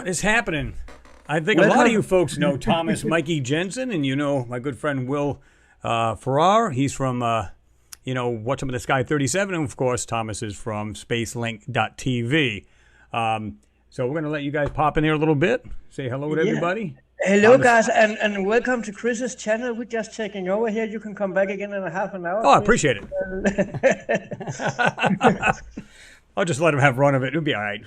What is happening? I think a lot of you folks know Thomas Mikey Jensen, and you know my good friend Will Farrar. He's from, Watch Him in the Sky 37, and of course Thomas is from spacelink.tv. So we're going to let you guys pop in here a little bit, say hello to everybody. Hello, guys, and welcome to Chris's channel. We're just taking over here. You can come back again in a half an hour. Oh, I appreciate it. I'll just let him have run of it. It'll be all right.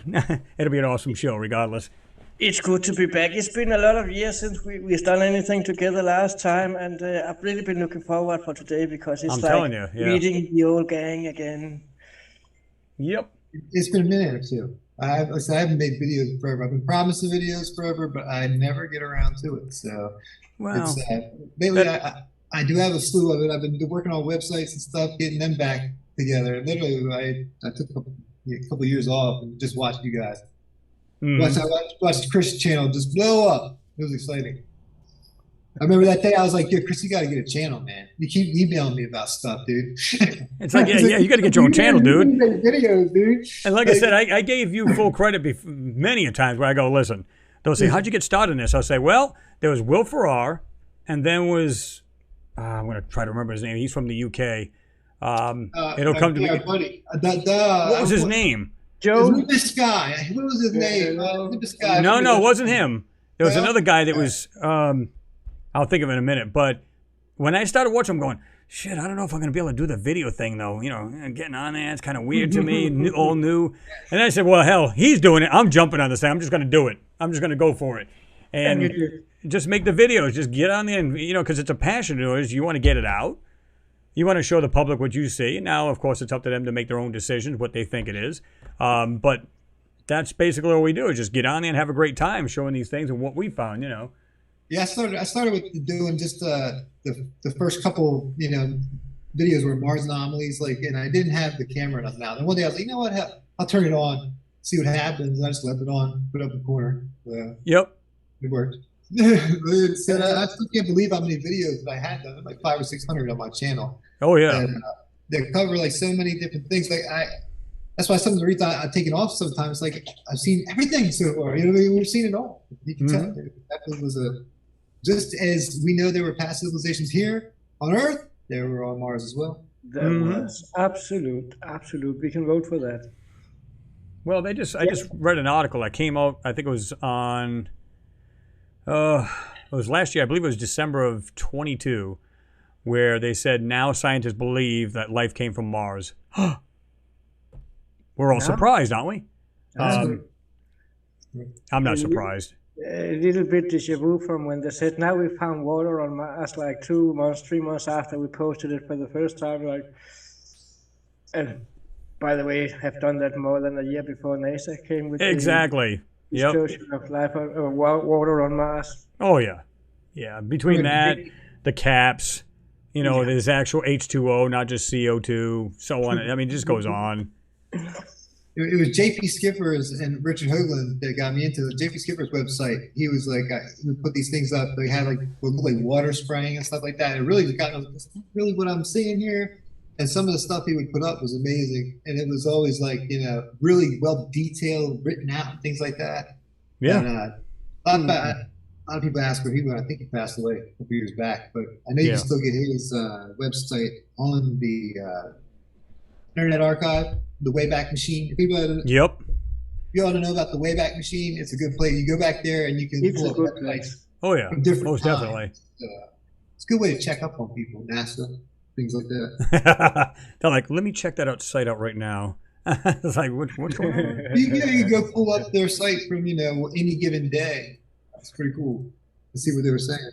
It'll be an awesome show regardless. It's good to be back. It's been a lot of years since we've done anything together last time, and I've really been looking forward for today because it's meeting the old gang again. Yep. It's been a minute or two. I haven't made videos forever. I've been promising videos forever, but I never get around to it. So it's maybe I do have a slew of it. I've been working on websites and stuff, getting them back together. Literally, I took a couple of years off and just watched you guys. Watched Chris' channel just blow up. It was exciting. I remember that day I was like, "Yo, Chris, you got to get a channel, man. You keep emailing me about stuff, dude." It's like, yeah, you got to get your own channel, dude. Videos, dude. And like I said, I gave you full credit many a times where I go, listen, they'll say, how'd you get started in this? I'll say, well, there was Will Farrar, and then was, I'm going to try to remember his name. He's from the UK. It'll come to me. Buddy. What was his name? Joe. This guy. What was his name? This guy. No, it wasn't him. There was another guy that was, I'll think of it in a minute. But when I started watching, I'm going, shit, I don't know if I'm going to be able to do the video thing, though. You know, getting on there, it's kind of weird to me, all new. And I said, well, hell, he's doing it. I'm jumping on this thing. I'm just going to do it. I'm just going to go for it. And just make the videos. Just get on there, and, because it's a passion of yours. You want to get it out. You want to show the public what you see. Now, of course, it's up to them to make their own decisions, what they think it is. But that's basically what we do, is just get on there and have a great time showing these things and what we found, Yeah, I started with doing just the first couple, videos were Mars anomalies, and I didn't have the camera enough now. Then one day I was like, you know what, I'll turn it on, see what happens. And I just left it on, put it up in the corner. Yep. It worked. I still can't believe how many videos that I had done, like 500 or 600 on my channel. Oh yeah. And, they cover so many different things. That's why some of the reasons I've taken off sometimes. I've seen everything so far. We've seen it all. You can tell. That was just as we know there were past civilizations here on Earth, there were on Mars as well. There was absolute. We can vote for that. Well, I just read an article that came out. I think it was on. It was last year. I believe it was December of 22, where they said now scientists believe that life came from Mars. We're all surprised, aren't we? I'm not surprised. A little bit deja vu from when they said, now we found water on Mars, like 2 months, 3 months after we posted it for the first time. And by the way, have done that more than a year before NASA came with exactly. the disclosure of life water on Mars. Oh, yeah. Yeah, between that, the caps, there's actual H2O, not just CO2, so on. I mean, it just goes on. It was J.P. Skipper's and Richard Hoagland that got me into it. J.P. Skipper's website. He was like, he would put these things up. They had like water spraying and stuff like that. It really got really what I'm seeing here. And some of the stuff he would put up was amazing. And it was always really well detailed, written out, and things like that. Yeah. And, a lot of people ask where he went. I think he passed away a couple years back. But I know you can still get his website on the Internet Archive. The Wayback Machine. If you all don't know about the Wayback Machine, it's a good place. You go back there and you can pull up websites. Oh yeah, most definitely. It's a good way to check up on people, NASA, things like that. They're like, let me check that site out right now. It's like, what's going on? You go pull up their site from any given day. That's pretty cool to see what they were saying.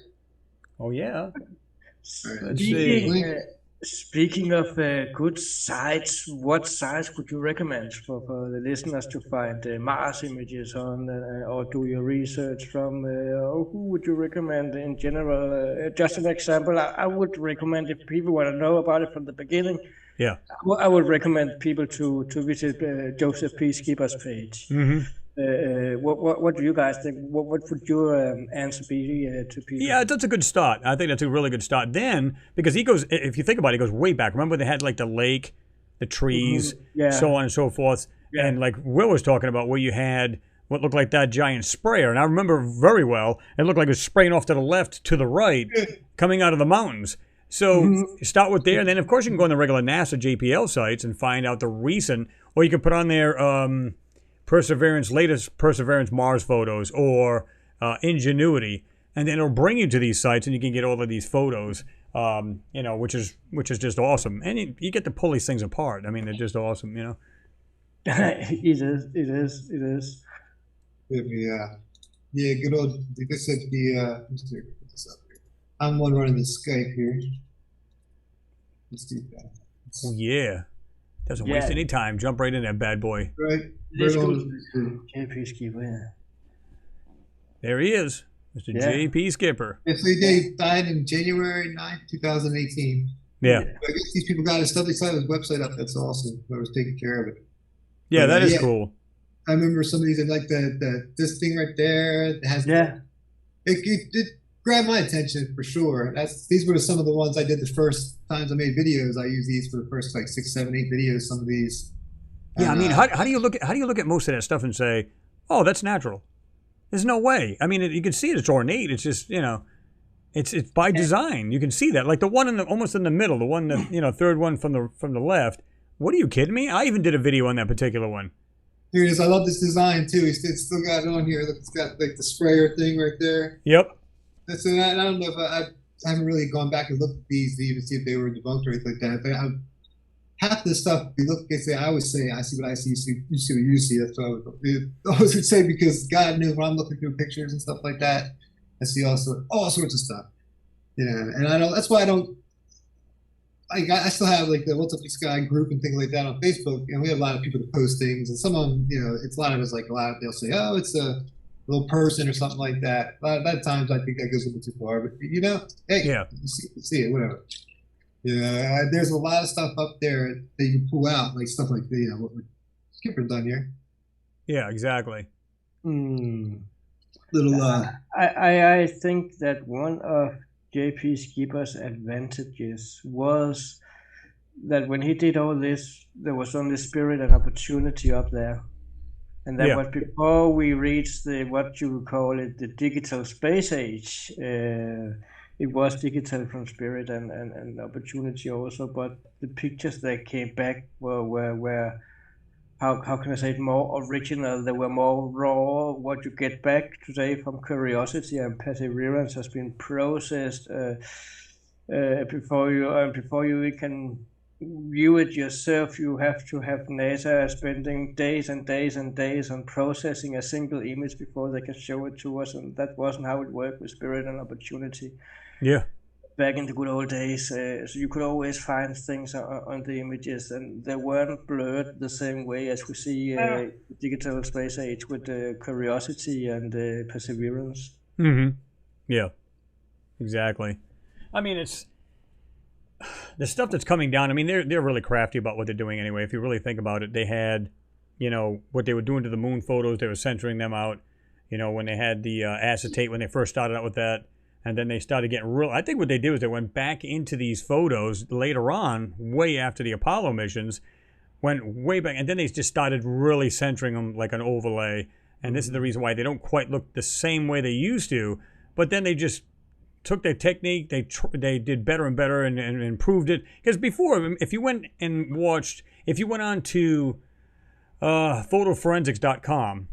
Oh yeah. Let's see. Speaking of good sites, what sites would you recommend for the listeners to find Mars images on, or do your research from? Or who would you recommend in general? Just an example, I would recommend, if people want to know about it from the beginning, I would recommend people to visit Joseph P. Skipper's page. What do you guys think? What would your answer be to people? Yeah, that's a good start. I think that's a really good start. Then, because he goes, if you think about it, he goes way back. Remember they had the lake, the trees, so on and so forth. And like Will was talking about, where you had what looked like that giant sprayer. And I remember very well, it looked like it was spraying off to the left, to the right, coming out of the mountains. So you start with there, and then of course you can go on the regular NASA JPL sites and find out the recent, or you can put on there latest Perseverance Mars photos, or Ingenuity, and then it'll bring you to these sites, and you can get all of these photos, which is just awesome. And you get to pull these things apart. I mean, they're just awesome, It is. Yeah, good old. Like I said, let's put this up here. I'm one running the Skype here. Let's do that. Oh yeah, doesn't waste any time. Jump right in that bad boy. Right. Let's go to JP Skipper. There he is, Mr. JP Skipper. Yeah, so he died in January 9th, 2018. Yeah. I guess these people got his stuff. They saw his website up. That's awesome. I was taking care of it. Yeah, that is cool. I remember some of these, like this thing right there. It has it grabbed my attention for sure. These were some of the ones I did the first times I made videos. I used these for the first like 6, 7, 8 videos. Some of these. Yeah, I mean, how do you look at most of that stuff and say, oh, that's natural? There's no way. I mean, you can see it's ornate. It's just it's by design. You can see that, like the one almost in the middle, the one that third one from the left. What are you kidding me? I even did a video on that particular one. Here it is. I love this design too. It's still got it on here. Look, it's got like the sprayer thing right there. Yep. That's I don't know if I haven't really gone back and looked at these to even see if they were debunked or anything like that. But half the stuff you look at, I always say, I see what I see, you see what you see. That's what I always would say, because God knows when I'm looking through pictures and stuff like that, I see all sorts of stuff. And I don't. That's why I don't. I still have like the What's Up the Sky group and things like that on Facebook, and we have a lot of people that post things, and some of them, it's a lot of it's like they'll say, oh, it's a little person or something like that. A lot of times I think that goes a little too far, but hey, you see it, whatever. There's a lot of stuff up there that you can pull out, like stuff like what Skipper's done here. Yeah, exactly. I think that one of JP Skipper's advantages was that when he did all this, there was only spirit and opportunity up there. And that was before we reached what you would call it, the digital space age. It was digital from spirit and opportunity also, but the pictures that came back were how can I say it, more original. They were more raw. What you get back today from Curiosity and Perseverance has been processed before you can view it yourself. You have to have NASA spending days and days and days on processing a single image before they can show it to us, and that wasn't how it worked with Spirit and Opportunity. Yeah. Back in the good old days, so you could always find things on the images, and they weren't blurred the same way as we see digital space age with Curiosity and Perseverance. Mm-hmm. Yeah, exactly. I mean, it's the stuff that's coming down. I mean, they're really crafty about what they're doing anyway. If you really think about it, they had, what they were doing to the moon photos. They were censoring them out. When they had the acetate, when they first started out with that. And then they started getting real. I think what they did was they went back into these photos later on, way after the Apollo missions, went way back. And then they just started really centering them like an overlay. And this is the reason why they don't quite look the same way they used to. But then they just took their technique. They did better and better and improved it. Because before, if you went on to photoforensics.com,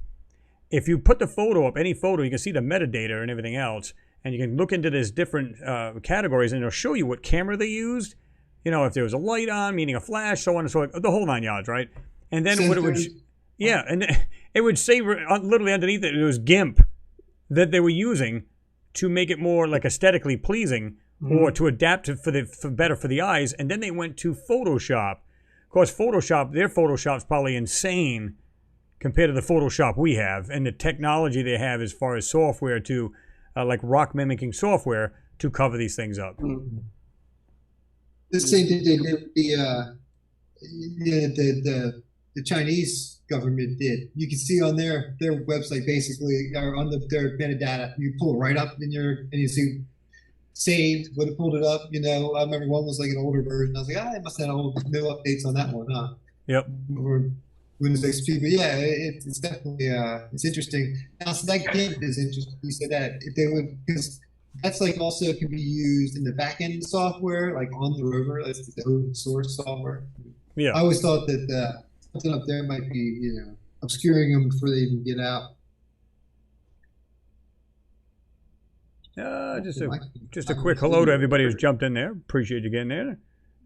if you put the photo up, any photo, you can see the metadata and everything else. And you can look into these different categories, and it'll show you what camera they used. If there was a light on, meaning a flash, so on and so on, the whole 9 yards, right? And then what it would, and it would say literally underneath it was GIMP that they were using to make it more like aesthetically pleasing, or to adapt it for better for the eyes. And then they went to Photoshop. Of course, their Photoshop's probably insane compared to the Photoshop we have, and the technology they have as far as software to. Like rock mimicking software to cover these things up. The same thing they did, the Chinese government did. You can see on their website, basically, or on their metadata, you pull it right up and you see saved when it pulled it up. I remember one was like an older version. I was like, they must have no updates on that one, huh? Yep. Windows XP. But yeah, it's definitely it's interesting. Now, so that kit is interesting. You said that if they would, because that's like also can be used in the back end software, like on the Rover. That's the open source software. Yeah. I always thought that something up there might be, obscuring them before they even get out. Just a quick hello to everybody who's jumped in there. Appreciate you getting there.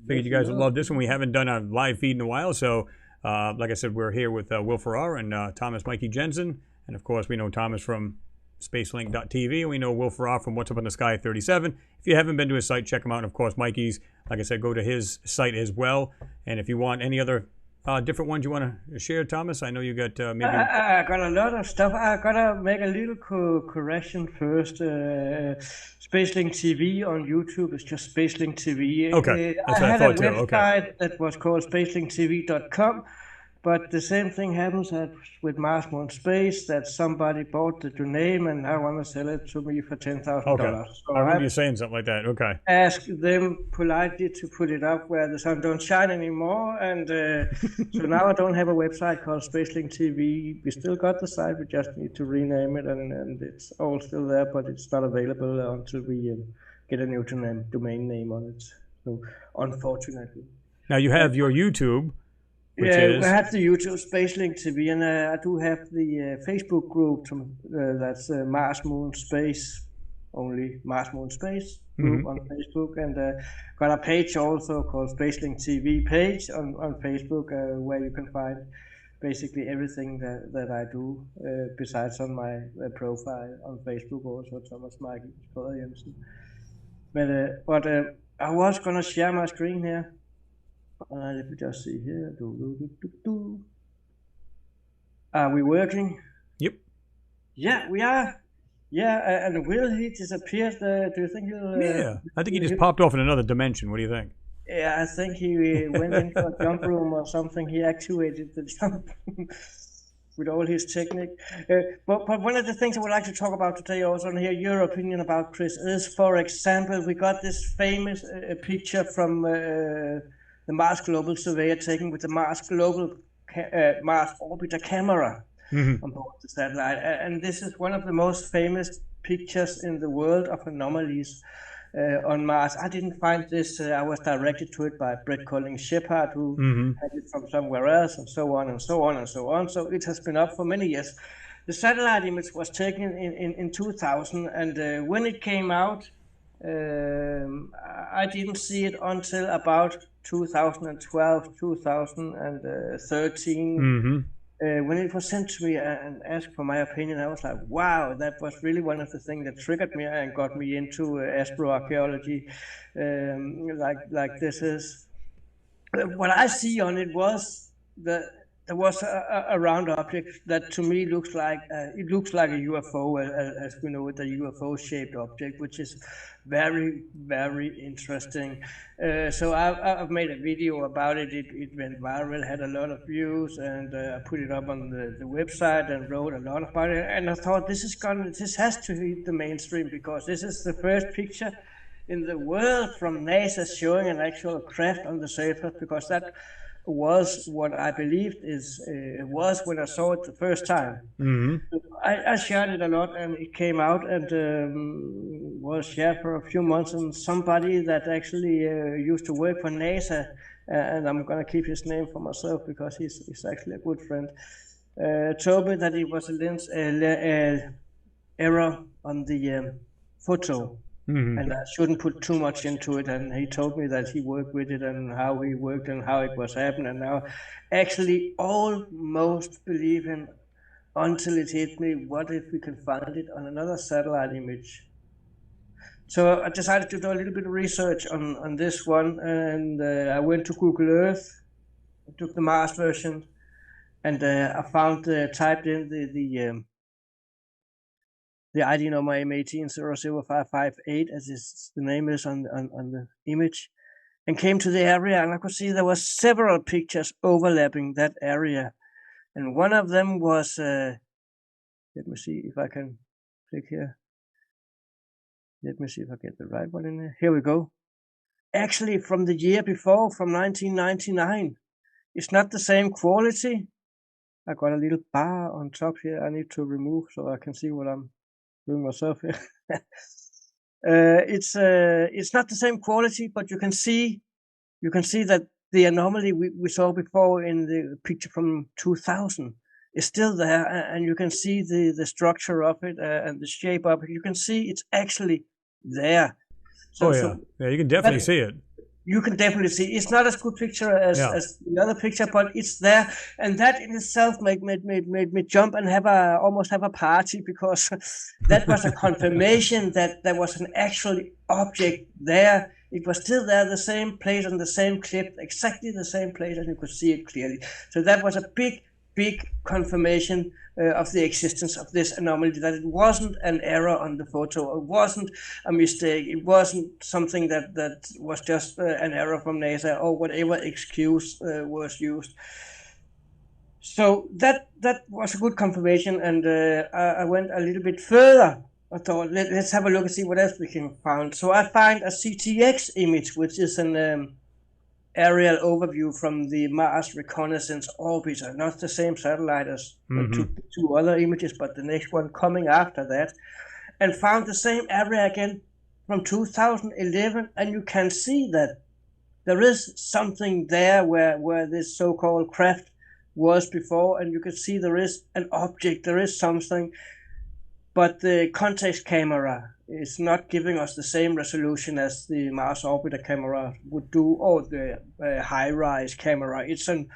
Figured you guys would love this one. We haven't done a live feed in a while, so like I said, we're here with Will Ferrar and Thomas Mikey Jensen, and of course we know Thomas from Spacelink.tv, and we know Will Ferrar from What's Up in the Sky 37. If you haven't been to his site, check him out. And of course, Mikey's, like I said, go to his site as well. And if you want any other different ones you want to share, Thomas, I know you got maybe. I got a lot of stuff. I gotta make a little correction first. Spacelink TV on YouTube is just Spacelink TV. Okay, that's I what I had thought a too. website Okay. that was called SpaceLinkTV.com. But the same thing happens with Mars, Moon, Space, that somebody bought the domain and now want to sell it to me for $10,000. Okay. So I remember you saying something like that. Okay. ask them politely to put it up where the sun don't shine anymore. And so now I don't have a website called Spacelink TV. We still got the site, we just need to rename it, and it's all still there, but it's not available until we get a new domain name on it. So unfortunately. Now you have your YouTube. Which is? I have the YouTube Spacelink TV, and I do have the Facebook group that's Mars, Moon, Space, only Mars, Moon, Space group on Facebook, and got a page also called Spacelink TV page on Facebook where you can find basically everything that I do besides on my profile on Facebook also, Thomas Mikey Jensen. But I was going to share my screen here. Let me just see here. Are we working? Yep. Yeah, we are. Yeah, and Will, he disappeared. Do you think he'll... Yeah, I think he just popped off in another dimension. What do you think? Yeah, I think he went into a jump room or something. He activated the jump room with all his technique. But one of the things I would like to talk about today also, and hear your opinion about, Chris, is, for example, we got this famous picture from the Mars Global Surveyor taken with the Mars Global Mars Orbiter camera on board the satellite. And this is one of the most famous pictures in the world of anomalies on Mars. I didn't find this. I was directed to it by Brett Collins Shepard, who had it from somewhere else, and so on and so on and so on. So it has been up for many years. The satellite image was taken in 2000, and when it came out, I didn't see it until about 2012, 2013. When it was sent to me and asked for my opinion, I was like, wow, that was really one of the things that triggered me and got me into astroarchaeology. Like this is what I see on it was that there was a round object that to me looks like it looks like a UFO, as we know it, a UFO-shaped object, which is very, very interesting. So I've made a video about it. It went viral, had a lot of views, and I put it up on the website and wrote a lot about it. And I thought this has to hit the mainstream, because this is the first picture in the world from NASA showing an actual craft on the surface, because that was what I believed was when I saw it the first time. I shared it a lot, and it came out and was shared for a few months, and somebody that actually used to work for NASA, and I'm going to keep his name for myself because he's actually a good friend, told me that it was a lens error on the photo. And I shouldn't put too much into it, and he told me that he worked with it and how he worked and how it was happening, and now actually almost believe him until it hit me, what if we can find it on another satellite image? So I decided to do a little bit of research on this one, and I went to Google Earth, took the Mars version, and I found, typed in the ID number M18005558, as the name is on the image, and came to the area, and I could see there were several pictures overlapping that area. And one of them was, let me see if I can click here. Let me see if I get the right one in there. Here we go. Actually, from the year before, from 1999. It's not the same quality, I got a little bar on top here I need to remove so I can see what I'm doing myself here. It's not the same quality, but you can see that the anomaly we saw before in the picture from 2000 is still there, and you can see the structure of it and the shape of it. You can see it's actually there. So, yeah, you can definitely see it. You can definitely see it's not as good picture as the other picture, but it's there, and that in itself made me jump and almost have a party, because that was a confirmation that there was an actual object there. It was still there, the same place on the same clip, exactly the same place, and you could see it clearly. So that was a big confirmation of the existence of this anomaly, that it wasn't an error on the photo, it wasn't a mistake, it wasn't something that was just an error from NASA or whatever excuse was used. So that was a good confirmation, and I went a little bit further. I thought, let's have a look and see what else we can find. So I find a CTX image, which is an aerial overview from the Mars Reconnaissance Orbiter, not the same satellite as the two other images, but the next one coming after that, and found the same area again from 2011, and you can see that there is something there where this so-called craft was before, and you can see there is an object, there is something, but the context camera is not giving us the same resolution as the Mars Orbiter camera would do, or the high-rise camera. It's an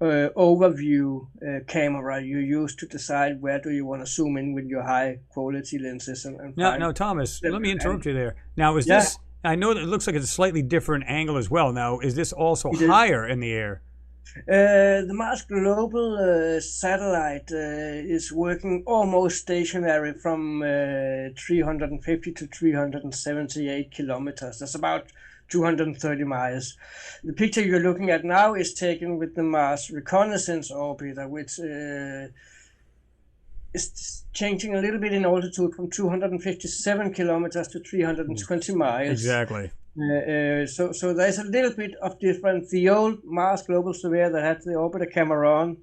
overview camera you use to decide where do you want to zoom in with your high-quality lenses. Now, Thomas, let me interrupt you there. Now, is this? I know that it looks like it's a slightly different angle as well. Now, is this also higher in the air? The Mars Global satellite is working almost stationary from 350 to 378 kilometers. That's about 230 miles. The picture you're looking at now is taken with the Mars Reconnaissance Orbiter, which is changing a little bit in altitude from 257 kilometers to 320 miles. Exactly. So there's a little bit of difference. The old Mars Global Surveyor that had the orbiter camera on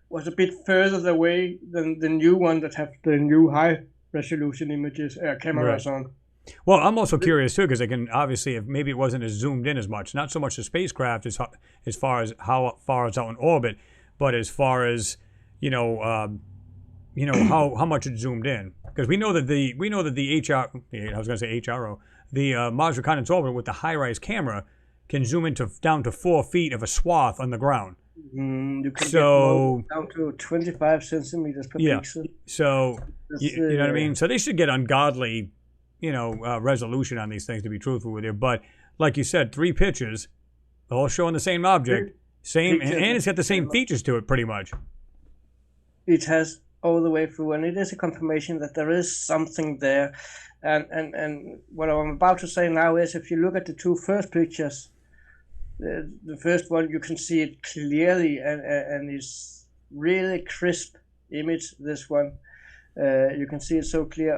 was a bit further away than the new one that have the new high resolution images cameras on. Well, I'm also curious too, because I can obviously, if maybe it wasn't as zoomed in as much, not so much the spacecraft as far as how far it's out in orbit, but as far as how much it zoomed in, because we know that the the Mars Reconnaissance Orbiter with the high-rise camera can zoom down to 4 feet of a swath on the ground. You can get down to 25 centimeters per pixel. So you know what I mean. So they should get ungodly, resolution on these things, to be truthful with you. But like you said, 3 pictures, all showing the same object, and it's got the same features to it, pretty much. It has all the way through, and it is a confirmation that there is something there. And what I'm about to say now is, if you look at the 2 first pictures, the first one, you can see it clearly, and it's really crisp image. This one, you can see it so clear.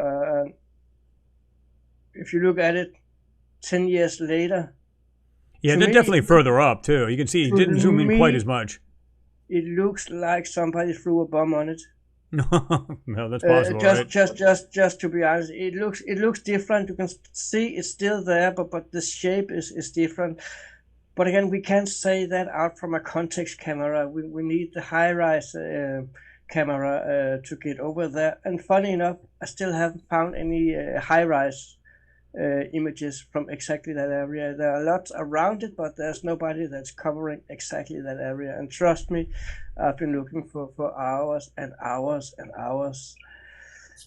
If you look at it 10 years later, they're definitely further up too. You can see it didn't zoom in quite as much. It looks like somebody threw a bomb on it. No, that's possible. Just to be honest, it looks different. You can see it's still there, but the shape is different. But again, we can't say that out from a context camera. We need the high-rise camera to get over there. And funny enough, I still haven't found any high-rise images from exactly that area. There are lots around it, but there's nobody that's covering exactly that area. And trust me, I've been looking for hours and hours and hours.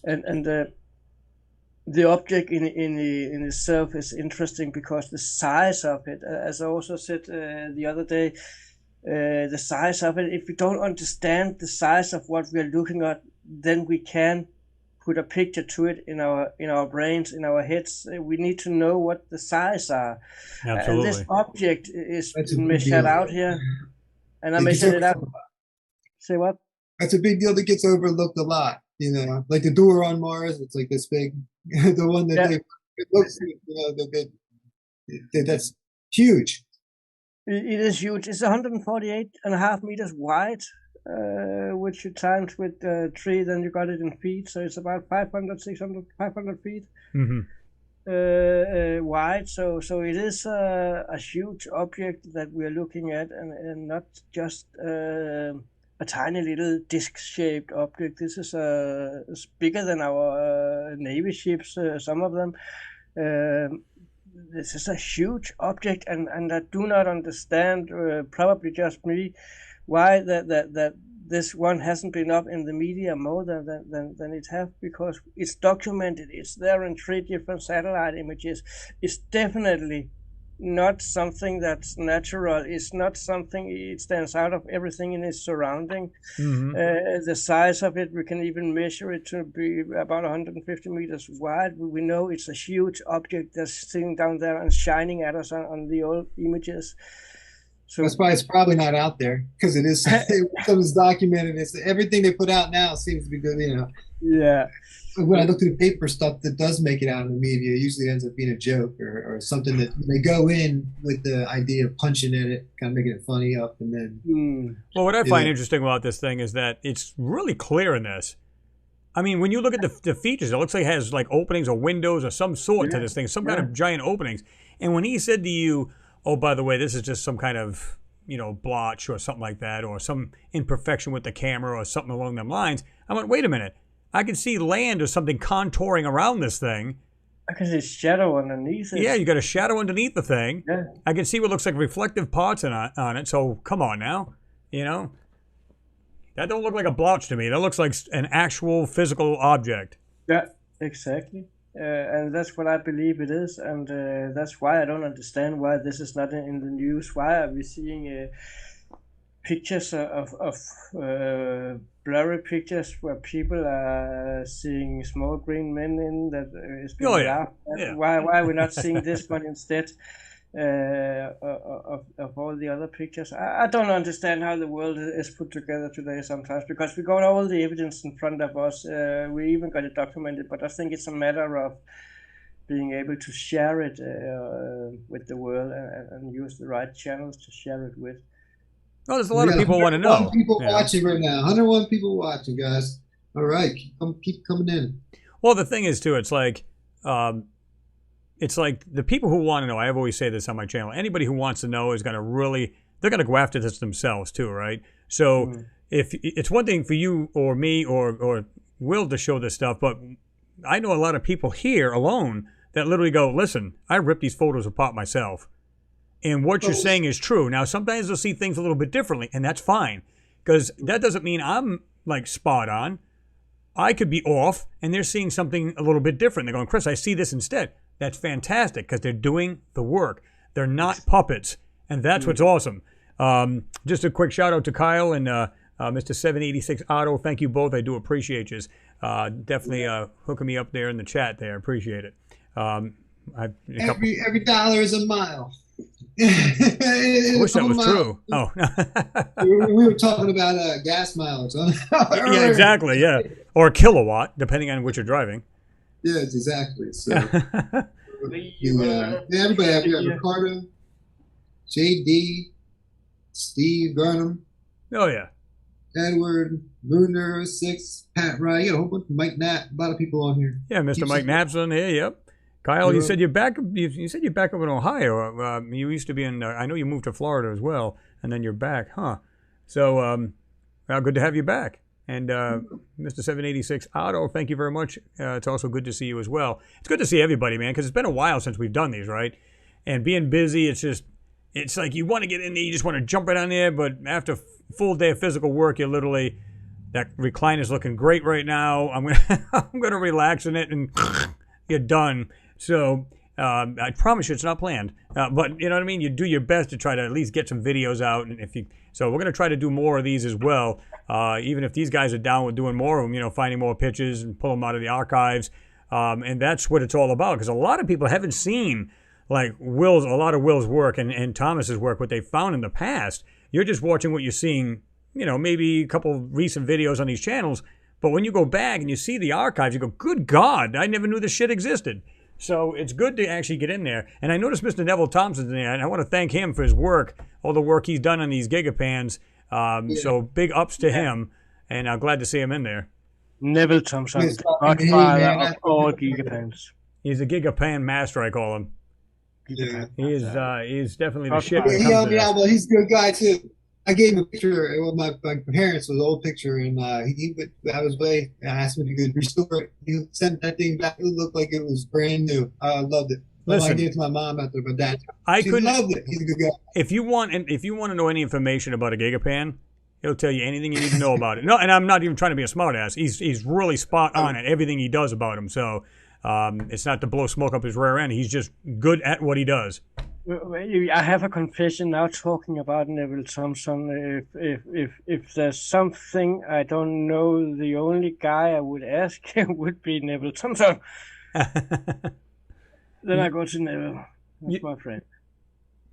And the object in itself is interesting because the size of it, as I also said the other day, the size of it, if we don't understand the size of what we're looking at, then we can put a picture to it in our brains, in our heads. We need to know what the size are. Absolutely. And this object is measured out here, and I measured it out. Say what? That's a big deal that gets overlooked a lot. Like the door on Mars, it's like this big. The one that it looks, that's huge. It is huge. It's 148.5 meters wide. which you times with 3, then you got it in feet. So it's about 500, 600, 500 feet wide. So it is a huge object that we're looking at, and not just a tiny little disc-shaped object. This is it's bigger than our Navy ships, some of them. This is a huge object, and I do not understand, probably just me, why that this one hasn't been up in the media more than it have, because it's documented. It's there in 3 different satellite images. It's definitely not something that's natural. It's not something, it stands out of everything in its surrounding. The size of it, we can even measure it to be about 150 meters wide. We know it's a huge object that's sitting down there and shining at us on the old images. So that's why it's probably not out there, because it is something's documented. It's everything they put out now seems to be good, you know. Yeah. When I look through the paper stuff that does make it out in the media, it usually ends up being a joke or something that they go in with the idea of punching at it, kind of making it funny up, and then. Well, what I find interesting about this thing is that it's really clear in this. I mean, when you look at the features, it looks like it has like openings or windows or some sort to this thing, some kind of giant openings. And when he said to you, oh, by the way, this is just some kind of, you know, blotch or something like that, or some imperfection with the camera or something along them lines, I went, wait a minute. I can see land or something contouring around this thing. I can see shadow underneath it. Yeah, you got a shadow underneath the thing. Yeah. I can see what looks like reflective parts on it. So come on now, you know. That don't look like a blotch to me. That looks like an actual physical object. Yeah, exactly. And that's what I believe it is. And that's why I don't understand why this is not in the news. Why are we seeing pictures of blurry pictures where people are seeing small green men in that is being laughed at? Yeah. Why are we not seeing this one instead of all the other pictures? I don't understand how the world is put together today sometimes, because we got all the evidence in front of us. We even got it documented, but I think it's a matter of being able to share it with the world and use the right channels to share it with. Well, there's a lot of people who want to know. 101 people watching right now. 101 people watching, guys. All right, keep coming in. Well, the thing is, too, it's like the people who want to know. I've always say this on my channel. Anybody who wants to know is going to really, they're going to go after this themselves, too, right? So if it's one thing for you or me or Will to show this stuff, but I know a lot of people here alone that literally go, listen, I ripped these photos apart myself. And what you're saying is true. Now, sometimes they'll see things a little bit differently, and that's fine, because that doesn't mean I'm, like, spot on. I could be off, and they're seeing something a little bit different. They're going, Chris, I see this instead. That's fantastic, because they're doing the work. They're not puppets, and that's what's awesome. Just a quick shout-out to Kyle and Mr. 786 Otto. Thank you both. I do appreciate you. Definitely hooking me up there in the chat there. Appreciate it. Every dollar is a mile. I wish that was true. Oh, we were talking about gas mileage. Yeah, exactly. Yeah, or a kilowatt, depending on what you're driving. Yes, exactly. So, everybody have here: Ricardo, JD, Steve Burnham. Oh yeah. Edward, Lunar 6, Pat Wright. You got a whole bunch of Mike Knapp. A lot of people on here. Yeah, Mr. Mike Knapp's on here. Yep. Kyle, you said you're back. You said you're back up in Ohio. You used to be in. I know you moved to Florida as well, and then you're back, huh? So, good to have you back. And Mr. 786 Otto, thank you very much. It's also good to see you as well. It's good to see everybody, man, because it's been a while since we've done these, right? And being busy, it's like you want to get in there, you just want to jump right on there, but after a full day of physical work, you're literally, that recliner's looking great right now. I'm gonna relax in it, and you're done. So I promise you it's not planned, but you know what I mean? You do your best to try to at least get some videos out, and so we're going to try to do more of these as well, even if these guys are down with doing more of them, finding more pictures and pull them out of the archives, and that's what it's all about, because a lot of people haven't seen like a lot of Will's work and Thomas's work, what they found in the past. You're just watching what you're seeing, maybe a couple recent videos on these channels, but when you go back and you see the archives, you go, good God, I never knew this shit existed. So it's good to actually get in there. And I noticed Mr. Neville Thompson's in there, and I want to thank him for his work, all the work he's done on these gigapans. So big ups to him, and I'm glad to see him in there. Neville Thompson, Yes, the fucking godfather man, of all gigapans. He's a gigapan master, I call him. Yeah. He is definitely the shit Yeah, when it He comes helped to me this. out, but he's a good guy too. I gave him a picture. Well, my parents was an old picture, and I was way. I asked him if he could restore it. He sent that thing back. It looked like it was brand new. I loved it. Listen, I gave it to my mom after my dad. I She couldn't. loved it. He's a good guy. If you want to know any information about a gigapan, he'll tell you anything you need to know about it. No, and I'm not even trying to be a smartass. He's really spot on at everything he does about him. So it's not to blow smoke up his rear end. He's just good at what he does. I have a confession now talking about Neville Thompson. If there's something I don't know, the only guy I would ask would be Neville Thompson. Then I go to Neville. That's my friend.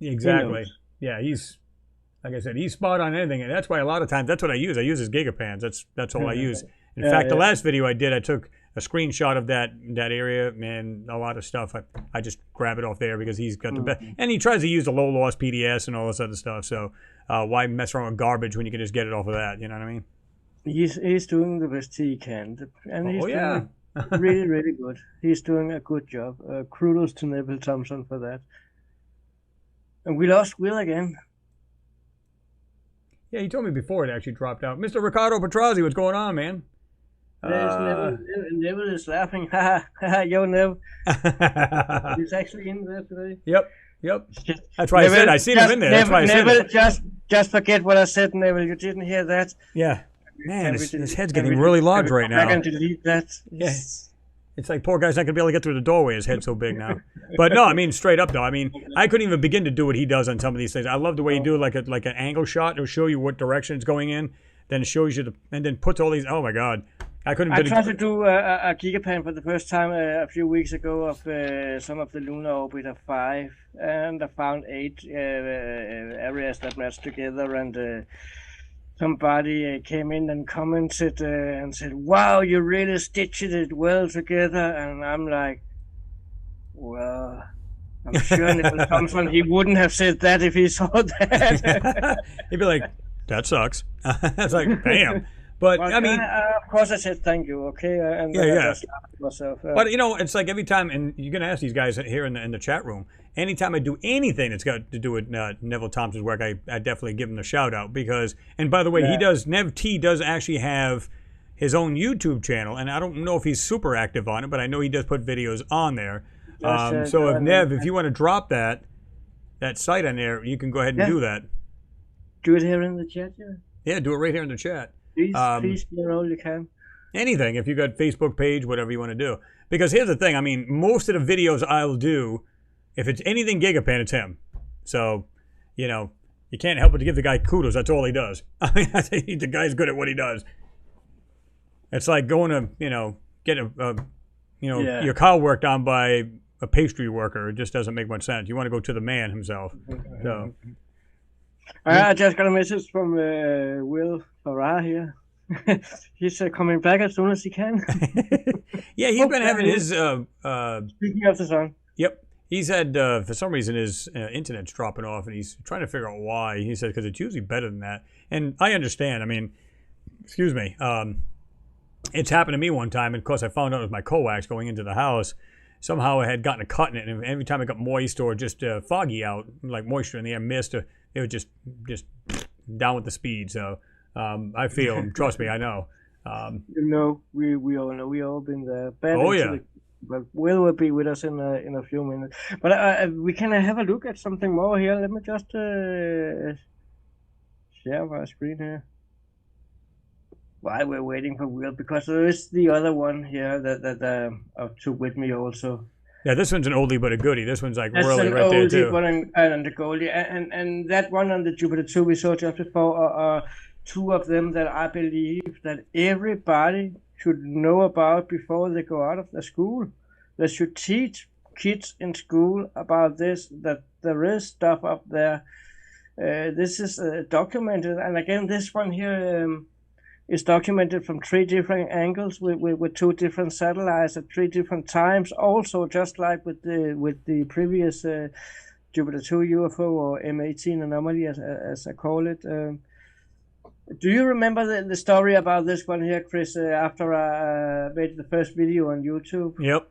Exactly. Yeah, he's like I said, he's spot on anything, and that's why a lot of times that's what I use. I use his gigapans. That's all I use. In fact, the last video I did, I took a screenshot of that area, and a lot of stuff. I just grab it off there because he's got the best, and he tries to use the low loss PDS and all this other stuff. So why mess around with garbage when you can just get it off of that? You know what I mean? He's doing the best he can, and he's doing really, really good. He's doing a good job. Kudos to Neville Thompson for that. And we lost Will again. Yeah, he told me before it actually dropped out. Mr. Ricardo Petrazzi, what's going on, man? Neville is laughing. Yo, Neville. He's actually in there today. Yep. That's why Neville, I seen him in there. That's why I said it. Just forget what I said, Neville. You didn't hear that. Yeah. Man, his head's getting really large right now. I can delete that. Yes. It's like poor guy's not going to be able to get through the doorway. His head's so big now. But no, I mean, straight up, though. I mean, I couldn't even begin to do what he does on some of these things. I love the way you do like an angle shot. It'll show you what direction it's going in. Then it shows you, and then puts all these. Oh, my God. I tried to do a gigapan for the first time a few weeks ago of some of the lunar orbiter 5. And I found 8 areas that matched together. And somebody came in and commented and said, "Wow, you really stitched it well together." And I'm like, well, I'm sure Neville Thompson, he wouldn't have said that if he saw that. He'd be like, that sucks. It's like, bam. But well, I mean, of course, I said thank you. Okay, and I just laughed at myself. But you know, it's like every time, and you're gonna ask these guys here in the chat room. Anytime I do anything that's got to do with Neville Thompson's work, I definitely give him the shout out because. And by the way, Nev T does actually have his own YouTube channel, and I don't know if he's super active on it, but I know he does put videos on there. So if Nev, if you want to drop that site on there, you can go ahead and do that. Do it here in the chat, Yeah, do it right here in the chat. Please, all you can. Anything, if you got Facebook page, whatever you want to do. Because here's the thing, I mean, most of the videos I'll do, if it's anything Gigapan, it's him. So, you know, you can't help but to give the guy kudos. That's all he does. I mean, the guy's good at what he does. It's like going to, you know, get your car worked on by a pastry worker. It just doesn't make much sense. You want to go to the man himself. So. I just got a message from Will Farrar here. He's coming back as soon as he can. Yeah, he's been having his... Speaking of the sun. Yep. He's had, for some reason, his internet's dropping off, and he's trying to figure out why. He said, because it's usually better than that. And I understand. I mean, excuse me. It's happened to me one time, and of course I found out it was my coax going into the house. Somehow I had gotten a cut in it, and every time it got moist or just foggy out, like moisture in the air, mist, it was just down with the speed. So I feel him. Trust me, I know. You know, we all know. We all been there. But Will be with us in a few minutes. But we can have a look at something more here. Let me just share my screen here. While we're waiting for Will, because there is the other one here that I took with me also. Yeah, this one's an oldie but a goodie. This one's like That's really right there too. But and the goldie, and that one on the Jupiter 2 we saw just before are two of them that I believe that everybody should know about before they go out of the school. They should teach kids in school about this, that there is stuff up there. This is documented, and again, this one here is documented from 3 different angles with 2 different satellites at 3 different times. Also, just like with the previous Jupiter 2 UFO or M18 anomaly, as I call it. Do you remember the story about this one here, Chris? After I made the first video on YouTube. Yep.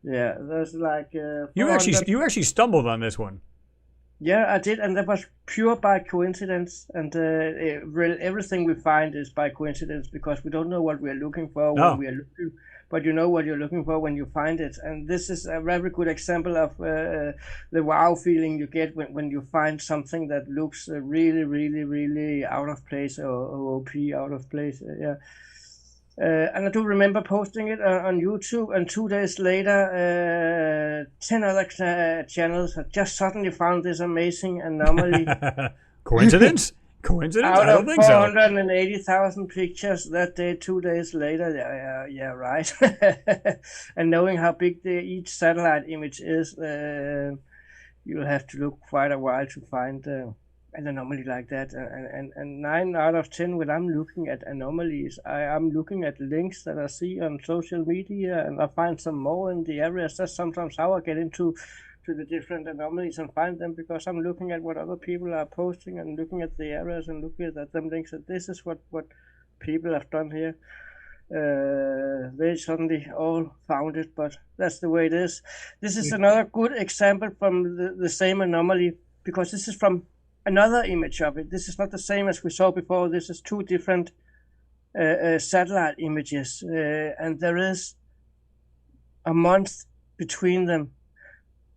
Yeah, there's like. You actually stumbled on this one. Yeah, I did, and that was pure by coincidence. And everything we find is by coincidence because we don't know what we are looking for when we are looking, but you know what you're looking for when you find it. And this is a very good example of the wow feeling you get when you find something that looks really, really, really out of place or OP out of place. Yeah. And I do remember posting it on YouTube, and 2 days later, 10 other channels had just suddenly found this amazing anomaly. Coincidence? Coincidence? Out I don't of think so. 480,000 pictures that day, 2 days later. Yeah, right. And knowing how big each satellite image is, you'll have to look quite a while to find an anomaly like that. And 9 out of 10 when I'm looking at anomalies, I'm looking at links that I see on social media, and I find some more in the areas. That's sometimes how I get into the different anomalies and find them, because I'm looking at what other people are posting and looking at the areas and looking at them links, that this is what people have done here. They suddenly all found it, but that's the way it is. This is another good example from the same anomaly, because this is from another image of it. This is not the same as we saw before. This is 2 different satellite images, and there is a month between them.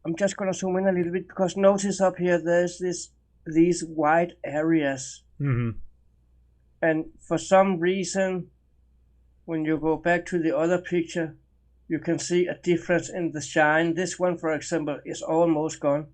I'm just going to zoom in a little bit, because notice up here there's these white areas. Mm-hmm. And for some reason, when you go back to the other picture, you can see a difference in the shine. This one, for example, is almost gone.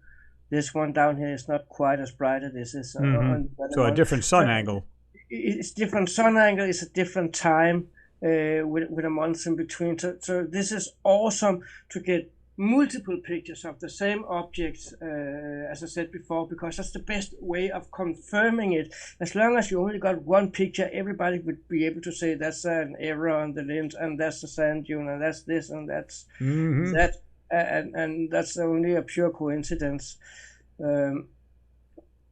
This one down here is not quite as bright as this is. So a different sun angle. It's different sun angle. It's a different time with a month in between. So this is awesome to get multiple pictures of the same objects, as I said before, because that's the best way of confirming it. As long as you only got one picture, everybody would be able to say that's an error on the lens, and that's the sand dune, and that's this, and that's that. And that's only a pure coincidence. Here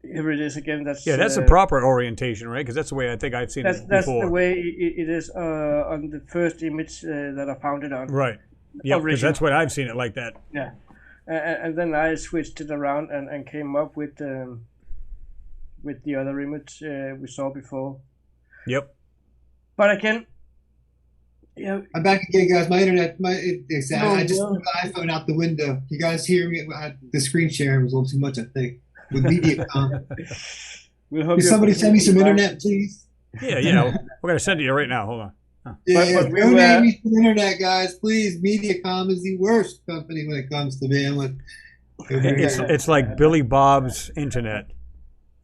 it is again. That's the proper orientation, right? Because that's the way I think I've seen it before. That's the way it is on the first image that I found it on. Right. Yeah, because that's what I've seen it like that. Yeah, and then I switched it around and came up with the other image we saw before. Yep. But again. Yeah. I'm back again, guys. My internet, I just threw the iPhone out the window. You guys hear me? The screen sharing was a little too much, I think, with MediaCom. Can somebody send me some internet, please? Yeah. We're going to send it to you right now. Hold on. Yeah, donate me some internet, guys, please. MediaCom is the worst company when it comes to bandwidth. It's like Billy Bob's internet.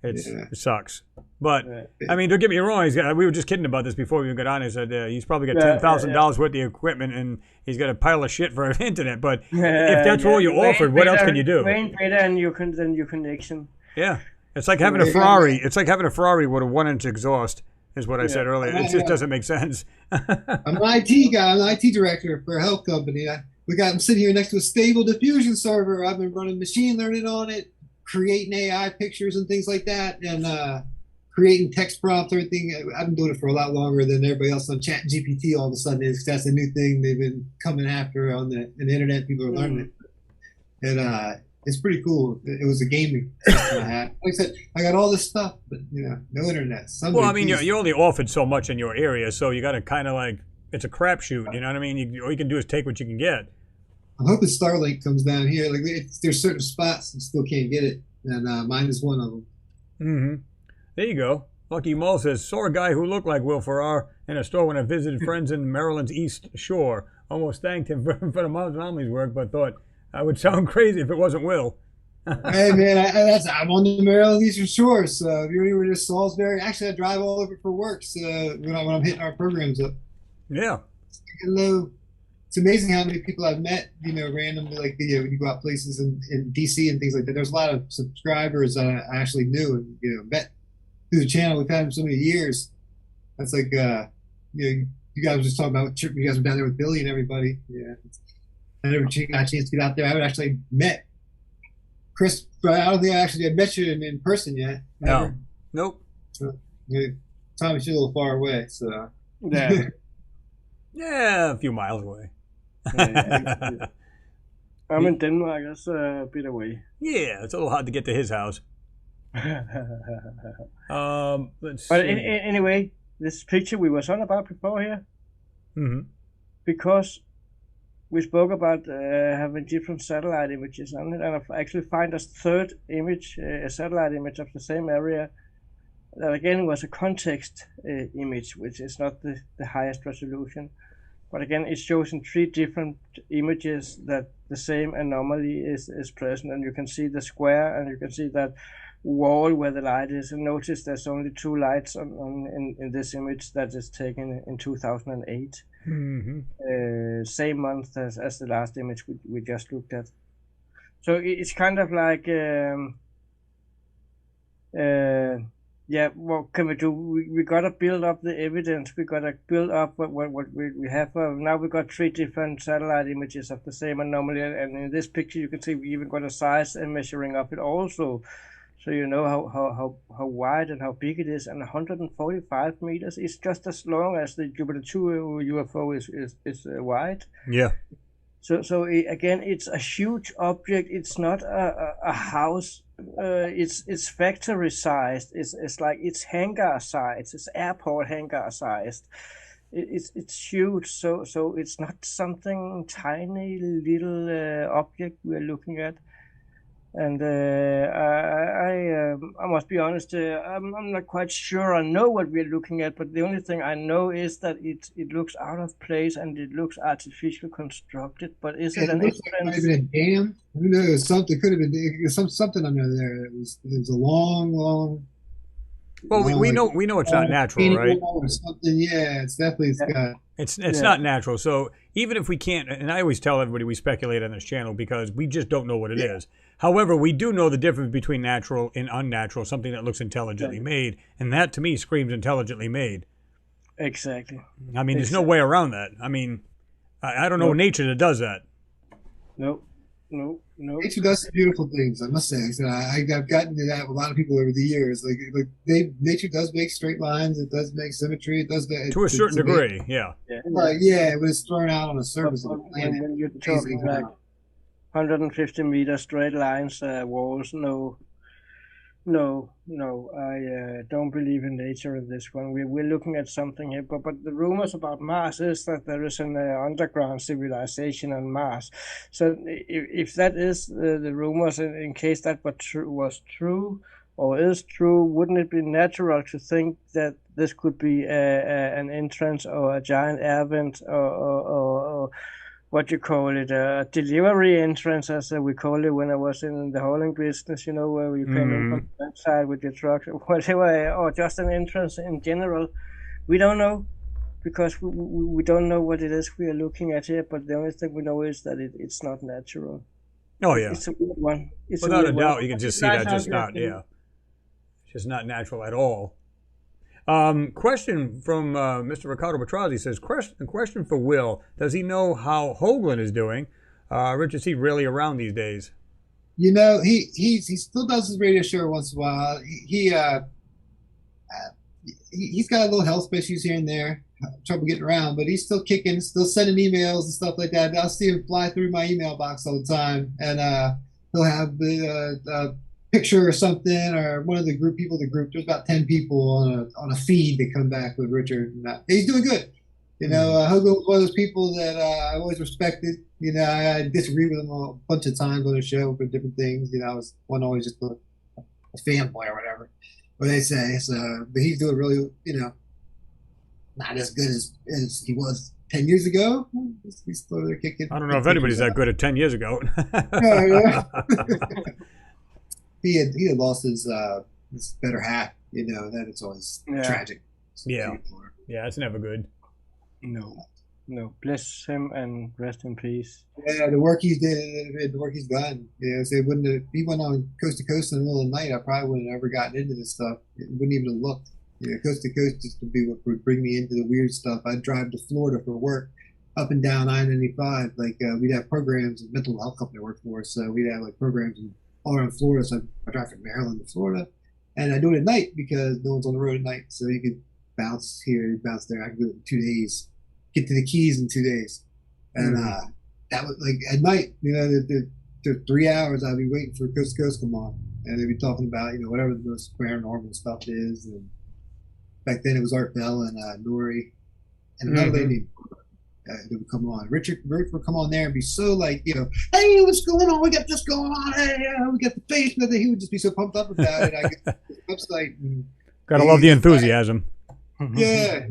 It sucks. But, I mean, don't get me wrong. We were just kidding about this before we got on. He said he's probably got $10,000 worth of equipment, and he's got a pile of shit for internet. But if that's all you offered, what else can you do? Rain better and your connection. Yeah. It's like having a Ferrari. It's like having a Ferrari with a 1-inch exhaust, is what I said earlier. It just doesn't make sense. I'm an IT guy. I'm an IT director for a health company. I'm sitting here next to a stable diffusion server. I've been running machine learning on it, creating AI pictures and things like that, and creating text prompts, everything. I've been doing it for a lot longer than everybody else on Chat GPT all of a sudden is. That's a new thing they've been coming after on the internet. People are learning it. And it's pretty cool. It was a gaming system I had. Like I said, I got all this stuff, but no internet. Well, I mean, you're only offered so much in your area, so you got to kind of like, it's a crapshoot. You know what I mean? All you can do is take what you can get. I'm hoping Starlink comes down here. Like there's certain spots and still can't get it, and mine is one of them. Mm-hmm. There you go. Lucky Mull says, saw a guy who looked like Will Ferrar in a store when I visited friends in Maryland's East Shore. Almost thanked him for the Anomalies work, but thought I would sound crazy if it wasn't Will. Hey, man, I'm on the Maryland Eastern Shore, so if you're anywhere near Salisbury, actually I drive all over for work when I'm hitting our programs up. Yeah. Hello. It's amazing how many people I've met, randomly, like, when you go out places in DC and things like that. There's a lot of subscribers I actually knew and, met through the channel. We've had them so many years. That's like, you guys were just talking about, you guys were down there with Billy and everybody. Yeah. I never got a chance to get out there. I haven't actually met Chris, but I don't think I actually had met you in person yet. No. Nope. So, Tommy's a little far away, so. Yeah. Yeah, a few miles away. I'm in Denmark. That's a bit away. Yeah, it's a little hard to get to his house. Let's But see. anyway, this picture we was on about before here, because we spoke about having different satellite images on it, and I've actually find a third image, a satellite image of the same area, that again was a context image, which is not the highest resolution. But again, it shows in 3 different images that the same anomaly is present, and you can see the square, and you can see that wall where the light is. And notice there's only 2 lights in this image that is taken in 2008. Same month as the last image we just looked at. So it's kind of like yeah, what can we do? We gotta build up the evidence. We gotta build up what we have. Now we got 3 different satellite images of the same anomaly, and in this picture you can see we even got a size and measuring up it also, so you know how wide and how big it is. And 145 meters is just as long as the Jupiter 2 UFO is wide. Yeah. So again, it's a huge object. It's not a house. It's factory sized. It's like it's hangar sized. It's airport hangar sized. It's huge. So it's not something tiny little object we're looking at. And I must be honest, I'm not quite sure I know what we're looking at, but the only thing I know is that it looks out of place and it looks artificially constructed. But is it an It might have been a dam? Who knows? Something could have been something under there. It was a long. Well, we know it's not natural, right? Or something. Yeah, it's definitely got. It's not natural. So even if we can't, and I always tell everybody we speculate on this channel because we just don't know what it is. However, we do know the difference between natural and unnatural, something that looks intelligently made, and that to me screams intelligently made. Exactly. I mean, there's no way around that. I mean, I don't know nature that does that. No. Nature does some beautiful things, I must say. So I've gotten to that with a lot of people over the years. Like nature does make straight lines. It does make symmetry. It does that to a certain degree. Yeah. Yeah, when it's thrown out on the surface of the planet. When you're talking like 150 meter straight lines, walls, no, I don't believe in nature in this one. We're looking at something here, but the rumors about Mars is that there is an underground civilization on Mars. So if that is the rumors, in case that was true or is true, wouldn't it be natural to think that this could be an entrance or a giant air vent or what you call it, a delivery entrance, as we call it when I was in the hauling business, you know, where you came in from that side with your truck, or whatever, or just an entrance in general. We don't know, because we don't know what it is we are looking at here, but the only thing we know is that it's not natural. Oh, yeah. It's a weird one. Without a doubt, you can just see that just not, it's just not natural at all. Question from Mr. Ricardo Batrazzi says, question for Will. Does he know how Hoagland is doing? Rich, is he really around these days? You know, he still does his radio show once in a while. He's got a little health issues here and there, trouble getting around, but he's still kicking, still sending emails and stuff like that. I'll see him fly through my email box all the time, and he'll have the picture or something, or one of the people of the group. There's about 10 people on a feed that come back with Richard. He's doing good. You know, Hoagland was one of those people that I always respected. You know, I disagreed with him a bunch of times on the show for different things. You know, I was one always just a fanboy or whatever, what they say. So, but he's doing really, you know, not as good as he was 10 years ago. He's still there kicking. I don't know if anybody's that good at 10 years ago. Yeah. He had lost his better half, you know, that it's always tragic. Yeah, it's never good. No, bless him and rest in peace. Yeah, the work he's did, the work he's done. You know, so it wouldn't have, if he went on coast to coast in the middle of the night, I probably wouldn't have ever gotten into this stuff. It wouldn't even have looked. You know, coast to coast just would be what would bring me into the weird stuff. I'd drive to Florida for work, up and down I-95. Like we'd have programs, mental health company I worked for, so we'd have like programs all around Florida. So I drive from Maryland to Florida, and I do it at night because no one's on the road at night. So you could bounce here, bounce there. I can do it in 2 days. Get to the Keys in 2 days, and that was like at night. The 3 hours I'd be waiting for Coast to Coast to come on, and they'd be talking about whatever the most paranormal stuff is. And back then it was Art Bell and Nori, and another lady. They would come on. Richard would come on there and be so like, hey, what's going on? We got this going on. Hey, we got the basement. He would just be so pumped up about it. I get the website. Gotta love the enthusiasm. Yeah.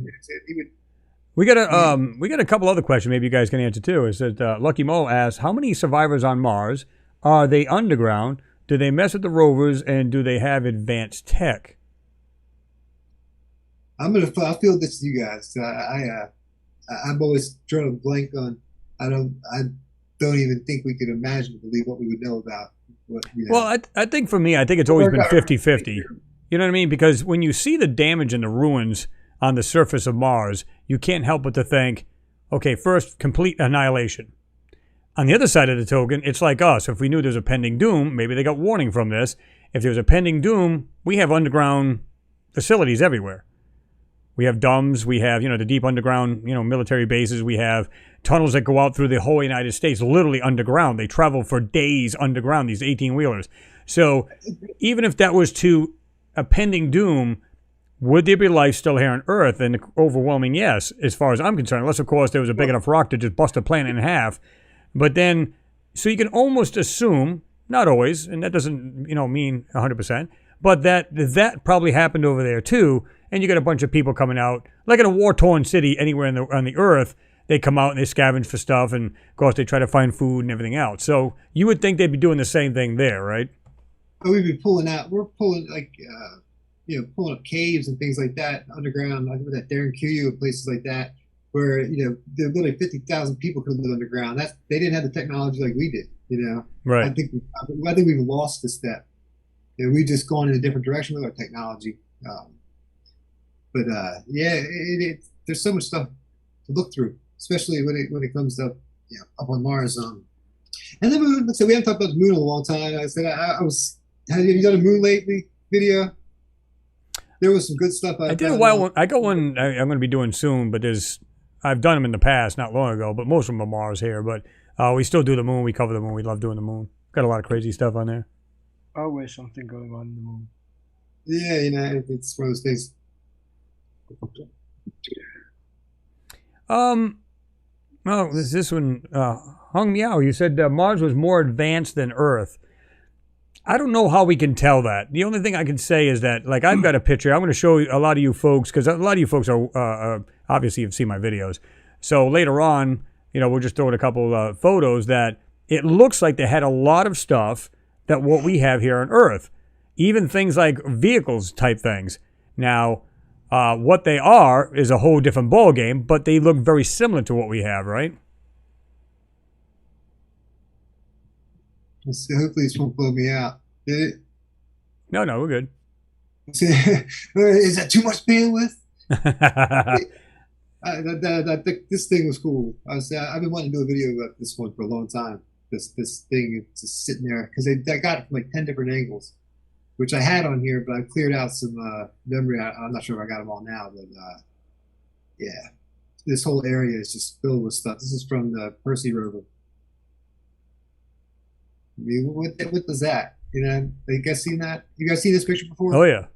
We got a couple other questions. Maybe you guys can answer too. It says Lucky Mo asks, how many survivors on Mars? Are they underground? Do they mess with the rovers? And do they have advanced tech? I'll field this to you guys. I'm always trying to blank on. I don't even think we could imagine or believe what we would know about. Well, I think for me, I think it's always been 50-50. You know what I mean? Because when you see the damage and the ruins on the surface of Mars, you can't help but to think, okay, first, complete annihilation. On the other side of the token, it's like us. If we knew there was a pending doom, maybe they got warning from this. If there was a pending doom, we have underground facilities everywhere. We have DUMBs, we have, the deep underground, military bases. We have tunnels that go out through the whole United States, literally underground. They travel for days underground, these 18-wheelers. So even if that was to a pending doom, would there be life still here on Earth? And the overwhelming yes, as far as I'm concerned, unless, of course, there was a big enough rock to just bust a planet in half. But then, so you can almost assume, not always, and that doesn't, mean 100%, but that probably happened over there too. And you got a bunch of people coming out, like in a war-torn city anywhere on the Earth. They come out and they scavenge for stuff, and of course they try to find food and everything else. So you would think they'd be doing the same thing there, right? We'd be pulling out. We're pulling pulling up caves and things like that underground, like with that Darren Q and places like that, where there literally 50,000 people could live underground. They didn't have the technology like we did. Right. I think we've lost a step. We've just gone in a different direction with our technology. There's so much stuff to look through, especially when it comes up on Mars. And the moon. So we haven't talked about the moon in a long time. I said have you done a moon lately video? There was some good stuff. I did a while. I got one. I'm going to be doing soon, but I've done them in the past, not long ago. But most of them are Mars here. But we still do the moon. We cover the moon. We love doing the moon. Got a lot of crazy stuff on there. Always something going on in the moon. Yeah, it's one of those things. Well, this one, Hung Meow, you said Mars was more advanced than Earth. I don't know how we can tell that. The only thing I can say is that, like, I've got a picture. I'm going to show a lot of you folks, because a lot of you folks are, obviously you've seen my videos. So later on, we'll just throw in a couple photos that it looks like they had a lot of stuff that what we have here on Earth. Even things like vehicles type things. Now, what they are is a whole different ballgame, but they look very similar to what we have, right? Hopefully this won't blow me out. Did it? No, we're good. Is that too much bandwidth? This thing was cool. I've been wanting to do a video about this one for a long time. This thing is just sitting there because I got it from like 10 different angles, which I had on here, but I cleared out some memory. I'm not sure if I got them all now, but this whole area is just filled with stuff. This is from the Percy Rover. I mean, what was that? You guys seen that? You guys seen this picture before? Oh yeah.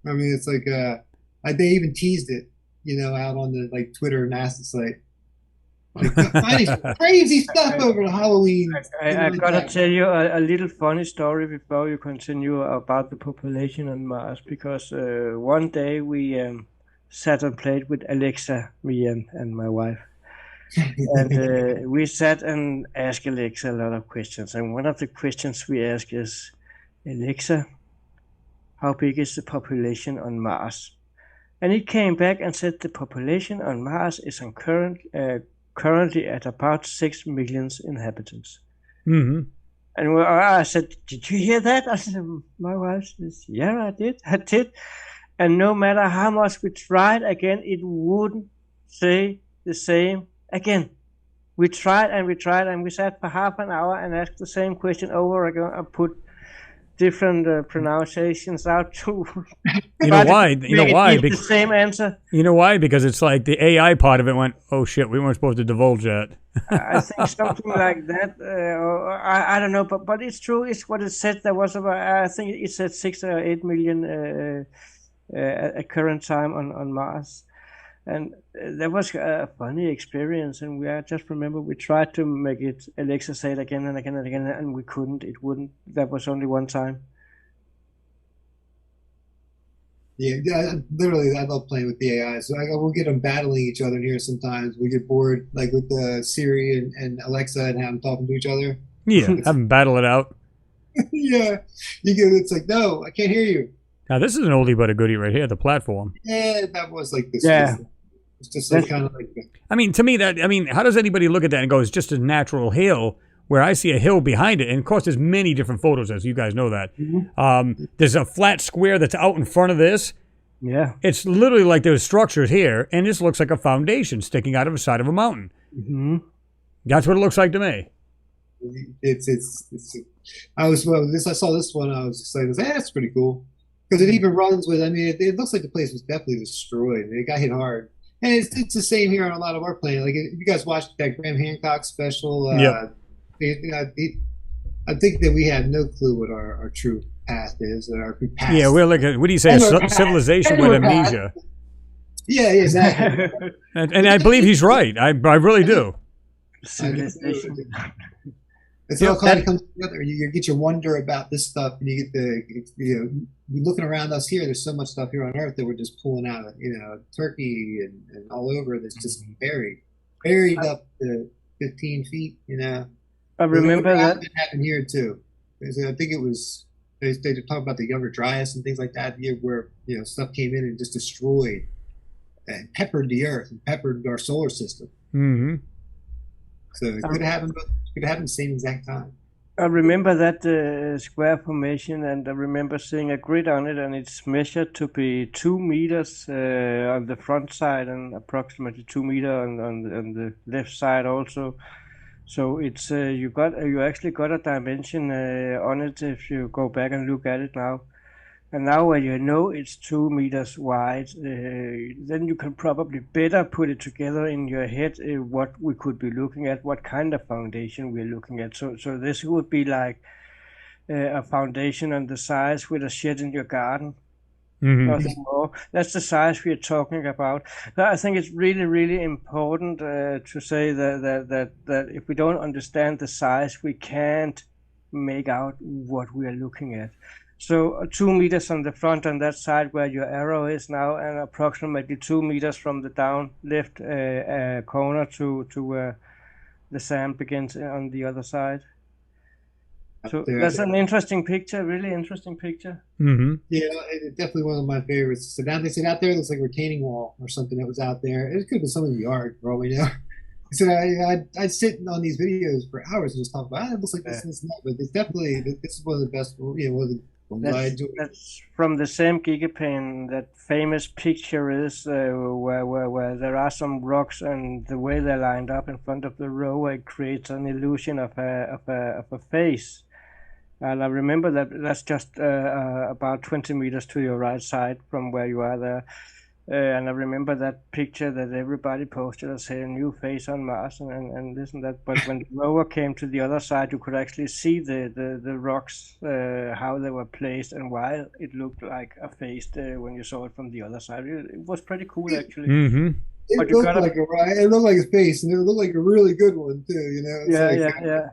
I mean, it's like they even teased it, out on the like Twitter NASA site. Like, finding crazy stuff over Halloween. I've got to tell you a little funny story before you continue about the population on Mars, because one day we sat and played with Alexa, me and my wife. And we sat and asked Alexa a lot of questions. And one of the questions we asked is, Alexa, how big is the population on Mars? And it came back and said the population on Mars is currently at about 6 million inhabitants. Mm-hmm. And I said, did you hear that? I said, my wife says, yeah, I did. And no matter how much we tried again, it wouldn't say the same again. We tried and we sat for half an hour and asked the same question over again and put different pronunciations out too. You know why? You know why? The same answer. You know why? Because it's like the AI part of it went, oh shit, we weren't supposed to divulge that. I think something like that. I don't know, but it's true. It's what it said. There was about, I think it said 6 or 8 million at current time on Mars. And that was a funny experience, and I just remember we tried to make it Alexa say it again and again and again, and we couldn't. It wouldn't. That was only one time. Yeah, literally, I love playing with the AI. So we'll get them battling each other here sometimes. We get bored, like with the Siri and Alexa, and have them talking to each other. Yeah, have them battle it out. Yeah, it's like, no, I can't hear you. Now this is an oldie but a goodie right here. The platform. Yeah, that was like this. Yeah. It's just like kind of like. I mean, to me, how does anybody look at that and go, it's just a natural hill, where I see a hill behind it? And of course, there's many different photos, as you guys know that. Mm-hmm. There's a flat square that's out in front of this. Yeah. It's literally like there's structures here, and this looks like a foundation sticking out of the side of a mountain. Mm-hmm. That's what it looks like to me. I saw this one, I was excited. I was like, that's pretty cool. Because it even runs with, it looks like the place was definitely destroyed. It got hit hard. And it's the same here on a lot of our planet. Like, if you guys watched that Graham Hancock special, yep. I think that we have no clue what our true path is, or our true past. Yeah, we're like, what do you say, a civilization with amnesia. Yeah, exactly. and I believe he's right. I really do. Civilization. It's all kind of comes together. You get your wonder about this stuff, and you get you're looking around us here. There's so much stuff here on Earth that we're just pulling out of, Turkey and all over. That's just buried up to 15 feet. I remember that happened here too. I think it was they talk about the Younger Dryas and things like that here, where stuff came in and just destroyed and peppered the Earth and peppered our solar system. Mm-hmm. So it could happen. Could happen the same exact time. I remember that square formation, and I remember seeing a grid on it, and it's measured to be 2 meters on the front side and approximately 2 meters on the left side also. So it's you actually got a dimension on it if you go back and look at it now. And now when you know it's 2 meters wide, then you can probably better put it together in your head what we could be looking at, what kind of foundation we're looking at. So this would be like a foundation on the size with a shed in your garden. Mm-hmm. Nothing more. That's the size we are talking about. I think it's really, really important to say that if we don't understand the size, we can't make out what we are looking at. So 2 meters on the front on that side where your arrow is now, and approximately 2 meters from the down left corner to where the sand begins on the other side. So that's an interesting picture, really interesting picture. Mm-hmm. Yeah, it's definitely one of my favorites. So down, they said out there it looks like a retaining wall or something that was out there. It could have been someone's yard, for all we know. So I'd sit on these videos for hours and just talk about it looks like this and that, but it's definitely, this is one of the best, one of the that's from the same Giga pane. That famous picture is where there are some rocks, and the way they're lined up in front of the rover, it creates an illusion of a face. And I remember that's just about 20 meters to your right side from where you are there. And I remember that picture that everybody posted and said a new face on Mars and this and that. But when the rover came to the other side, you could actually see the rocks, how they were placed and why it looked like a face when you saw it from the other side. It was pretty cool, actually. Mm-hmm. It looked like a face, and it looked like a really good one too. Yeah.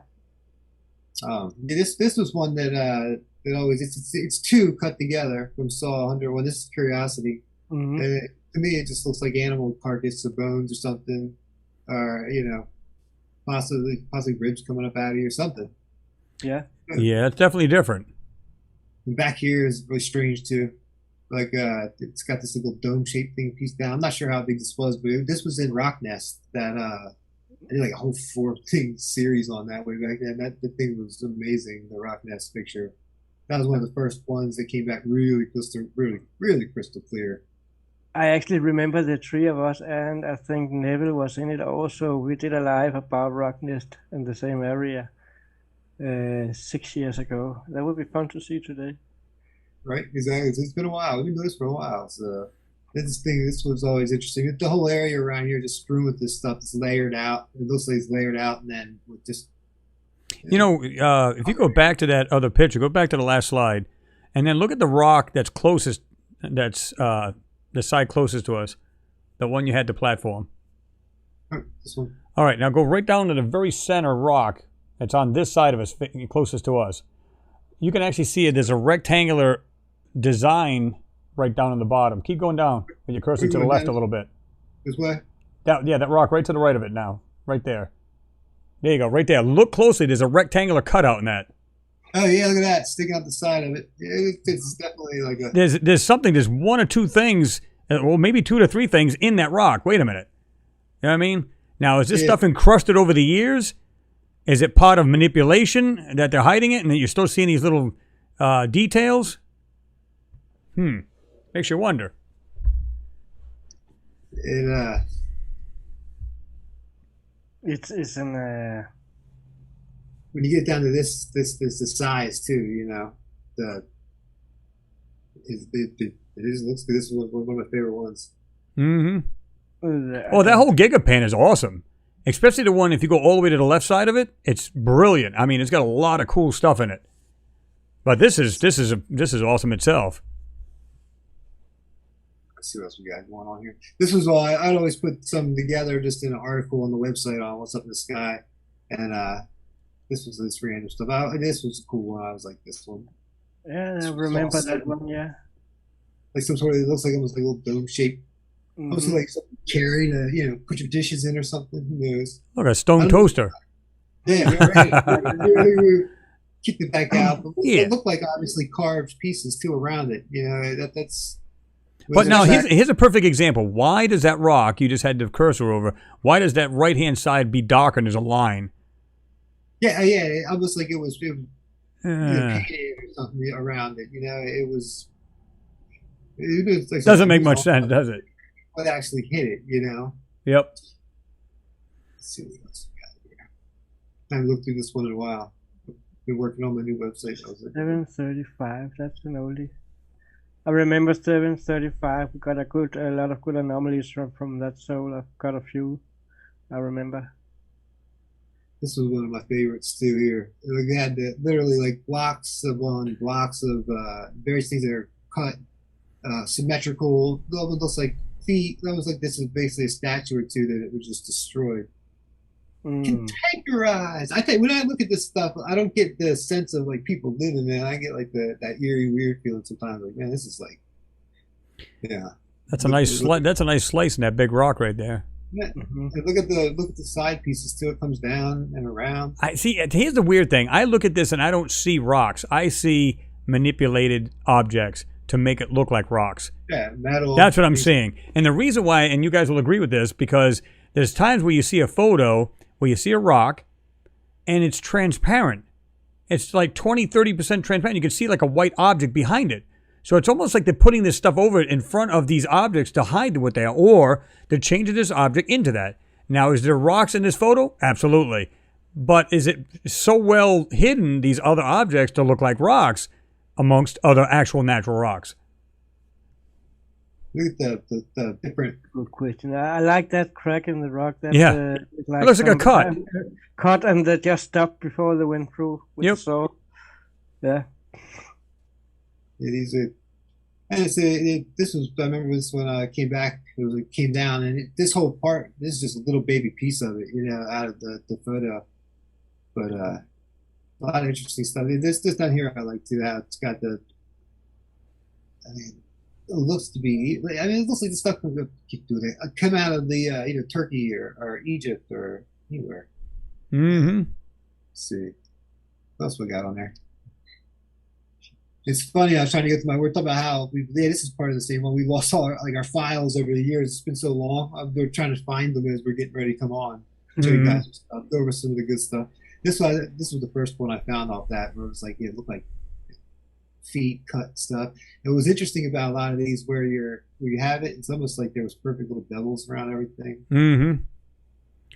This was one that always it's two cut together from Saw 101. This is Curiosity. Mm-hmm. To me, it just looks like animal carcass or bones or something, or possibly ribs coming up out of you or something. Yeah, it's definitely different. And back here is really strange too. Like it's got this little dome-shaped thing pieced down. I'm not sure how big this was, but this was in Rock Nest. That I did like a whole 4-thing series on that way back then. The thing was amazing. The Rock Nest picture. That was one of the first ones that came back really crystal clear. I actually remember the three of us, and I think Neville was in it also. We did a live about Rock Nest in the same area. 6 years ago. That would be fun to see today. Right, exactly. It's been a while. We've been doing this for a while, so this was always interesting. The whole area around here just strewn with this stuff that's layered out. It looks like it's layered out, and then with just if you go back to that other picture, go back to the last slide, and then look at the rock that's closest. That's the side closest to us, the one you had the platform. this one. All right, now go right down to the very center rock that's on this side of us, closest to us. You can actually see it. There's a rectangular design right down in the bottom. Keep going down with your cursor to the left a little bit. This way? That rock right to the right of it now. Right there. There you go, right there. Look closely. There's a rectangular cutout in that. Oh, yeah, look at that. Sticking out the side of it. It's definitely like a... There's one or two things, well, maybe 2 to 3 things in that rock. Wait a minute. You know what I mean? Now, is this stuff encrusted over the years? Is it part of manipulation that they're hiding it and that you're still seeing these little details? Makes you wonder. It's an when you get down to this the size too, you know. It looks good. This is one of my favorite ones. Mm-hmm. Oh, that whole Giga pan is awesome. Especially the one, if you go all the way to the left side of it, it's brilliant. I mean, it's got a lot of cool stuff in it. But this is awesome itself. Let's see what else we got going on here. This was all I'd always put something together just in an article on the website on what's up in the sky, and this was this random stuff. This was a cool one. I was like, this one. Yeah, I remember that one. Yeah, like some sort of, it looks like almost like a little dome shape. Also like something carry to put your dishes in or something. Who knows? Look, a stone toaster. Yeah, right. Keep it back out. But it looked like obviously carved pieces too around it. You know, that's. But now here's a perfect example. Why does that rock you just had the cursor over? Why does that right hand side be darker and there's a line? Yeah, almost like it was painted or something around it. You know, it was like doesn't make much sense, does it? What actually hit it? You know. Yep. Let's see what else we got here. I haven't looked through this one in a while. Been working on my new website. 735. That's an oldie. I remember 735. We got a lot of good anomalies from that soul. I've got a few. I remember. This was one of my favorites too. Here, we had literally like blocks of various things that are cut, symmetrical. It looks like feet. That was like this is basically a statue or two that it was just destroyed. Contemporized. I think when I look at this stuff, I don't get the sense of like people living in it. I get like that eerie, weird feeling sometimes. Like, man, this is like, yeah. That's a nice slice in that big rock right there. Yeah. And look at the side pieces too. It comes down and around. I see. Here's the weird thing. I look at this and I don't see rocks. I see manipulated objects to make it look like rocks. Yeah, metal. That's what I'm seeing. And the reason why, and you guys will agree with this, because there's times where you see a photo where you see a rock and it's transparent. It's like 20-30% transparent. You can see like a white object behind it. So it's almost like they're putting this stuff over in front of these objects to hide what they are, or they're changing this object into that. Now, is there rocks in this photo? Absolutely. But is it so well hidden, these other objects, to look like rocks amongst other actual natural rocks? Look at the different. Good question. I like that crack in the rock. That, it looks like a cut. Cut, and they just stopped before they went through with the saw. Yeah. These are, and this was. I remember this when I came back. It came down, and this whole part. This is just a little baby piece of it, out of the photo. But a lot of interesting stuff. This down here, I like too. How it's got the. I mean, it looks to be. I mean, it looks like the stuff come out of the either Turkey or Egypt or anywhere. Mm-hmm. Let's see, what else we got on there? It's funny. I was trying to get to we're talking about how this is part of the same one. We've lost all our files over the years. It's been so long. We're trying to find them as we're getting ready to come on. Show you guys some stuff. Go over some of the good stuff. This was the first one I found off that where it was like it looked like feet cut stuff. And what was interesting about a lot of these where you have it, it's almost like there was perfect little bevels around everything. Mm-hmm.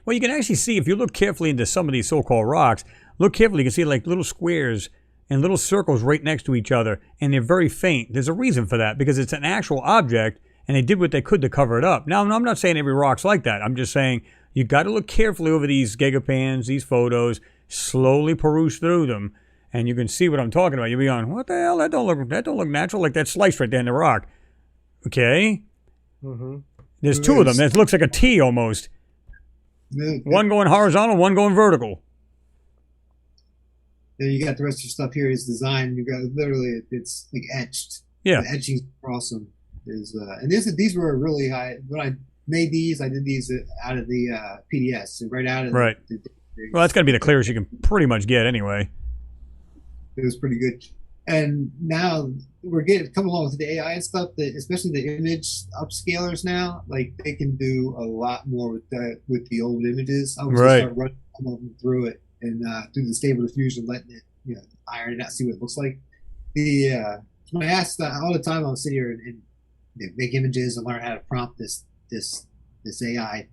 Well, you can actually see, if you look carefully into some of these so-called rocks, look carefully, you can see like little squares and little circles right next to each other, and they're very faint. There's a reason for that, because it's an actual object, and they did what they could to cover it up. Now, I'm not saying every rock's like that. I'm just saying you got to look carefully over these gigapans, these photos, slowly peruse through them, and you can see what I'm talking about. You'll be going, what the hell? That don't look natural, like that slice right there in the rock. Okay? Mm-hmm. There's two of them. It looks like a T almost. One going horizontal, one going vertical. Then you got the rest of your stuff here is designed. You got literally, it's like etched. Yeah. The etching's awesome. And these were really high. When I made these, I did these out of the PDS, right out of right. Well, that's got to be the clearest you can pretty much get anyway. It was pretty good. And now we're coming along with the AI and stuff, that especially the image upscalers now, like they can do a lot more with the old images. I was right. Start running them through it and through the stable diffusion, letting it, iron it out, see what it looks like. When I asked all the time, I'll sit here and make images and learn how to prompt this AI,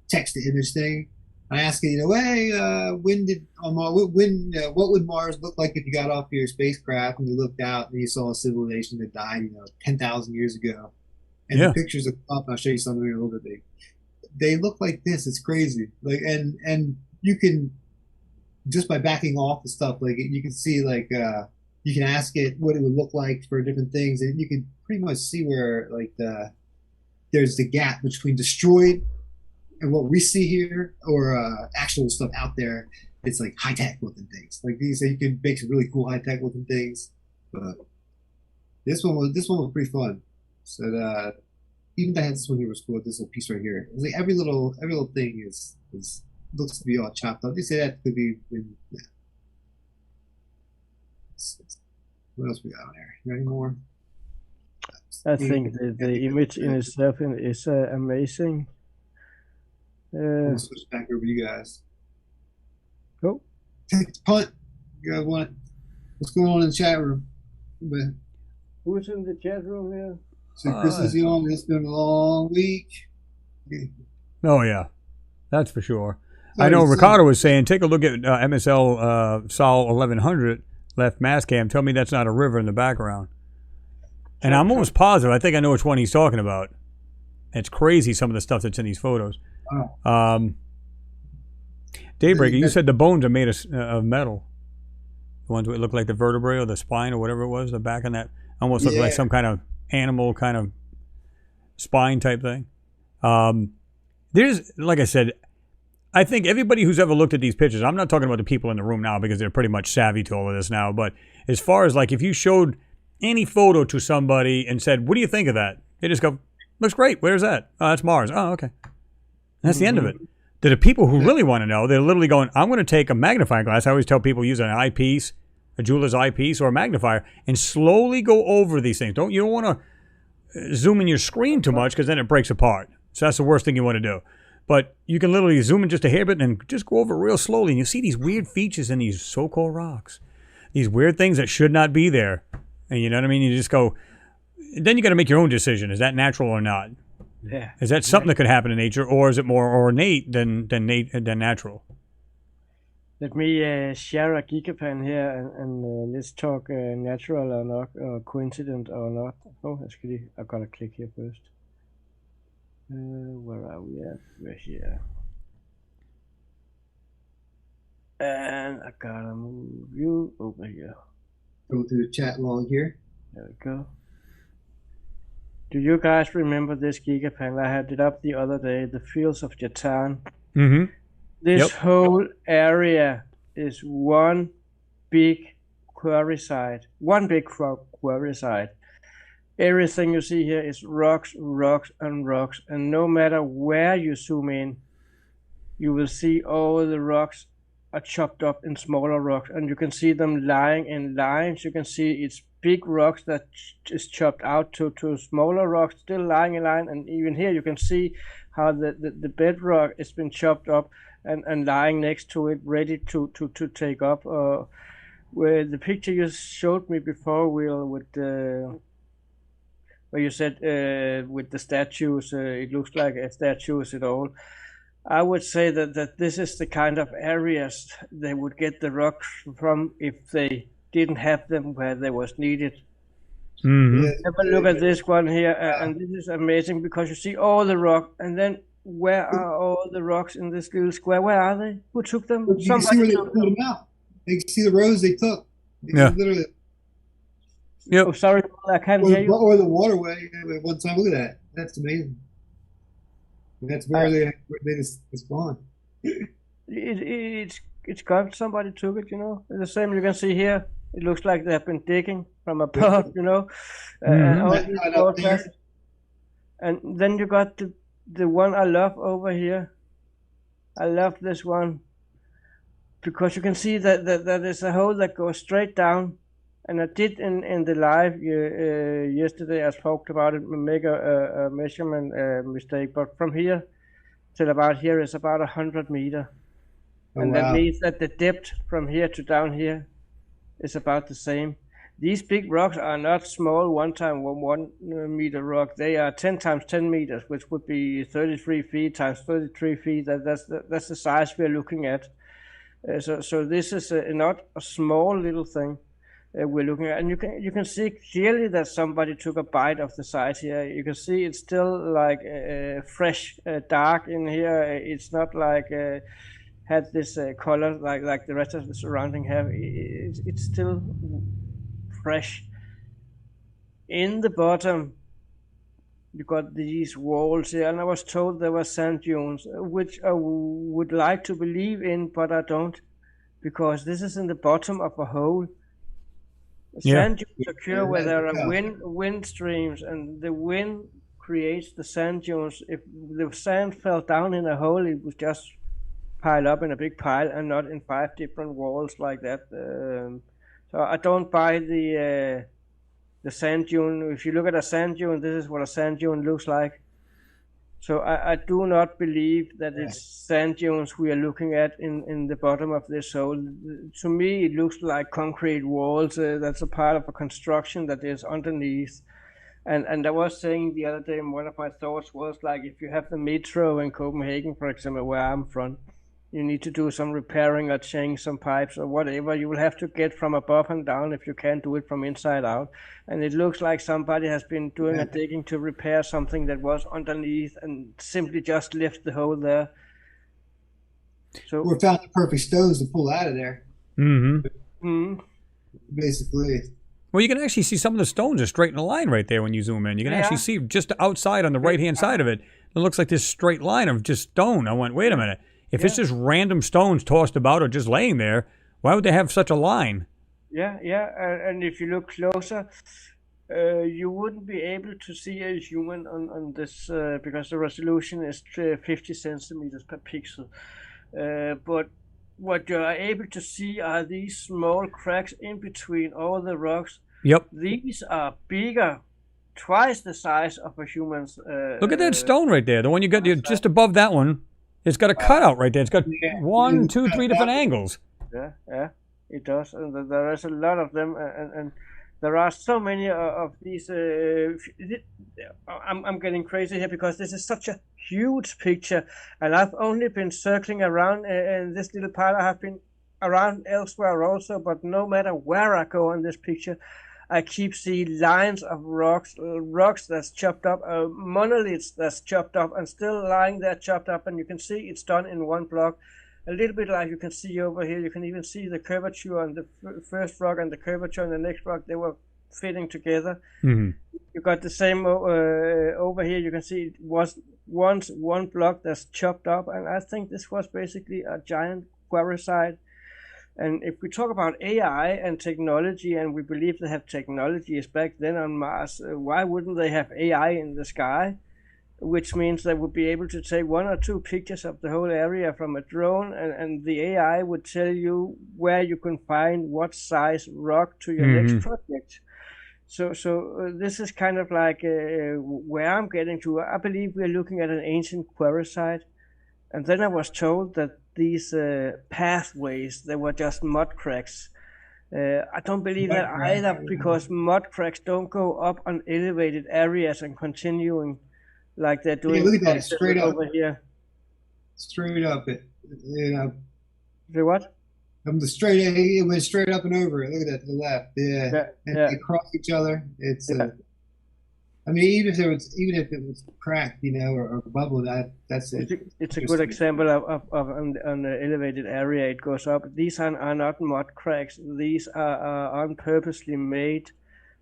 text to image thing. I asked it, hey, what would Mars look like if you got off your spacecraft and you looked out and you saw a civilization that died, 10,000 years ago? And the pictures of up, I'll show you something in a little bit. They look like this. It's crazy. Like, and you can, just by backing off the stuff, like you can see, like, you can ask it what it would look like for different things, and you can pretty much see where, like, there's the gap between destroyed and what we see here, or actual stuff out there. It's like high-tech looking things. Like these, you can make some really cool high-tech looking things. But this one was pretty fun. So even though I had this one here was cool. This little piece right here. It's like every little thing is looks to be all chopped up. They say that could be. What else we got on there? You got any more? I think the image in itself is amazing. I'll switch back over to you guys. Go. Take the punt. You guys want it? What's going on in the chat room? Who's in the chat room here? So Chris is on. It's been a long week. Oh yeah, that's for sure. I know Ricardo was saying, take a look at MSL Sol 1100 left mass cam. Tell me that's not a river in the background. And I'm almost positive. I think I know which one he's talking about. It's crazy, some of the stuff that's in these photos. Oh. Daybreaker, you said the bones are made of metal. The ones that look like the vertebrae or the spine or whatever it was, the back on that almost looked like some kind of animal kind of spine type thing. There's, like I said, I think everybody who's ever looked at these pictures, I'm not talking about the people in the room now because they're pretty much savvy to all of this now, but as far as like if you showed any photo to somebody and said, what do you think of that? They just go, looks great. Where's that? Oh, that's Mars. Oh, okay. That's the end of it. To the people who really want to know, they're literally going, I'm going to take a magnifying glass. I always tell people use an eyepiece, a jeweler's eyepiece or a magnifier, and slowly go over these things. You don't want to zoom in your screen too much because then it breaks apart. So that's the worst thing you want to do. But you can literally zoom in just a hair bit and just go over it real slowly, and you see these weird features in these so-called rocks. These weird things that should not be there. And you know what I mean? You just go, then you got to make your own decision. Is that natural or not? Yeah. Is that something that could happen in nature, or is it more ornate than natural? Let me share a gigapan here, and let's talk natural or not, or coincident or not. Oh, I gotta click here first. Where are we at? We're here. And I gotta move you over here. Go through the chat log here. There we go. Do you guys remember this gigapan? I had it up the other day, the Fields of Jatan. Mm-hmm. This whole area is one big quarry site. One big quarry site. Everything you see here is rocks, rocks, and rocks. And no matter where you zoom in, you will see all the rocks are chopped up in smaller rocks. And you can see them lying in lines. You can see it's big rocks that is chopped out to smaller rocks, still lying in line. And even here you can see how the bedrock has been chopped up and lying next to it, ready to take up. Where the picture you showed me before, Will, with the... where you said with the statues, it looks like a statues at all. I would say that this is the kind of areas they would get the rocks from if they didn't have them where they was needed. Mm-hmm. Have a look at this one here, and this is amazing because you see all the rock, and then where are all the rocks in this little square? Where are they? Who took them? You can see where they pulled them out. You can see the roads they took. Yeah. Literally. Yep. Oh, sorry, I can't hear you. Or the waterway at one time. Look at that. That's amazing. That's where they just spawned. It's gone. Somebody took it, you know. The same you can see here. It looks like they have been digging from above, you know. And then you got the one I love over here. I love this one because you can see that there's a hole that goes straight down. And I did in the live yesterday, I talked about it, make a measurement mistake. But from here till about here is about 100 meters. And that means that the depth from here to down here is about the same. These big rocks are not small 1 times 1 meter rock. They are 10 times 10 meters, which would be 33 feet times 33 feet. That's the size we're looking at. So this is not a small little thing we're looking at. And you can see clearly that somebody took a bite of the side here. You can see it's still like fresh, dark in here. It's not like had this color like the rest of the surrounding have. It's still fresh. In the bottom, you got these walls here, and I was told there were sand dunes, which I would like to believe in, but I don't, because this is in the bottom of a hole. Sand dunes occur where there are wind streams, and the wind creates the sand dunes. If the sand fell down in a hole, it would just pile up in a big pile and not in 5 different walls like that. So I don't buy the sand dune. If you look at a sand dune, this is what a sand dune looks like. So I do not believe that it's sand dunes we are looking at in the bottom of this hole. To me, it looks like concrete walls. That's a part of a construction that is underneath. And I was saying the other day, one of my thoughts was like, if you have the metro in Copenhagen, for example, where I'm from, you need to do some repairing or change some pipes or whatever. You will have to get from above and down if you can't do it from inside out. And it looks like somebody has been doing a digging to repair something that was underneath and simply just left the hole there. So we found the perfect stones to pull out of there. Mm-hmm. Basically. Well, you can actually see some of the stones are straight in a line right there when you zoom in. You can actually see just outside on the right-hand side of it, it looks like this straight line of just stone. I went, wait a minute. If it's just random stones tossed about or just laying there, why would they have such a line? Yeah. And if you look closer, you wouldn't be able to see a human on this because the resolution is 50 centimeters per pixel. But what you are able to see are these small cracks in between all the rocks. Yep. These are bigger, twice the size of a human's. Look at that stone right there. The one you got just above that one. It's got a cutout right there. It's got 1, 2, 3 different angles. Yeah, it does. And there is a lot of them, and there are so many of these. I'm getting crazy here because this is such a huge picture, and I've only been circling around in this little part. I have been around elsewhere also, but no matter where I go on this picture, I keep seeing lines of rocks that's chopped up, monoliths that's chopped up and still lying there chopped up, and you can see it's done in one block. A little bit like you can see over here. You can even see the curvature on the first rock and the curvature on the next rock. They were fitting together. Mm-hmm. You got the same over here. You can see it was once one block that's chopped up, and I think this was basically a giant quarry site. And if we talk about AI and technology, and we believe they have technologies back then on Mars, why wouldn't they have AI in the sky? Which means they would be able to take 1 or 2 pictures of the whole area from a drone, and the AI would tell you where you can find what size rock to your next project. So this is kind of like where I'm getting to. I believe we're looking at an ancient quarry site. And then I was told that these pathways, they were just mud cracks. I don't believe that either, because mud cracks don't go up on elevated areas and continuing like they're doing look at that, straight over up here. straight up. You know, The what? from the straight, it went straight up and over. Look at that to the left. Yeah, Yeah, and yeah, they cross each other. It's yeah. I mean, even if it was cracked, you know, or bubbled, that's it. It's a good example of an elevated area. It goes up. These are not mud cracks. These are unpurposely made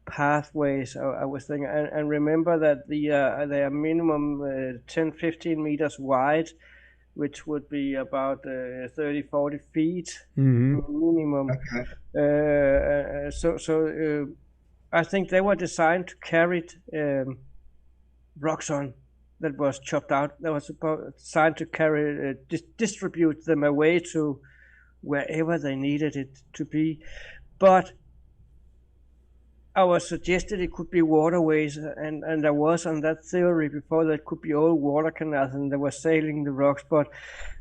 pathways. I was thinking, and remember that they are minimum 10, 15 meters wide, which would be about 30, 40 feet minimum. Okay. So I think they were designed to carry rocks on that was chopped out. That was designed to carry, distribute them away to wherever they needed it to be. But I was suggested it could be waterways, and there was on that theory before that could be old water canals, and they were sailing the rocks. But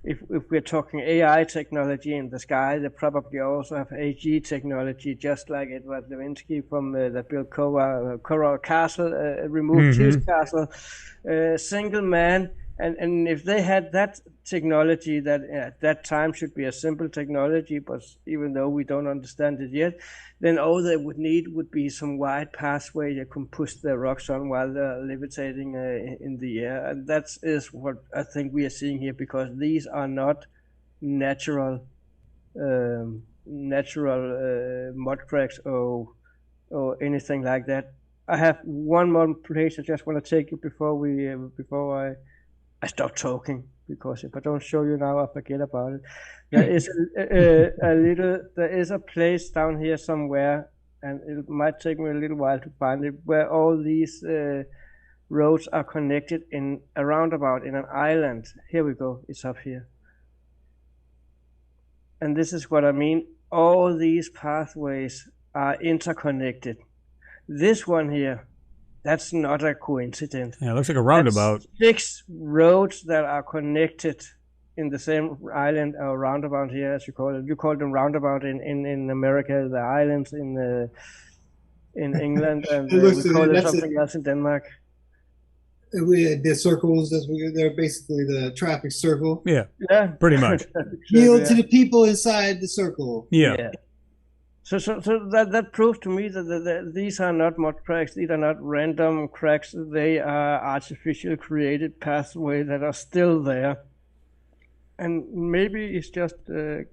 if we're talking AI technology in the sky, they probably also have AG technology, just like Edward Levinsky from that built Coral Castle, removed his castle, single man. And if they had that technology that at that time should be a simple technology, but even though we don't understand it yet, then all they would need would be some wide pathway you can push the rocks on while they're levitating in the air. And that is what I think we are seeing here, because these are not natural mud cracks or anything like that. I have one more place I just want to take you before I stop talking, because if I don't show you now, I forget about it. There is there is a place down here somewhere, and it might take me a little while to find it, where all these roads are connected in a roundabout in an island. Here we go. It's up here. And this is what I mean. All these pathways are interconnected. This one here, that's not a coincidence. Yeah, it looks like a roundabout. That's 6 roads that are connected in the same island, or roundabout here, as you call it. You call them roundabout in America, the islands in England, and we call it something else in Denmark. The circles, they're basically the traffic circle. Yeah, pretty much. Yield to the people inside the circle. Yeah. So that proves to me that these are not mud cracks. These are not random cracks. They are artificial created pathways that are still there. And maybe it's just a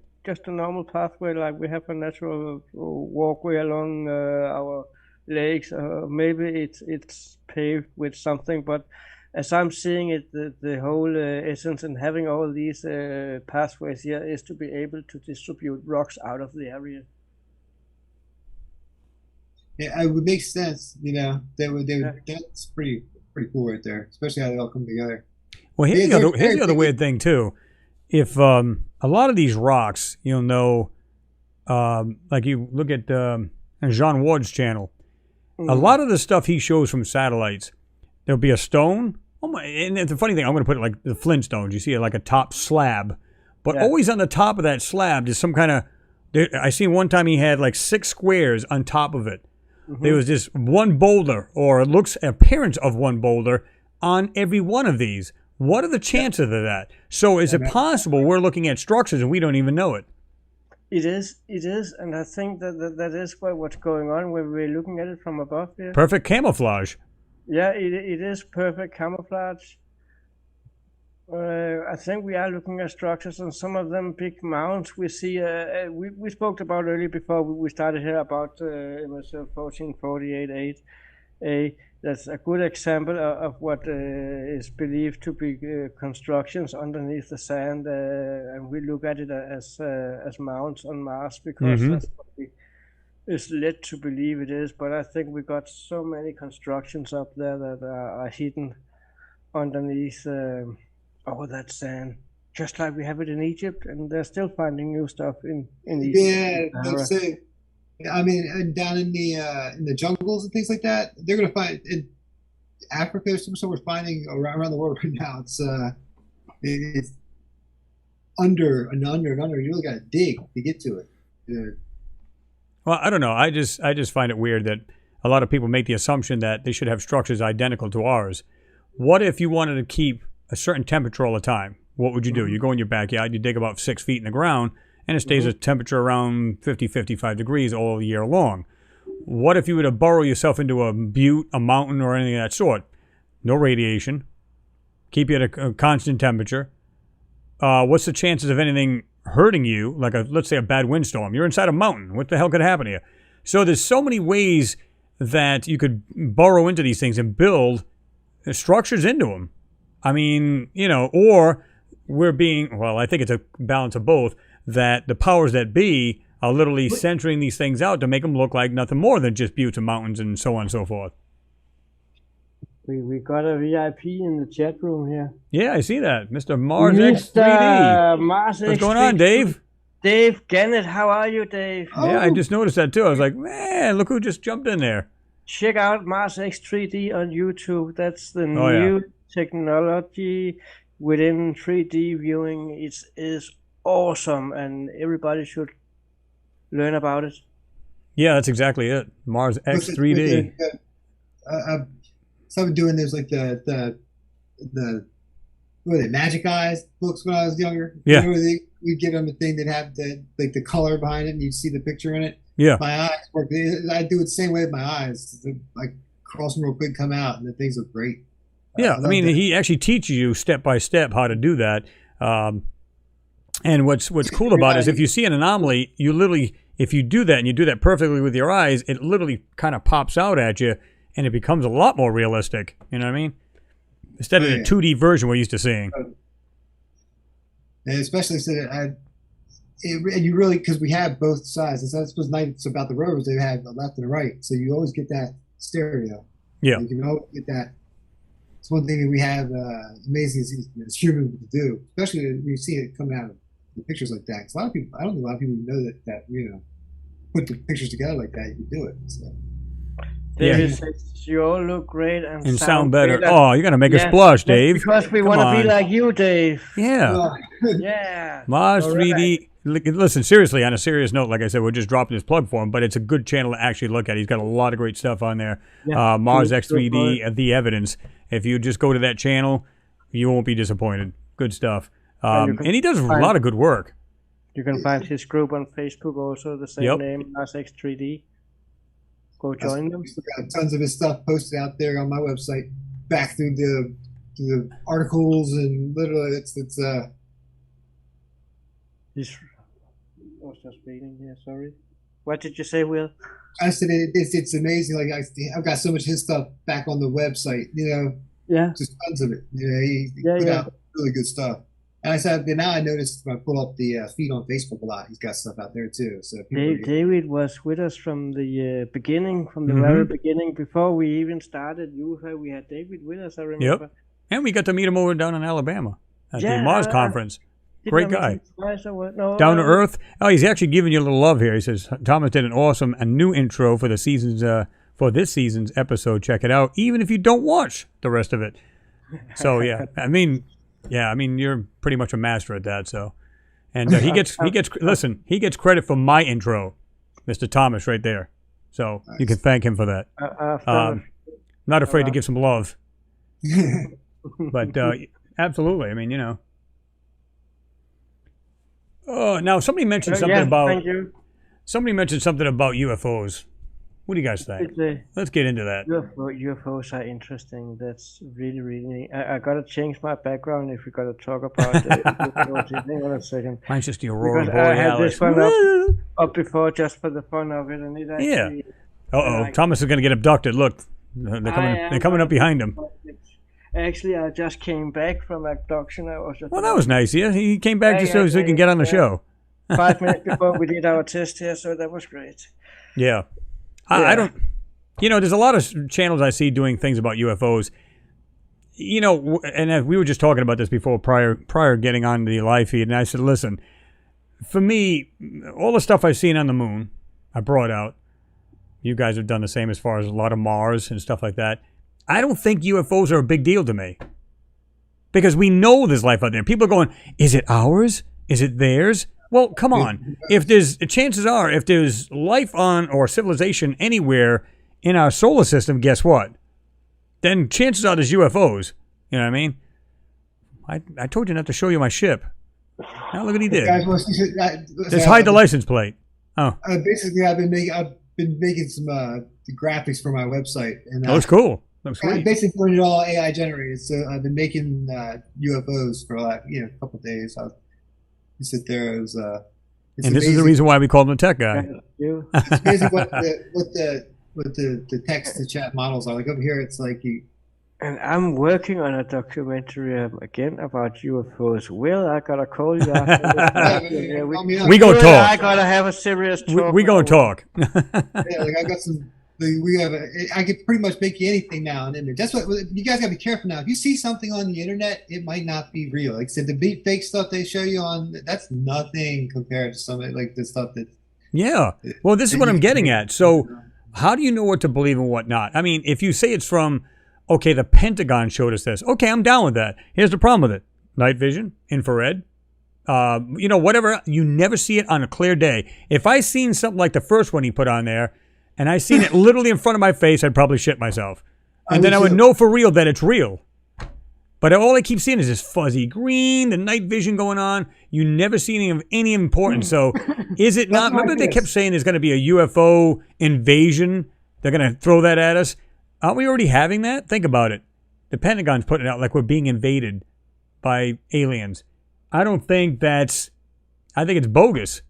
normal pathway, like we have a natural walkway along our lakes. Maybe it's paved with something. But as I'm seeing it, the whole essence in having all these pathways here is to be able to distribute rocks out of the area. Yeah, it would make sense, you know. That's pretty cool right there, especially how they all come together. Well, here's the other weird thing too. If a lot of these rocks, you'll know, like you look at Jean Ward's channel, a lot of the stuff he shows from satellites, there'll be a stone. Oh my! And it's a funny thing. I'm going to put it like the Flintstones. You see it like a top slab, but always on the top of that slab is some kind of. I seen one time he had like 6 squares on top of it. There was just one boulder, or it looks appearance of one boulder on every one of these. What are the chances of that? So is it possible we're looking at structures and we don't even know it? It is, and I think that is what's going on when we're looking at it from above here. Perfect camouflage. Yeah, it is perfect camouflage. I think we are looking at structures, and some of them big mounds. We see. We spoke about earlier before we started here about MSL 1448-8A. That's a good example of what is believed to be constructions underneath the sand, and we look at it as mounds on Mars, because that's what we is led to believe it is. But I think we got so many constructions up there that are hidden underneath. All that sand, just like we have it in Egypt, and they're still finding new stuff in Egypt. Yeah, I'm saying. I mean, down in the jungles and things like that, they're gonna find in Africa. So we're finding around the world right now. It's under and under and under. You really got to dig to get to it. Yeah. Well, I don't know. I just find it weird that a lot of people make the assumption that they should have structures identical to ours. What if you wanted to keep a certain temperature all the time? what would you do? You go in your backyard, you dig about 6 feet in the ground, and it stays at temperature around 50, 55 degrees all year long. What if you were to burrow yourself into a butte, a mountain, or anything of that sort? No radiation. Keep you at a constant temperature. What's the chances of anything hurting you, like let's say a bad windstorm? You're inside a mountain. What the hell could happen to you? So there's so many ways that you could burrow into these things and build structures into them. I mean, or we're being, well, I think it's a balance of both, that the powers that be are literally centering these things out to make them look like nothing more than just buttes and mountains and so on and so forth. We got a VIP in the chat room here. Yeah, I see that. Mr. Mars X3D. Mars What's going on, Dave? Dave Gannett, how are you, Dave? Yeah, I just noticed that too. I was like, man, look who just jumped in there. Check out Mars X3D on YouTube. That's the new technology within 3D viewing. It is awesome, and everybody should learn about it. Yeah, that's exactly it. Mars X3D. So I've been doing this like the what are they, Magic Eyes books when I was younger. Yeah. We get on the thing that have the color behind it, and you see the picture in it. Yeah. My eyes work. I do it the same way with my eyes. Like cross them real quick, come out, and the things look great. Yeah, I mean, he actually teaches you step by step how to do that. And what's cool about it is if you see an anomaly, you literally, if you do that and you do that perfectly with your eyes, it literally kind of pops out at you, and it becomes a lot more realistic. You know what I mean? Instead of the 2D version we're used to seeing. And especially and you really, because we have both sides. That's what's nice about the Rovers. They have the left and the right, so you always get that stereo. Yeah, you can always get that. It's one thing that we have amazing as humans to do, especially when you see it coming out of the pictures like that. Because a lot of people, I don't think a lot of people know that put the pictures together like that. You can do it. So. David says you all look great and sound better. Oh, you're gonna make us blush, Dave. Because we want to be like you, Dave. Yeah. Yeah. Mars 3D. Listen, seriously, on a serious note, like I said, we're just dropping this plug for him, but it's a good channel to actually look at. He's got a lot of great stuff on there. Yeah. Mars X3D, The Evidence. If you just go to that channel, you won't be disappointed. Good stuff. And he does a lot of good work. You can find his group on Facebook also, the same name, Mars X3D. Go join them. We've got tons of his stuff posted out there on my website, back through the articles, and literally it's I was just reading here, sorry. What did you say, Will? I said it's amazing. Like I've got so much of his stuff back on the website, Yeah. Just tons of it. He put out really good stuff. And I said, now I noticed when I pull up the feed on Facebook a lot, he's got stuff out there too. So David was with us from the beginning, from the very beginning, before we even started UFO. We had David with us, I remember. Yep. And we got to meet him over down in Alabama at the Mars conference. Great guy. No, down to earth. Oh, he's actually giving you a little love here. He says, Thomas did an awesome new intro for the season's for this season's episode. Check it out, even if you don't watch the rest of it. So I mean, you're pretty much a master at that. So, and he gets credit for my intro, Mr. Thomas, right there. So you can thank him for that. Not afraid to give some love, but absolutely. I mean, Oh, now somebody mentioned something about. Thank you. Somebody mentioned something about UFOs. What do you guys think? Let's get into that. UFOs are interesting. That's really, really. I gotta change my background if we gotta talk about UFOs. Hang on a second. Mine's just the Aurora Borealis. I had this one up before just for the fun of it, and it actually. Yeah. Thomas is gonna get abducted. Look, they're coming up behind him. Actually, I just came back from abduction. Well, that was nice. Yeah, he came back just so he can get on the show. 5 minutes before we did our test here, so that was great. Yeah. I don't. There's a lot of channels I see doing things about UFOs. And we were just talking about this before, prior getting on the live feed, and I said, listen, for me, all the stuff I've seen on the moon, I brought out. You guys have done the same as far as a lot of Mars and stuff like that. I don't think UFOs are a big deal to me. Because we know there's life out there. People are going, is it ours? Is it theirs? Well, come on. Chances are, if there's life on or civilization anywhere in our solar system, guess what? Then chances are there's UFOs. You know what I mean? I told you not to show you my ship. Now look what he did. Guys, Just hide the license plate. Oh. Basically, I've been making some graphics for my website, and Looks cool. Looks I sweet. basically put it all AI generated. So I've been making UFOs for a couple of days. I sit there. It's And amazing. this is the reason why we called him the tech guy. It's amazing what the text to chat models are like. Over here, it's like you. And I'm working on a documentary again about UFOs. Will, I gotta call you after this. We go I talk. gotta have a serious talk. We go talk. Yeah, like I got some. I can pretty much make you anything now an image. That's what you guys gotta be careful now. If you see something on the internet, it might not be real. Like I said, the fake stuff they show you on, that's nothing compared to something like the stuff that. Yeah. Well, this is what I'm getting at. So, how do you know what to believe and what not? I mean, if you say it's from, okay, the Pentagon showed us this. Okay, I'm down with that. Here's the problem with it: night vision, infrared. Whatever. You never see it on a clear day. If I seen something like the first one he put on there, and I seen it literally in front of my face, I'd probably shit myself. And then I would know for real that it's real. But all I keep seeing is this fuzzy green, the night vision going on. You never see any of any importance. So is it not? Remember they kept saying there's going to be a UFO invasion. They're going to throw that at us. Aren't we already having that? Think about it. The Pentagon's putting it out like we're being invaded by aliens. I don't think that's... I think it's bogus.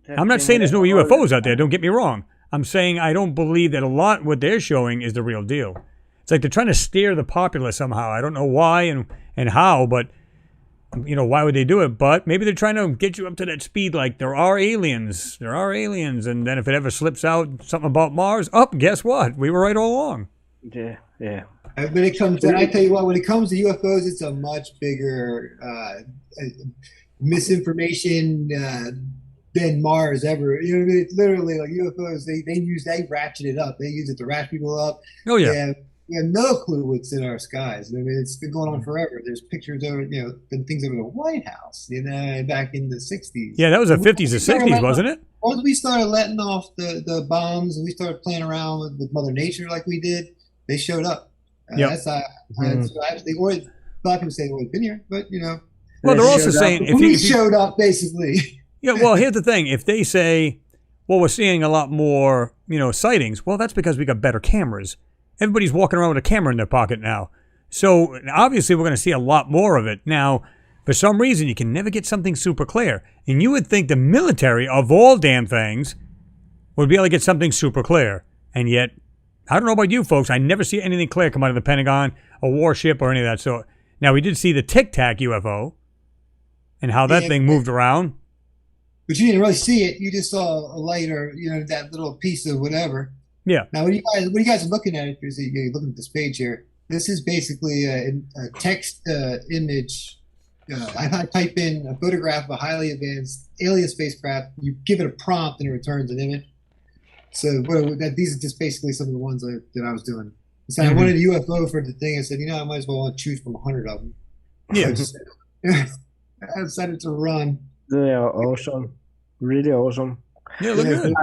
I'm not saying there's no UFOs out there. Don't get me wrong. I'm saying I don't believe that a lot what they're showing is the real deal. It's like they're trying to steer the populace somehow. I don't know why and how, but why would they do it? But maybe they're trying to get you up to that speed. Like there are aliens, and then if it ever slips out something about Mars, guess what? We were right all along. Yeah. When it comes to, I tell you what, when it comes to UFOs, it's a much bigger misinformation than Mars ever. You know what I mean? It's literally like UFOs. They ratchet it up. They use it to rat people up. Oh yeah. We have no clue what's in our skies. I mean, it's been going on forever. There's pictures over, been things over the White House, back in the 60s. Yeah, that was the 50s or 60s, wasn't it? Once we started letting off the bombs and we started playing around with Mother Nature like we did, they showed up. Yeah. That's they always, a lot of people say they've always been here, but Well, they're also saying if you showed up basically. Yeah, well, here's the thing: if they say, "Well, we're seeing a lot more, sightings," well, that's because we got better cameras. Everybody's walking around with a camera in their pocket now, so obviously we're going to see a lot more of it. Now, for some reason, you can never get something super clear, and you would think the military, of all damn things, would be able to get something super clear, and yet. I don't know about you folks. I never see anything clear come out of the Pentagon, a warship, or any of that sort. Now, we did see the Tic Tac UFO and how that thing moved around. But you didn't really see it. You just saw a light or, that little piece of whatever. Yeah. Now, when you guys are looking at it, you're looking at this page here. This is basically a text image. I type in a photograph of a highly advanced alien spacecraft. You give it a prompt and it returns an image. So these are just basically some of the ones that I was doing. So I wanted a UFO for the thing. I said, I might as well choose from 100 of them. Yeah. I decided to run. They are awesome. Really awesome. Yeah, look good.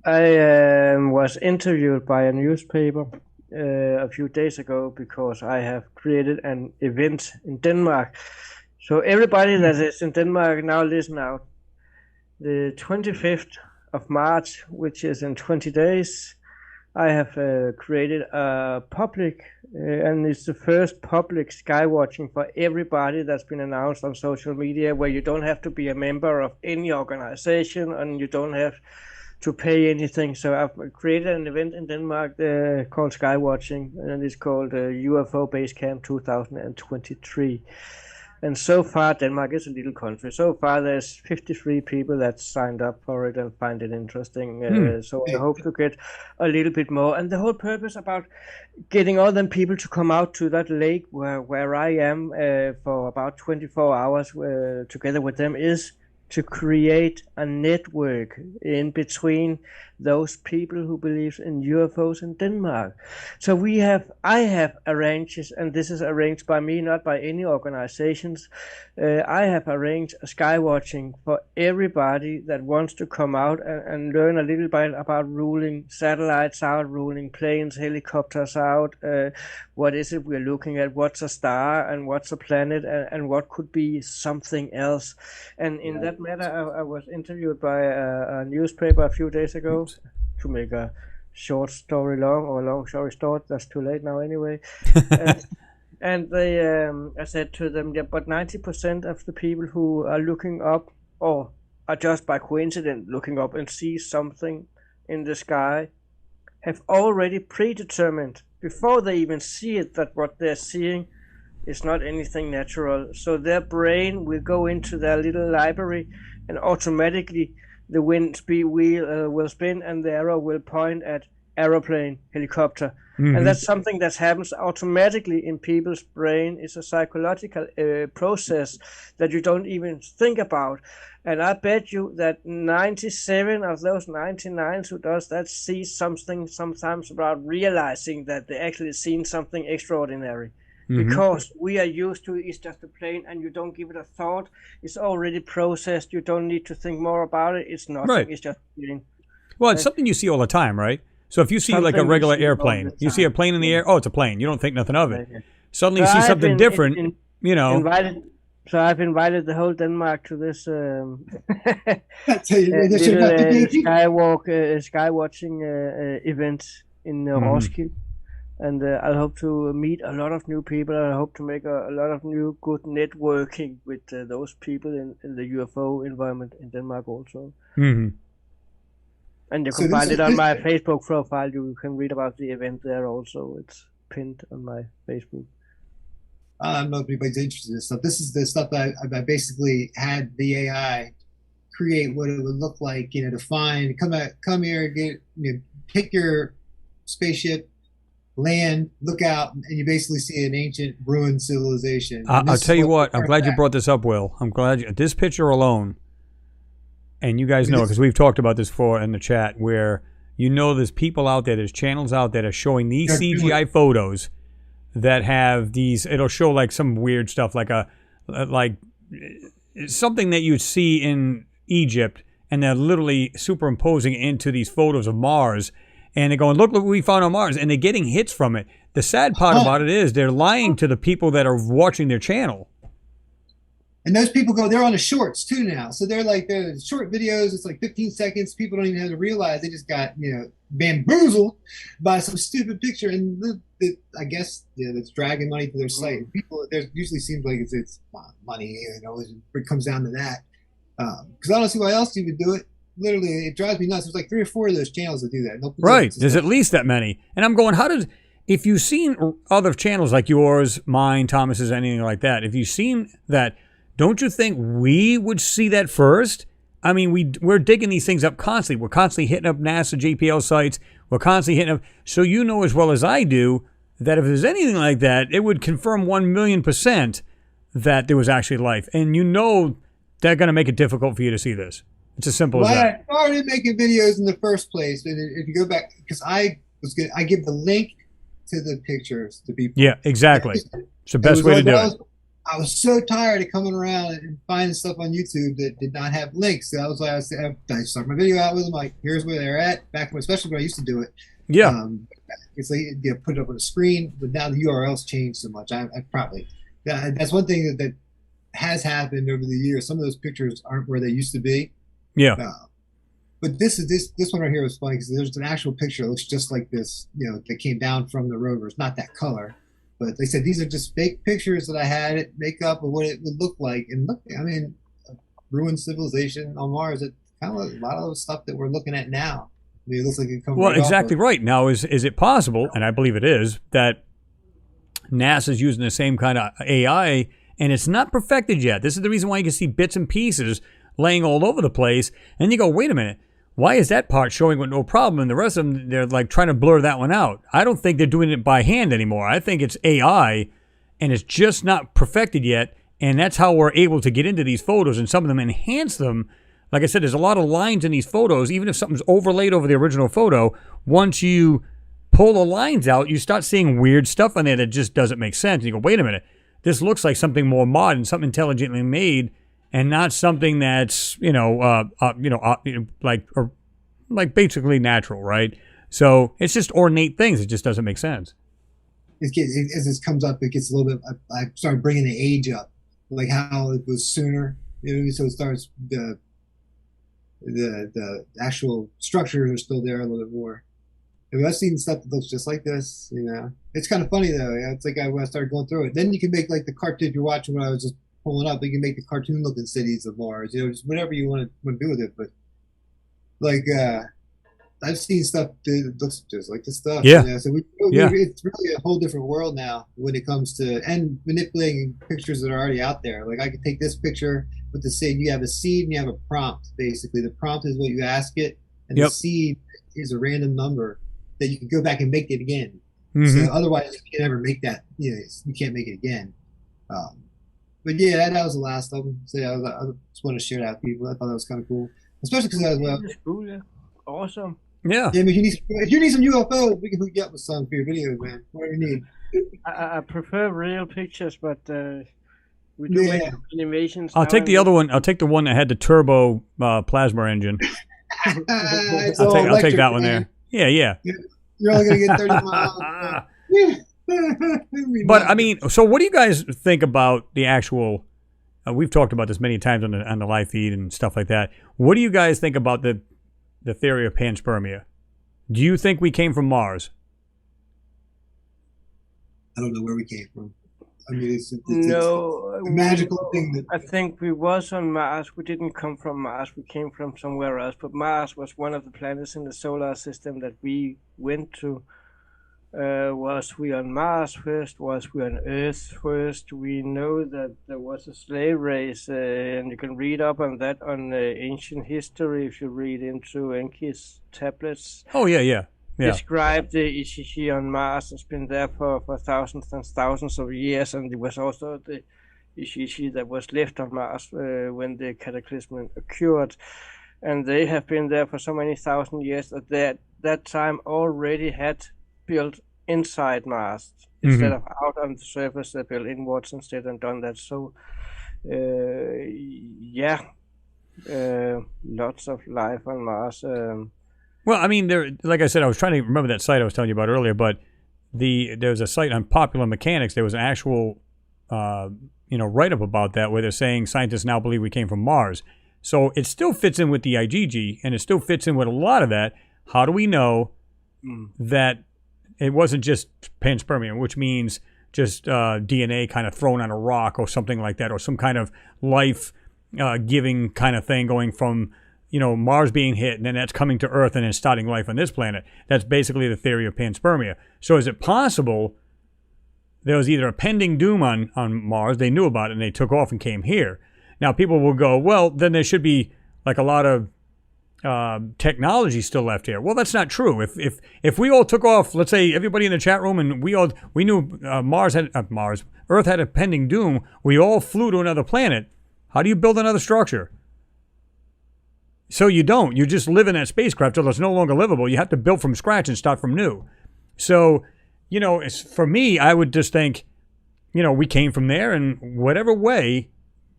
I was interviewed by a newspaper a few days ago because I have created an event in Denmark. So everybody that is in Denmark now listen out. The 25th of March, which is in 20 days, I have created a public, and it's the first public sky watching for everybody that's been announced on social media, where you don't have to be a member of any organization and you don't have to pay anything. So I've created an event in Denmark called Sky Watching, and it's called UFO Base Camp 2023. And so far, Denmark is a little country. So far, there's 53 people that signed up for it and find it interesting. So I hope to get a little bit more. And the whole purpose about getting all them people to come out to that lake where I am for about 24 hours together with them is to create a network in between those people who believe in UFOs in Denmark. So I have arranged, and this is arranged by me, not by any organizations. I have arranged a sky watching for everybody that wants to come out and learn a little bit about ruling satellites out, ruling planes, helicopters out. What is it we're looking at? What's a star and what's a planet, and what could be something else? And in that matter, I was interviewed by a newspaper a few days ago to make a short story long, or long story short. That's too late now anyway. And they, I said to them, yeah, but 90% of the people who are looking up, or are just by coincidence looking up and see something in the sky, have already predetermined before they even see it that what they're seeing is not anything natural. So their brain will go into their little library, and automatically the wind speed wheel will spin, and the arrow will point at aeroplane, helicopter. And that's something that happens automatically in people's brain. It's a psychological process that you don't even think about. And I bet you that 97 of those 99 who does that see something sometimes about realizing that they actually seen something extraordinary. Because we are used to it's just a plane, and you don't give it a thought. It's already processed. You don't need to think more about it. It's nothing. Right. It's just a plane. Well, it's something you see all the time, right? So if you see like a regular airplane, you see a plane in the air, oh, it's a plane. You don't think nothing of it. Suddenly you see something different, you know. So I've invited the whole Denmark to this sky watching event in Roskilde. And I hope to meet a lot of new people. I hope to make a lot of new good networking with those people in the UFO environment in Denmark also. And you can find it on my Facebook profile. You can read about the event there also. It's pinned on my Facebook. I don't know if anybody's interested in this stuff. This is the stuff that I basically had the AI create what it would look like, you know, to find, come here, get, you know, pick your spaceship, land, look out, and you basically see an ancient ruined civilization. I'll tell you what, I'm glad you brought this up, Will. I'm glad this picture alone, and you guys know because we've talked about this before in the chat, where you know there's people out there, there's channels out there that are showing these CGI photos that have these, it'll show like some weird stuff, like something that you'd see in Egypt, and they're literally superimposing it into these photos of Mars. And they're going, look what we found on Mars. And they're getting hits from it. The sad part about it is they're lying to the people that are watching their channel. And those people they're on the shorts too now. So they're short videos. It's like 15 seconds. People don't even have to realize they just got, you know, bamboozled by some stupid picture. And I guess, you know, that's dragging money to their site. People, there usually seems like it's money, you know, it comes down to that. Because I don't see why else you would do it. Literally, it drives me nuts. There's like 3 or 4 of those channels that do that. Right. There's at least that many. And I'm going, if you've seen other channels like yours, mine, Thomas's, anything like that, if you've seen that, don't you think we would see that first? I mean, we're digging these things up constantly. We're constantly hitting up NASA JPL sites. We're constantly hitting up. So you know as well as I do that if there's anything like that, it would confirm 1,000,000% that there was actually life. And you know they're going to make it difficult for you to see this. It's as simple as that. I started making videos in the first place, and if you go back, because I give the link to the pictures to people. Yeah, exactly. It's the best way to do it. I was so tired of coming around and finding stuff on YouTube that did not have links. So I was like, I started my video out with them, like, here's where they're at. Back when, especially when I used to do it. Yeah. It's like you put it up on the screen, but now the URLs changed so much. I probably that's one thing that has happened over the years. Some of those pictures aren't where they used to be. Yeah. But this one right here was funny because there's an actual picture that looks just like this, you know, that came down from the Rovers. Not that color, but they said these are just fake pictures that I had it make up of what it would look like. And look, I mean, ruined civilization on Mars. It's kind of a lot of the stuff that we're looking at now. I mean, it looks like it comes. Well, exactly right. Now, is it possible, and I believe it is, that NASA's using the same kind of AI, and it's not perfected yet? This is the reason why you can see bits and pieces laying all over the place, and you go, wait a minute, why is that part showing with no problem, and the rest of them, they're like trying to blur that one out? I don't think they're doing it by hand anymore. I think it's AI, and it's just not perfected yet, and that's how we're able to get into these photos, and some of them enhance them. like I said, there's a lot of lines in these photos. Even if something's overlaid over the original photo, once you pull the lines out, you start seeing weird stuff on there that just doesn't make sense. And you go, wait a minute, this looks like something more modern, something intelligently made, and not something that's like basically natural, right? So it's just ornate things. It just doesn't make sense. As this comes up, it gets a little bit. I started bringing the age up, like how it was sooner. So it starts the actual structures are still there a little bit more. I've seen stuff that looks just like this. It's kind of funny though. It's like when I started going through it, then you can make like the cartoon you're watching when I was just pulling up. You can make the cartoon looking cities of Mars. Just whatever you want to do with it. But like I've seen stuff that looks just like this stuff. Yeah. So it's really a whole different world now when it comes to and manipulating pictures that are already out there. Like I could take this picture with the seed. You have a seed and you have a prompt. Basically, the prompt is what you ask it, and the seed is a random number that you can go back and make it again. So otherwise, you can never make that. You can't make it again. But yeah, that was the last of them. So yeah, I just want to share that with people. I thought that was kind of cool, especially because That's cool, yeah. Awesome. Yeah. Yeah, if you need some UFOs, we can hook you up with some for your videos, man. Whatever you need. I prefer real pictures, but we do make animations. I'll take the other one. I'll take the one that had the turbo plasma engine. I'll take that one there. Yeah. You're only going to get 30 miles. But I mean, so what do you guys think about the actual? We've talked about this many times on the live feed and stuff like that. What do you guys think about the theory of panspermia? Do you think we came from Mars? I don't know where we came from. I mean, it's a magical thing. I think we was on Mars. We didn't come from Mars. We came from somewhere else. But Mars was one of the planets in the solar system that we went to. Was we on Mars first? Was we on Earth first? We know that there was a slave race, and you can read up on that on ancient history if you read into Enki's tablets. Oh, yeah. Described the Ichichi on Mars. It's been there for thousands and thousands of years, and it was also the Ichichi that was left on Mars when the cataclysm occurred. And they have been there for so many thousand years that that time already had built inside Mars instead of out on the surface. They built inwards instead and done that. So lots of life on Mars. Well, I mean, like I said, I was trying to remember that site I was telling you about earlier, but there was a site on Popular Mechanics. There was an actual write-up about that where they're saying scientists now believe we came from Mars. So it still fits in with the IgG, and it still fits in with a lot of that. How do we know that it wasn't just panspermia, which means just DNA kind of thrown on a rock or something like that, or some kind of life-giving kind of thing going from Mars being hit, and then that's coming to Earth and then starting life on this planet. That's basically the theory of panspermia. So is it possible there was either a pending doom on Mars, they knew about it, and they took off and came here? Now, people will go, well, then there should be like a lot of technology still left here. Well, that's not true. If we all took off, let's say everybody in the chat room, and we knew Earth had a pending doom, we all flew to another planet, how do you build another structure? So you don't. You just live in that spacecraft till it's no longer livable. You have to build from scratch and start from new. So, for me, I would just think, we came from there, and whatever way,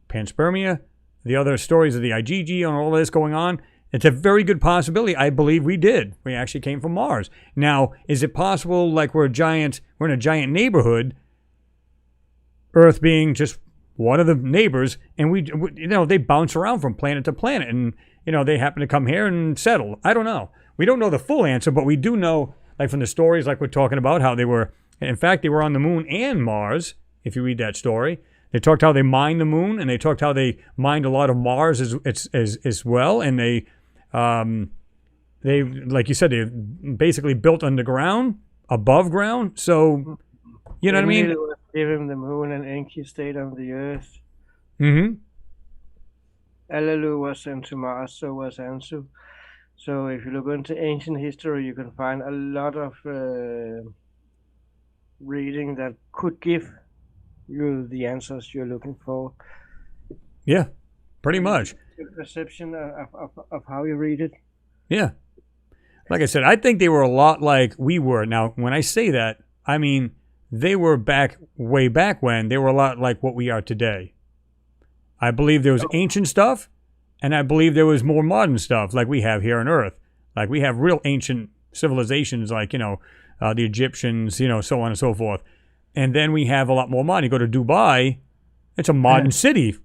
panspermia, the other stories of the IgG and all this going on, it's a very good possibility. I believe we did. We actually came from Mars. Now, is it possible like we're in a giant neighborhood, Earth being just one of the neighbors, and they bounce around from planet to planet, and they happen to come here and settle. I don't know. We don't know the full answer, but we do know, like from the stories like we're talking about, how they were on the moon and Mars, if you read that story. They talked how they mined the moon, and they talked how they mined a lot of Mars as well, and they like you said, they basically built underground, above ground, so, you know what I mean? Give him the moon, and Enki stayed on the Earth. Mm-hmm. Alalu was sent to Mars, so was Ansu. So if you look into ancient history, you can find a lot of reading that could give you the answers you're looking for. Yeah, pretty much. your perception of how you read it. Yeah. Like I said, I think they were a lot like we were. Now, when I say that, I mean they were way back when. They were a lot like what we are today. I believe there was ancient stuff, and I believe there was more modern stuff like we have here on Earth. Like we have real ancient civilizations like, the Egyptians, so on and so forth. And then we have a lot more modern. You go to Dubai, it's a modern city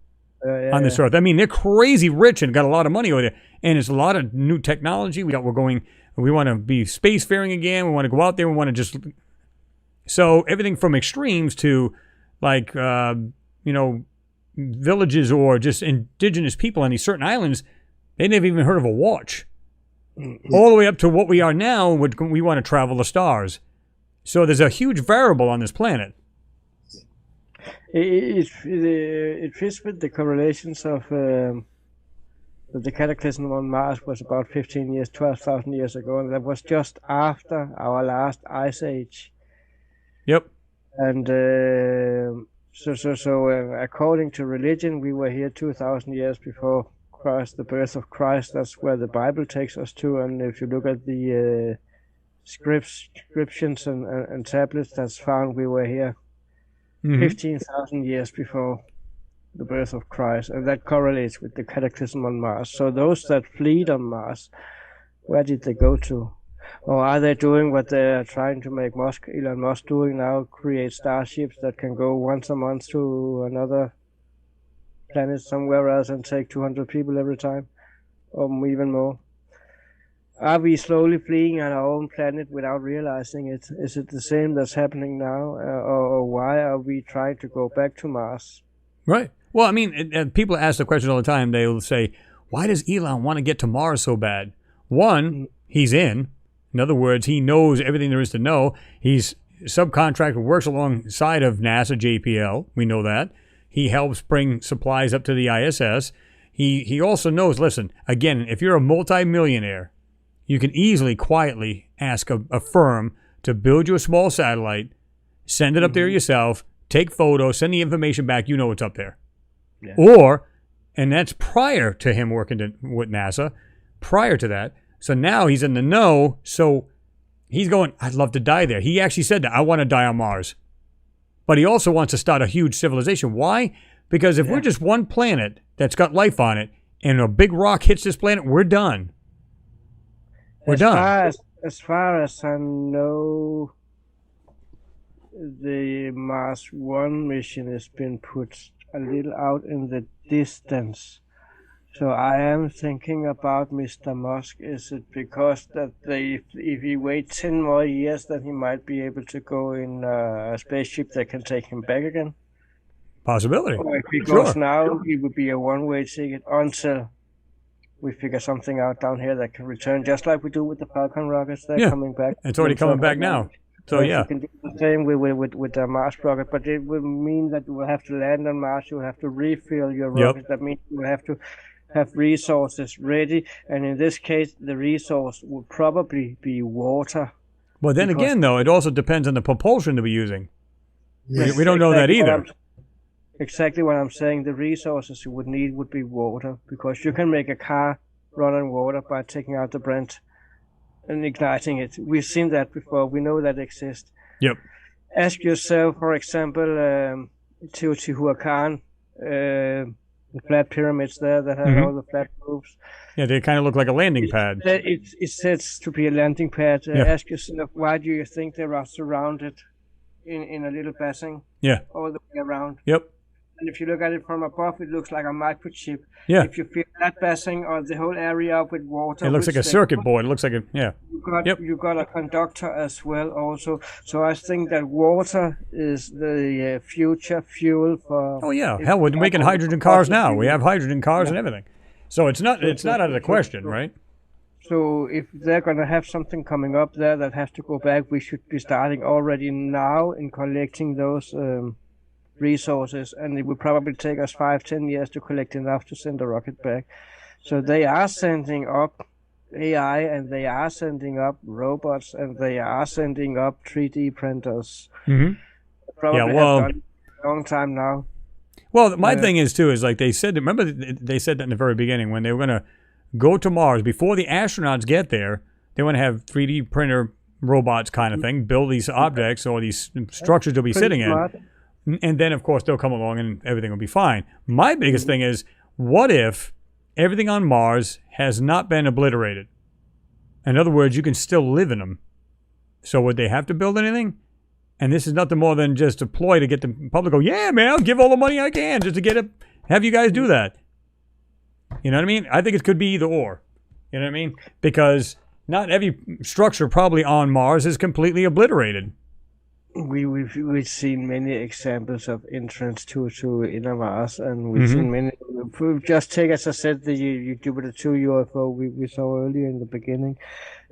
on this Earth. I mean, they're crazy rich and got a lot of money over there. And it's a lot of new technology. We want to be spacefaring again. We want to go out there. We want to just... So everything from extremes to like, villages or just indigenous people on these certain islands, they never even heard of a watch. All the way up to what we are now, we want to travel the stars. So there's a huge variable on this planet. It fits with the correlations of the cataclysm on Mars was about 12,000 years ago, and that was just after our last ice age. Yep. And so according to religion, we were here 2,000 years before Christ, the birth of Christ. That's where the Bible takes us to. And if you look at the inscriptions and tablets that's found, we were here 15,000 years before the birth of Christ, and that correlates with the cataclysm on Mars. So those that fled on Mars, where did they go to? Or are they doing what they're trying to make Elon Musk doing now, create starships that can go once a month to another planet somewhere else and take 200 people every time, or even more? Are we slowly fleeing on our own planet without realizing it? Is it the same that's happening now, or why are we trying to go back to Mars? Right. Well, I mean, people ask the question all the time. They'll say, why does Elon want to get to Mars so bad? One, he's in. In other words, he knows everything there is to know. He's subcontractor, works alongside of NASA JPL. We know that. He helps bring supplies up to the ISS. He also knows, listen, again, if you're a multimillionaire, you can easily, quietly ask a firm to build you a small satellite, send it up there yourself, take photos, send the information back, you know what's up there. Yeah. Or, and that's prior to him working with NASA, prior to that. So now he's in the know, so he's going, I'd love to die there. He actually said that, I want to die on Mars. But he also wants to start a huge civilization. Why? Because if we're just one planet that's got life on it, and a big rock hits this planet, we're done. We're done. As far as I know, the Mars 1 mission has been put a little out in the distance. So I am thinking about Mr. Musk. Is it because that if he waits 10 more years, then he might be able to go in a spaceship that can take him back again? Possibility. Or if he goes now, it would be a one-way ticket until we figure something out down here that can return, just like we do with the Falcon rockets. They're coming back. It's already coming back now. So you can do the same with the Mars rocket, but it will mean that you will have to land on Mars. You will have to refill your rocket. That means you will have to have resources ready, and in this case, the resource will probably be water. Well, then again, though, it also depends on the propulsion to be using. Yes. We don't know that either. Exactly what I'm saying. The resources you would need would be water, because you can make a car run on water by taking out the Brent and igniting it. We've seen that before. We know that exists. Yep. Ask yourself, for example, Teotihuacan, the flat pyramids there that have all the flat roofs. Yeah, they kind of look like a landing pad. It says to be a landing pad. Ask yourself, why do you think they are surrounded in a little basin? Yeah. All the way around. Yep. And if you look at it from above, it looks like a microchip. Yeah. If you fill that basin or the whole area up with water, it looks like a circuit board. It looks like you got a conductor as well also. So I think that water is the future fuel for. Oh yeah, hell, we're making hydrogen cars now. We have hydrogen cars and everything. So it's not out of the question, right? So if they're going to have something coming up there that has to go back, we should be starting already now in collecting those resources, and it will probably take us 5-10 years to collect enough to send a rocket back. So they are sending up AI, and they are sending up robots, and they are sending up 3D printers. Mm-hmm. Probably have done it a long time now. Well, my thing is too is like they said. Remember, they said that in the very beginning when they were going to go to Mars. Before the astronauts get there, they want to have 3D printer robots kind of thing, build these objects or these structures they'll be sitting in, and then of course they'll come along and everything will be fine. My biggest thing is, what if everything on Mars has not been obliterated? In other words, you can still live in them. So would they have to build anything? And this is nothing more than just a ploy to get the public to go, yeah, man, I'll give all the money I can just to have you guys do that. You know what I mean? I think it could be either or. You know what I mean? Because not every structure probably on Mars is completely obliterated. We've seen many examples of entrance to inner Mars, and we've seen many. Just take, as I said, the Jupiter 2 UFO we saw earlier in the beginning.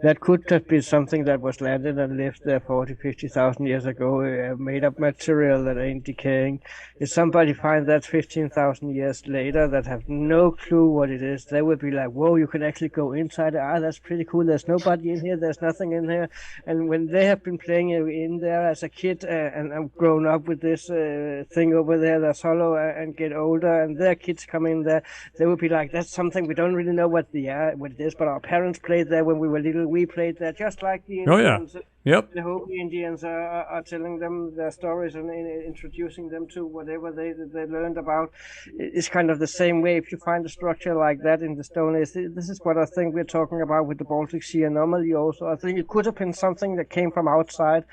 That could have been something that was landed and left there 40, 50,000 years ago, made up material that ain't decaying. If somebody finds that 15,000 years later that have no clue what it is, they would be like, whoa, you can actually go inside. That's pretty cool. There's nobody in here. There's nothing in here. And when they have been playing in there as a kid and grown up with this thing over there that's hollow and get older, and their kids come in there, they would be like, that's something we don't really know what it is, but our parents played there when we were little. We played there, just like the Indians. Oh, yeah. Yep. The Hopi Indians are telling them their stories and introducing them to whatever they learned about. It's kind of the same way. If you find a structure like that in the Stone Age, this is what I think we're talking about with the Baltic Sea anomaly also. I think it could have been something that came from outside,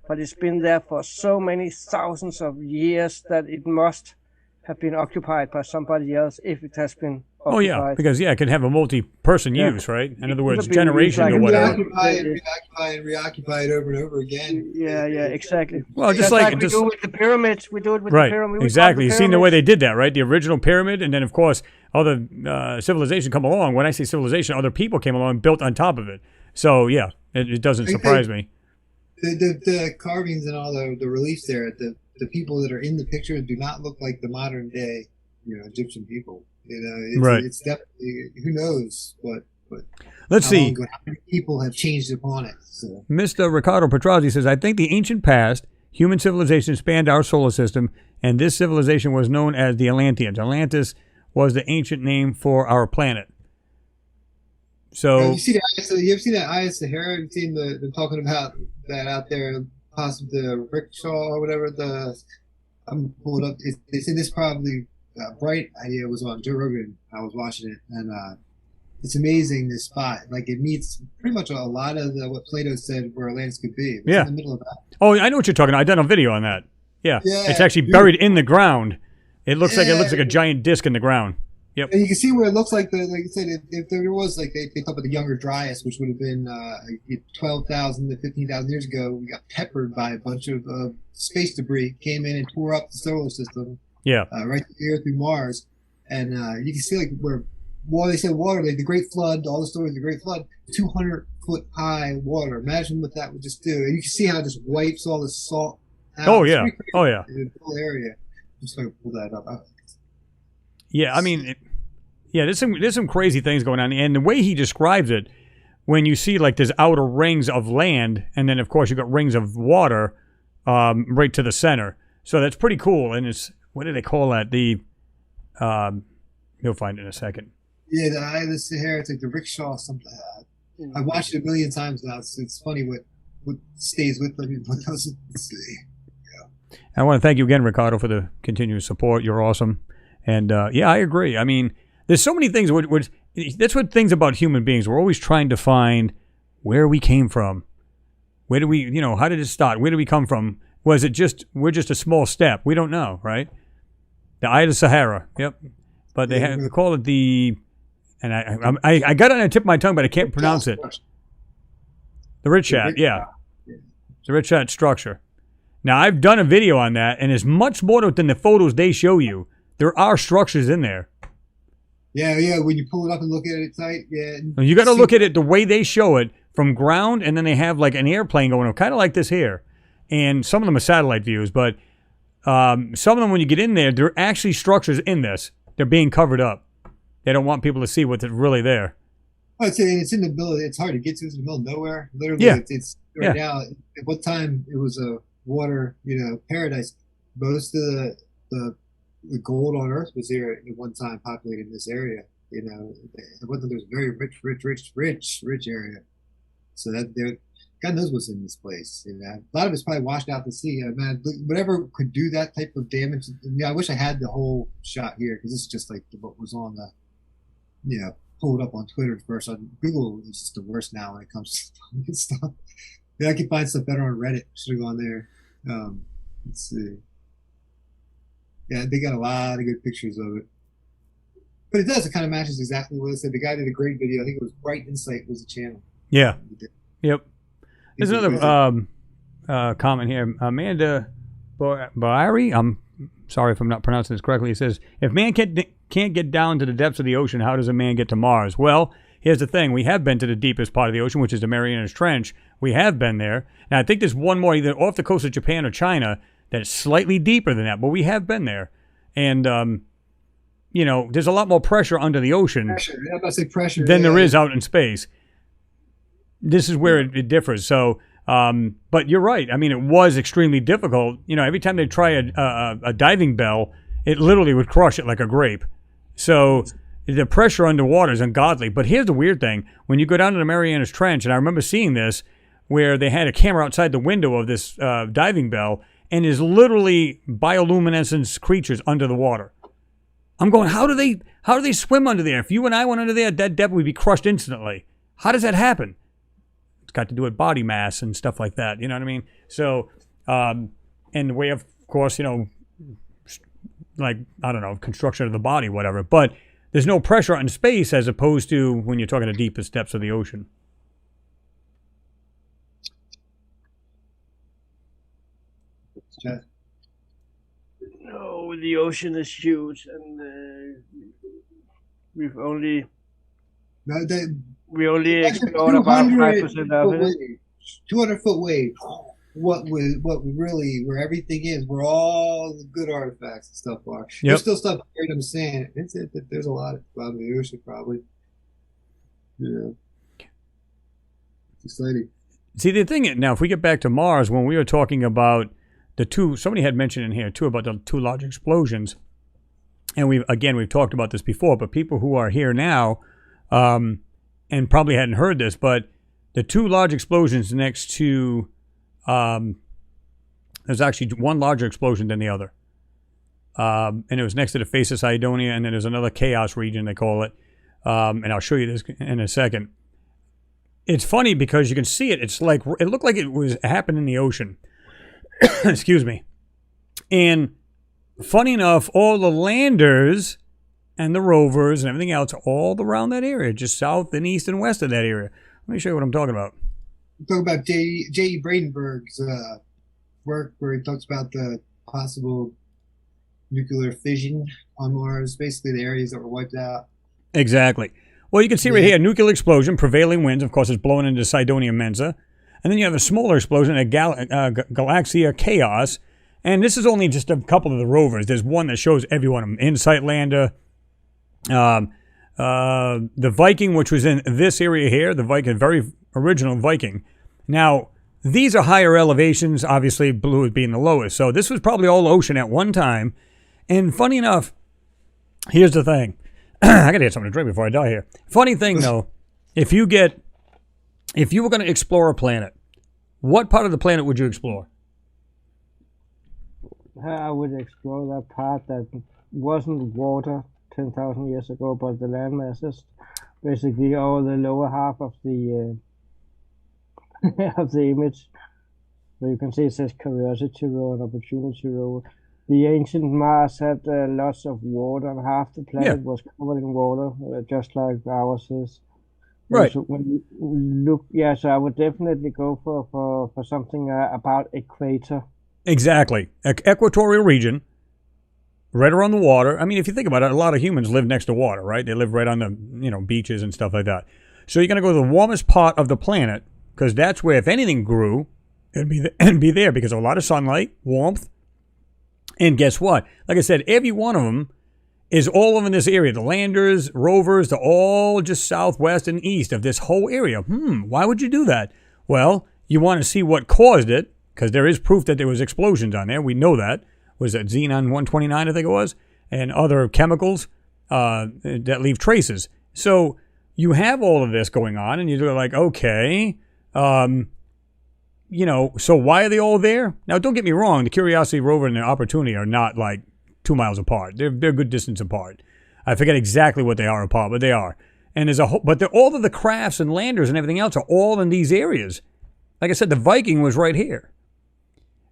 but it's been there for so many thousands of years that it must have been occupied by somebody else if it has been occupied. Oh, yeah, because, it can have a multi-person use, right? In other words, generations or whatever. Reoccupy it over and over again. Yeah, exactly. Well, just like we do with the pyramids. We do it with the pyramid. Exactly. You've seen the way they did that, right? The original pyramid, and then, of course, other civilization come along. When I say civilization, other people came along and built on top of it. So, yeah, it doesn't surprise me. The carvings and all the reliefs there, the people that are in the picture do not look like the modern day, Egyptian people. It's definitely, who knows what. Let's see. How many people have changed upon it. So. Mr. Ricardo Petrozzi says, I think the ancient past, human civilization spanned our solar system, and this civilization was known as the Atlanteans. Atlantis was the ancient name for our planet. So you ever seen that Aya Sahara? You've seen them talking about that out there, possibly the rickshaw or whatever. I'm pulled up. They said this probably bright idea was on Joe Rogan. I was watching it, and it's amazing, this spot. Like, it meets pretty much a lot of what Plato said where Atlantis could be. It's in the middle of that. Oh, I know what you're talking about. I've done a video on that. Yeah. It's actually buried in the ground. It looks like a giant disc in the ground. Yep. And you can see where it looks like like I said, if there was, like, they talk about the Younger Dryas, which would have been 12,000 to 15,000 years ago. We got peppered by a bunch of space debris, came in and tore up the solar system. Yeah. Right through the Earth, through Mars. And you can see, like, where they said water, like the Great Flood, all the stories of the Great Flood, 200-foot high water. Imagine what that would just do. And you can see how it just wipes all the salt out. Oh, yeah. In the whole area. I'm just going to pull that up. Yeah, I mean, there's some crazy things going on. And the way he describes it, when you see, like, there's outer rings of land, and then, of course, you got rings of water right to the center. So that's pretty cool. And it's, what do they call that? You'll find it in a second. Yeah, the Eye of the Sahara, it's like the rickshaw, something. I've watched it a million times now. It's funny what stays with them and what doesn't. Yeah. I want to thank you again, Ricardo, for the continuous support. You're awesome. And, I agree. I mean, there's so many things. That's what things about human beings. We're always trying to find where we came from. Where do we, how did it start? Where did we come from? Was it we're just a small step? We don't know, right? The Eye of the Sahara. Yep. But they call it and I got it on the tip of my tongue, but I can't pronounce it. The Richat, yeah. The Richat structure. Now, I've done a video on that, and it's much more than the photos they show you. There are structures in there. Yeah. When you pull it up and look at it tight, yeah. You got to look at it the way they show it from ground, and then they have like an airplane going, kind of like this here. And some of them are satellite views, but some of them, when you get in there, there are actually structures in this. They're being covered up. They don't want people to see what's really there. Oh, it's in the middle. It's hard to get to. It's in the middle of nowhere. Literally, it's right now. At what time it was a water, paradise. Most of the the gold on Earth was here at one time populating this area. You know, it wasn't there's a very rich area. So that there, God knows what's in this place. You know, a lot of it's probably washed out to sea. Man, whatever could do that type of damage. Yeah, I wish I had the whole shot here because this is just like what was on the, pulled up on Twitter first. On Google is just the worst now when it comes to stuff. Yeah, I can find stuff better on Reddit. Should have gone there. Let's see. Yeah, they got a lot of good pictures of it. But it does. It kind of matches exactly what it said. The guy did a great video. I think it was Bright Insight was the channel. Yeah. Yep. There's another comment here. Amanda Boari, I'm sorry if I'm not pronouncing this correctly. He says, if man can't get down to the depths of the ocean, how does a man get to Mars? Well, here's the thing. We have been to the deepest part of the ocean, which is the Marianas Trench. We have been there. Now, I think there's one more either off the coast of Japan or China that's slightly deeper than that, but we have been there. And, there's a lot more pressure under the ocean than there is out in space. This is where it differs. So, but you're right. I mean, it was extremely difficult. Every time they try a diving bell, it literally would crush it like a grape. So the pressure underwater is ungodly. But here's the weird thing. When you go down to the Marianas Trench, and I remember seeing this, where they had a camera outside the window of this diving bell, and there's literally bioluminescence creatures under the water. I'm going, how do they swim under there? If you and I went under there at that depth, we'd be crushed instantly. How does that happen? It's got to do with body mass and stuff like that. You know what I mean? So, and the way of course, like, I don't know, construction of the body, whatever. But there's no pressure in space as opposed to when you're talking the deepest depths of the ocean. No, the ocean is huge, and we've only explored about 5% of it. 200-foot wave. What really where everything is, where all the good artifacts and stuff are. Yep. There's still stuff buried in the sand. There's a lot of the ocean probably. Yeah. It's exciting. See, the thing now, if we get back to Mars, when we were talking about somebody had mentioned in here too about the two large explosions, and we've talked about this before, but people who are here now, and probably hadn't heard this, but the two large explosions next to, there's actually one larger explosion than the other, and it was next to the face of Cydonia, and then there's another chaos region they call it, and I'll show you this in a second. It's funny because you can see it. It's like it looked like it was happened in the ocean. Excuse me. And funny enough, all the landers and the rovers and everything else are all around that area, just south and east and west of that area. Let me show you what I'm talking about. I'm talking about J.E. Bradenberg's work where he talks about the possible nuclear fission on Mars, basically the areas that were wiped out. Exactly. Well, you can see right here, nuclear explosion, prevailing winds, of course, is blowing into Cydonia Mensa. And then you have a smaller explosion at Galaxia Chaos. And this is only just a couple of the rovers. There's one that shows every one of them. Insight Lander, the Viking, which was in this area here, the Viking, very original Viking. Now, these are higher elevations, obviously blue being the lowest. So this was probably all ocean at one time. And funny enough, here's the thing. I got to get something to drink before I die here. Funny thing, though, if you were going to explore a planet, what part of the planet would you explore? I would explore that part that wasn't water 10,000 years ago, but the land masses, basically all the lower half of the of the image. So you can see it says Curiosity Row and Opportunity Row. The ancient Mars had lots of water, and half the planet was covered in water, just like ours is. Right. So when you look, so I would definitely go for something about equator. Exactly. Equatorial region, right around the water. I mean, if you think about it, a lot of humans live next to water, right? They live right on the, beaches and stuff like that. So you're going to go to the warmest part of the planet, because that's where, if anything grew, it'd be there, because of a lot of sunlight, warmth. And guess what? Like I said, every one of them is all over this area. The landers, rovers, they're all just southwest and east of this whole area. Why would you do that? Well, you want to see what caused it, because there is proof that there was explosions on there. We know that. Was that Xenon 129, I think it was? and other chemicals that leave traces. So you have all of this going on, and you're like, okay, so why are they all there? Now, don't get me wrong. The Curiosity rover and the Opportunity are not like 2 miles apart. They're a good distance apart. I forget exactly what they are apart, but they are. And there's all of the crafts and landers and everything else are all in these areas. Like I said, the Viking was right here.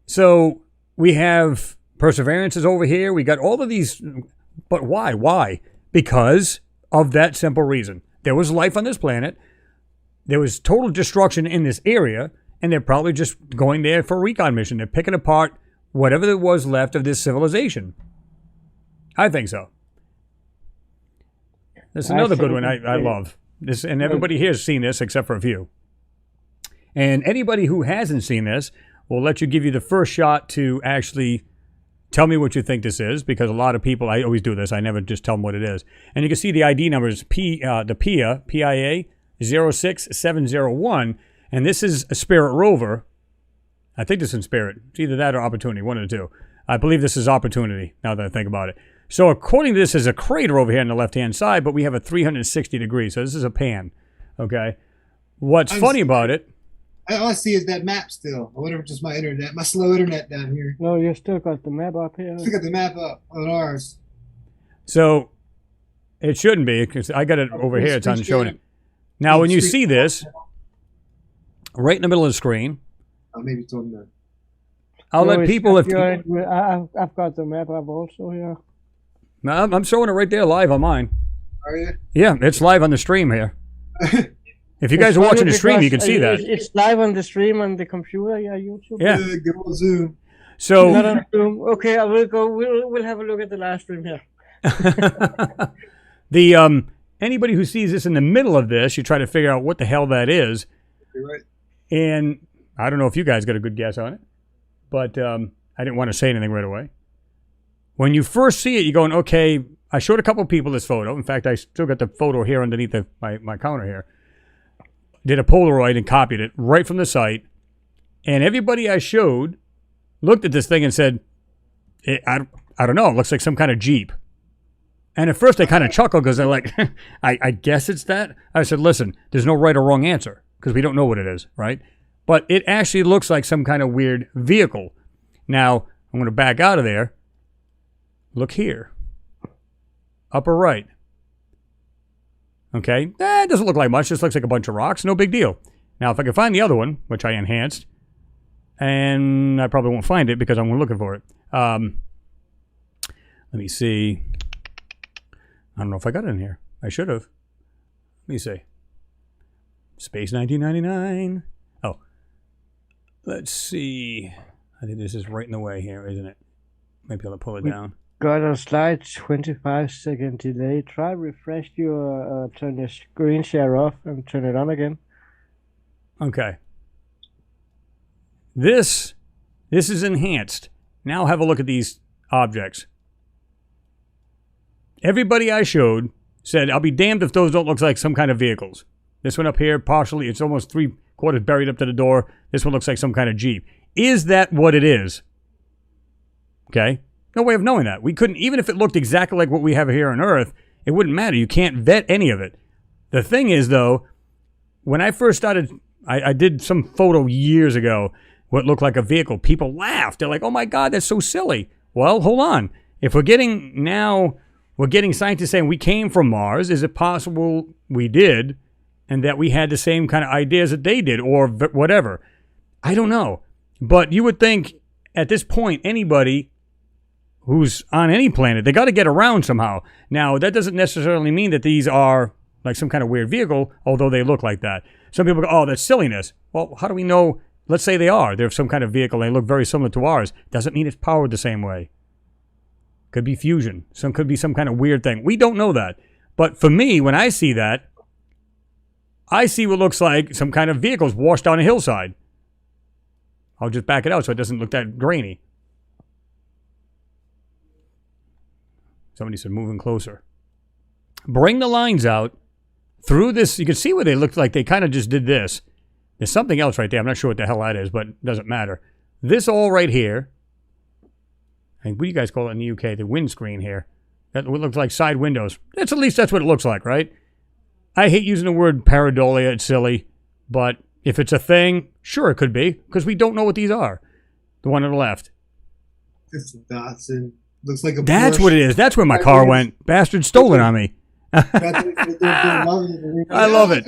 So we have Perseverance is over here. We got all of these. But why? Why? Because of that simple reason. There was life on this planet. There was total destruction in this area. And they're probably just going there for a recon mission. They're picking apart whatever there was left of this civilization. I think so. There's another good one I love. This, and everybody here has seen this except for a few. And anybody who hasn't seen this, we'll let you give you the first shot to actually tell me what you think this is, because a lot of people, I always do this, I never just tell them what it is. And you can see the ID number is the PIA 06701, and this is a Spirit rover. I think this is in Spirit. It's either that or Opportunity, one of the two. I believe this is Opportunity, now that I think about it. So according to this, there's a crater over here on the left-hand side, but we have a 360 degrees, so this is a pan, okay? What's funny about it... All I see is that map still. I wonder if it's just my internet, my slow internet down here. No, you still got the map up here. Still got the map up on ours. So it shouldn't be, because I got it over here. It's on showing it. Now, when you see this, right in the middle of the screen, maybe it's on there. I'll let people... I've got the map up also here. I'm showing it right there live on mine. Are you? Yeah, it's live on the stream here. If you guys are watching the stream, you can see that. It's live on the stream on the computer, YouTube. Yeah. Good old Zoom. So, not on Zoom. Okay, I will go. We'll have a look at the live stream here. Anybody who sees this in the middle of this, you try to figure out what the hell that is. You're right. And I don't know if you guys got a good guess on it, but I didn't want to say anything right away. When you first see it, you're going, okay, I showed a couple of people this photo. In fact, I still got the photo here underneath my counter here. Did a Polaroid and copied it right from the site. And everybody I showed looked at this thing and said, I don't know, it looks like some kind of Jeep. And at first they kind of chuckled because they're like, I guess it's that. I said, listen, there's no right or wrong answer because we don't know what it is, right? But it actually looks like some kind of weird vehicle. Now, I'm going to back out of there. Look here. Upper right. Okay, it doesn't look like much. Just looks like a bunch of rocks. No big deal. Now, if I can find the other one, which I enhanced, and I probably won't find it because I'm looking for it. Let me see. I don't know if I got it in here. I should have. Let me see. Space 1999. Oh. Let's see. I think this is right in the way here, isn't it? Maybe I'll pull it down. Got a slight 25-second delay. Try refresh your turn the screen share off and turn it on again. Okay. This is enhanced. Now have a look at these objects. Everybody I showed said, I'll be damned if those don't look like some kind of vehicles. This one up here, partially, it's almost 3/4 buried up to the door. This one looks like some kind of Jeep. Is that what it is? Okay. No way of knowing that. We couldn't, even if it looked exactly like what we have here on Earth, it wouldn't matter. You can't vet any of it. The thing is, though, when I first started, I did some photo years ago, what looked like a vehicle. People laughed. They're like, oh my God, that's so silly. Well, hold on. If we're getting scientists saying we came from Mars, is it possible we did, and that we had the same kind of ideas that they did, or whatever? I don't know. But you would think, at this point, anybody who's on any planet, they got to get around somehow. Now, that doesn't necessarily mean that these are like some kind of weird vehicle, although they look like that. Some people go, oh, that's silliness. Well, how do we know? Let's say they are. They're some kind of vehicle. They look very similar to ours. Doesn't mean it's powered the same way. Could be fusion. Could be some kind of weird thing. We don't know that. But for me, when I see that, I see what looks like some kind of vehicles washed down a hillside. I'll just back it out so it doesn't look that grainy. Somebody said moving closer. Bring the lines out through this. You can see where they look like they kind of just did this. There's something else right there. I'm not sure what the hell that is, but it doesn't matter. This all right here. And what do you guys call it in the UK? The windscreen here. That looks like side windows. At least that's what it looks like, right? I hate using the word pareidolia. It's silly. But if it's a thing, sure, it could be, because we don't know what these are. The one on the left. It's a Datsun. Looks like a That's Porsche. what it is. That's where my car went. Bastard stole it on me. I love it.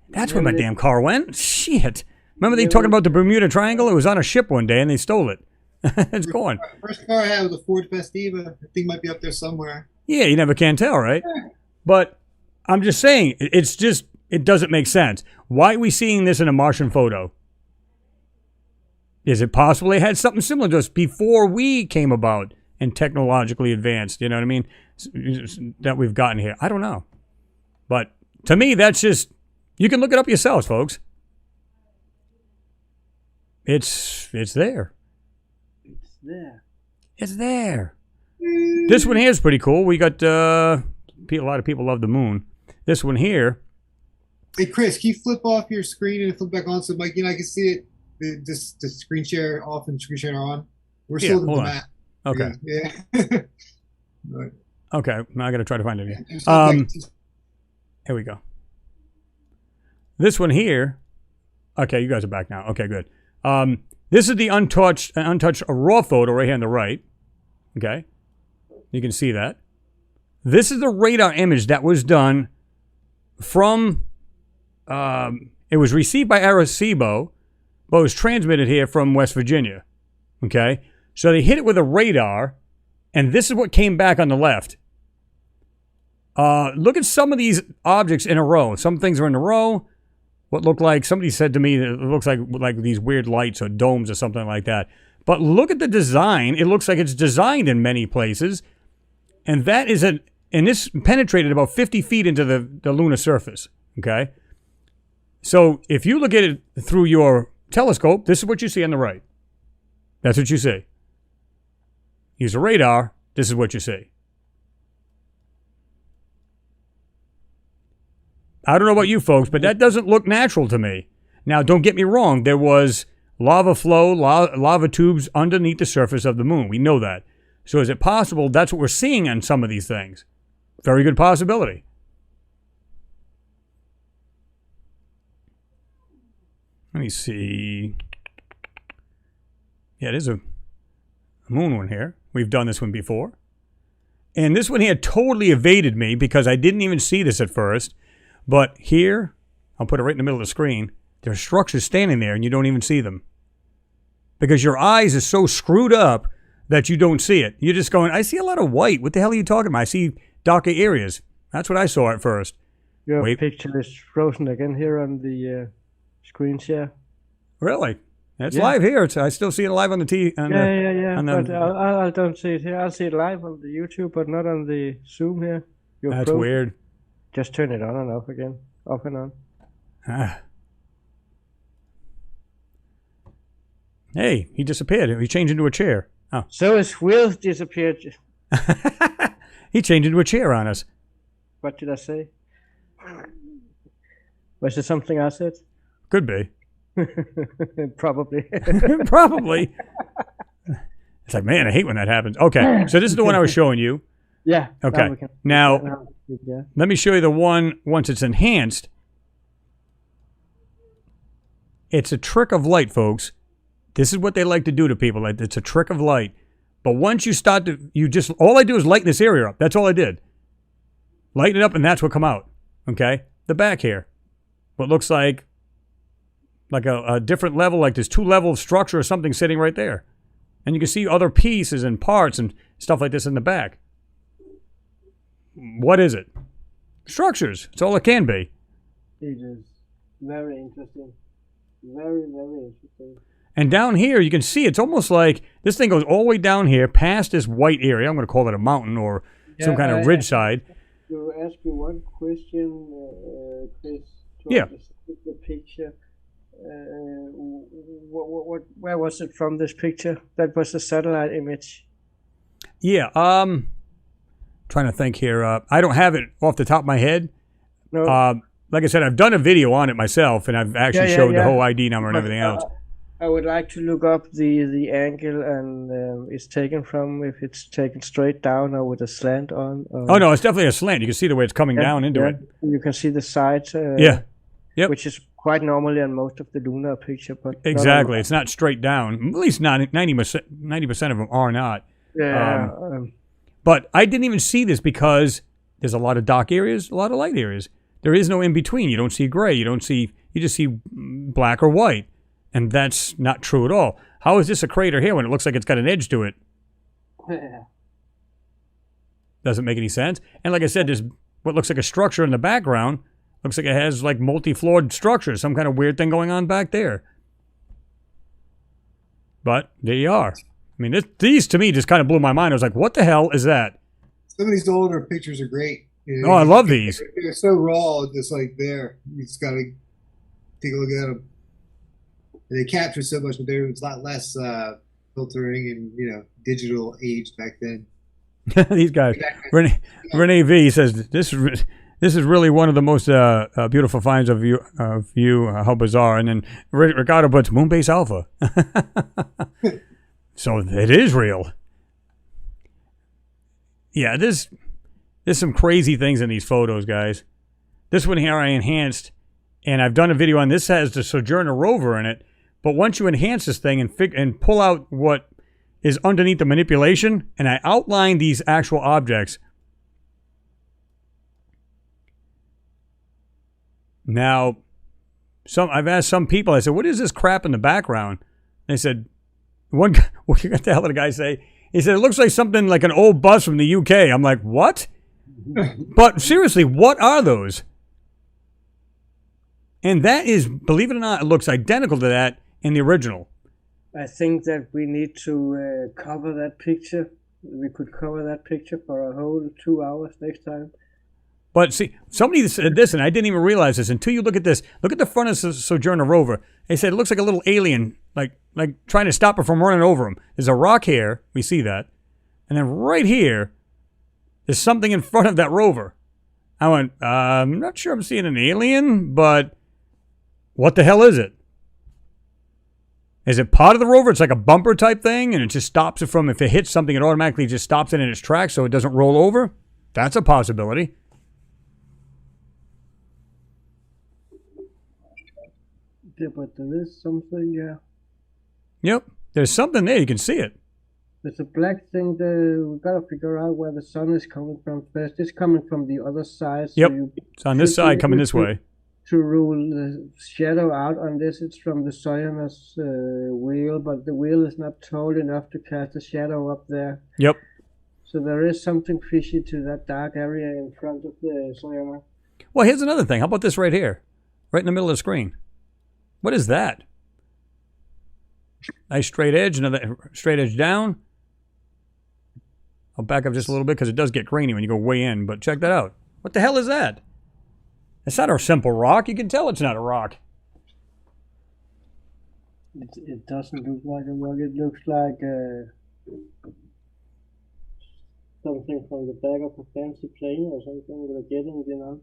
That's where my damn car went. Shit. Remember they talking about the Bermuda Triangle? It was on a ship one day and they stole it. It's gone. First car I had was a Ford Festiva. I think it might be up there somewhere. Yeah, you never can tell, right? But I'm just saying, it doesn't make sense. Why are we seeing this in a Martian photo? Is it possible they had something similar to us before we came about and technologically advanced? You know what I mean? That we've gotten here. I don't know. But to me, that's just, you can look it up yourselves, folks. It's there. It's there. It's there. This one here is pretty cool. We got, a lot of people love the moon. This one here. Hey, Chris, can you flip off your screen and flip back on so Mikey and I can see it? The screen share off and screen share on. We're still in the map. Okay. Yeah. Right. Okay. Now I got to try to find it again. Here we go. This one here. Okay, you guys are back now. Okay, good. This is the untouched raw photo right here on the right. Okay. You can see that. This is the radar image that was done from, it was received by Arecibo, but was transmitted here from West Virginia. Okay? So they hit it with a radar, and this is what came back on the left. Look at some of these objects in a row. Some things are in a row. What looked like, somebody said to me, that it looks like these weird lights or domes or something like that. But look at the design. It looks like it's designed in many places. And that is and this penetrated about 50 feet into the lunar surface. Okay? So if you look at it through your telescope, this is what you see on the right. That's what you see. Use a radar, this is what you see. I don't know about you folks, but that doesn't look natural to me. Now, don't get me wrong. There was lava flow, lava tubes underneath the surface of the moon. We know that. So is it possible that's what we're seeing on some of these things? Very good possibility. Let me see. Yeah, it is a moon one here. We've done this one before. And this one here totally evaded me because I didn't even see this at first. But here, I'll put it right in the middle of the screen. There are structures standing there and you don't even see them. Because your eyes are so screwed up that you don't see it. You're just going, I see a lot of white. What the hell are you talking about? I see darker areas. That's what I saw at first. Your picture is frozen again here on the screen share. Really? It's live here. I still see it live on the TV. Yeah. But I don't see it here. I'll see it live on the YouTube, but not on the Zoom here. That's weird. Just turn it on and off again. Off and on. Hey, he disappeared. He changed into a chair. Oh. So his wheel disappeared. He changed into a chair on us. What did I say? Was it something I said? Could be. Probably. Probably. It's like, man, I hate when that happens. Okay, so this is the one I was showing you. Yeah. Okay. Now, let me show you the one once it's enhanced. It's a trick of light, folks. This is what they like to do to people. It's a trick of light. But once you start to, all I do is lighten this area up. That's all I did. Lighten it up and that's what come out. Okay? The back here. What looks like a different level, like there's 2 levels of structure or something sitting right there. And you can see other pieces and parts and stuff like this in the back. What is it? Structures. It's all it can be. It is very interesting. Very, very interesting. And down here, you can see it's almost like this thing goes all the way down here past this white area. I'm going to call it a mountain or some kind of ridge side. To ask you one question, Chris. Yeah. The picture. Where was it from, this picture? That was a satellite image. Yeah. Trying to think here. I don't have it off the top of my head. No. Like I said, I've done a video on it myself, and I've actually showed the whole ID number and everything else. I would like to look up the angle and it's taken from, if it's taken straight down or with a slant on. Oh no, it's definitely a slant. You can see the way it's coming down into it. You can see the sides. Yep. Which is quite normally on most of the lunar picture, but exactly, it's not straight down. At least not 90% of them are not. Yeah. But I didn't even see this because there's a lot of dark areas, a lot of light areas. There is no in between. You don't see gray. You just see black or white, and that's not true at all. How is this a crater here when it looks like it's got an edge to it? Yeah. Doesn't make any sense. And like I said, there's what looks like a structure in the background. Looks like it has like multi-floored structure, some kind of weird thing going on back there. But there you are. I mean, these to me just kind of blew my mind. I was like, what the hell is that? Some of these older pictures are great. You know, oh, I love these. They're so raw, just like there. You just got to take a look at them. And they capture so much, but there was a lot less filtering and, digital age back then. These guys. Renee V says, this is really one of the most beautiful finds of you. How bizarre. And then Ricardo puts Moonbase Alpha. So it is real. Yeah, there's some crazy things in these photos, guys. This one here I enhanced, and I've done a video on this. Has the Sojourner rover in it. But once you enhance this thing and pull out what is underneath the manipulation, and I outline these actual objects. Now, I've asked some people, I said, what is this crap in the background? And they said, what the hell did the guy say? He said, it looks like something like an old bus from the UK. I'm like, what? But seriously, what are those? And that is, believe it or not, it looks identical to that in the original. I think that we need to cover that picture. We could cover that picture for a whole 2 hours next time. But see, somebody said this, and I didn't even realize this until you look at this. Look at the front of the Sojourner rover. They said it looks like a little alien, like trying to stop it from running over him. There's a rock here. We see that. And then right here, there's something in front of that rover. I went, I'm not sure I'm seeing an alien, but what the hell is it? Is it part of the rover? It's like a bumper type thing, and it just stops it from, if it hits something, it automatically just stops it in its tracks so it doesn't roll over? That's a possibility. Yeah, but there is something, yeah. Yep. There's something there. You can see it. There's a black thing there. We've got to figure out where the sun is coming from first. It's coming from the other side. Yep. So it's on this side, coming this way. To rule the shadow out on this, it's from the Sojourner's wheel, but the wheel is not tall enough to cast a shadow up there. Yep. So there is something fishy to that dark area in front of the Sojourner. Well, here's another thing. How about this right here? Right in the middle of the screen. What is that? Nice straight edge, another straight edge down. I'll back up just a little bit because it does get grainy when you go way in, but check that out. What the hell is that? It's not a simple rock. You can tell it's not a rock. It doesn't look like a rock. It looks like something from the back of a fancy plane or something with a jet engine on.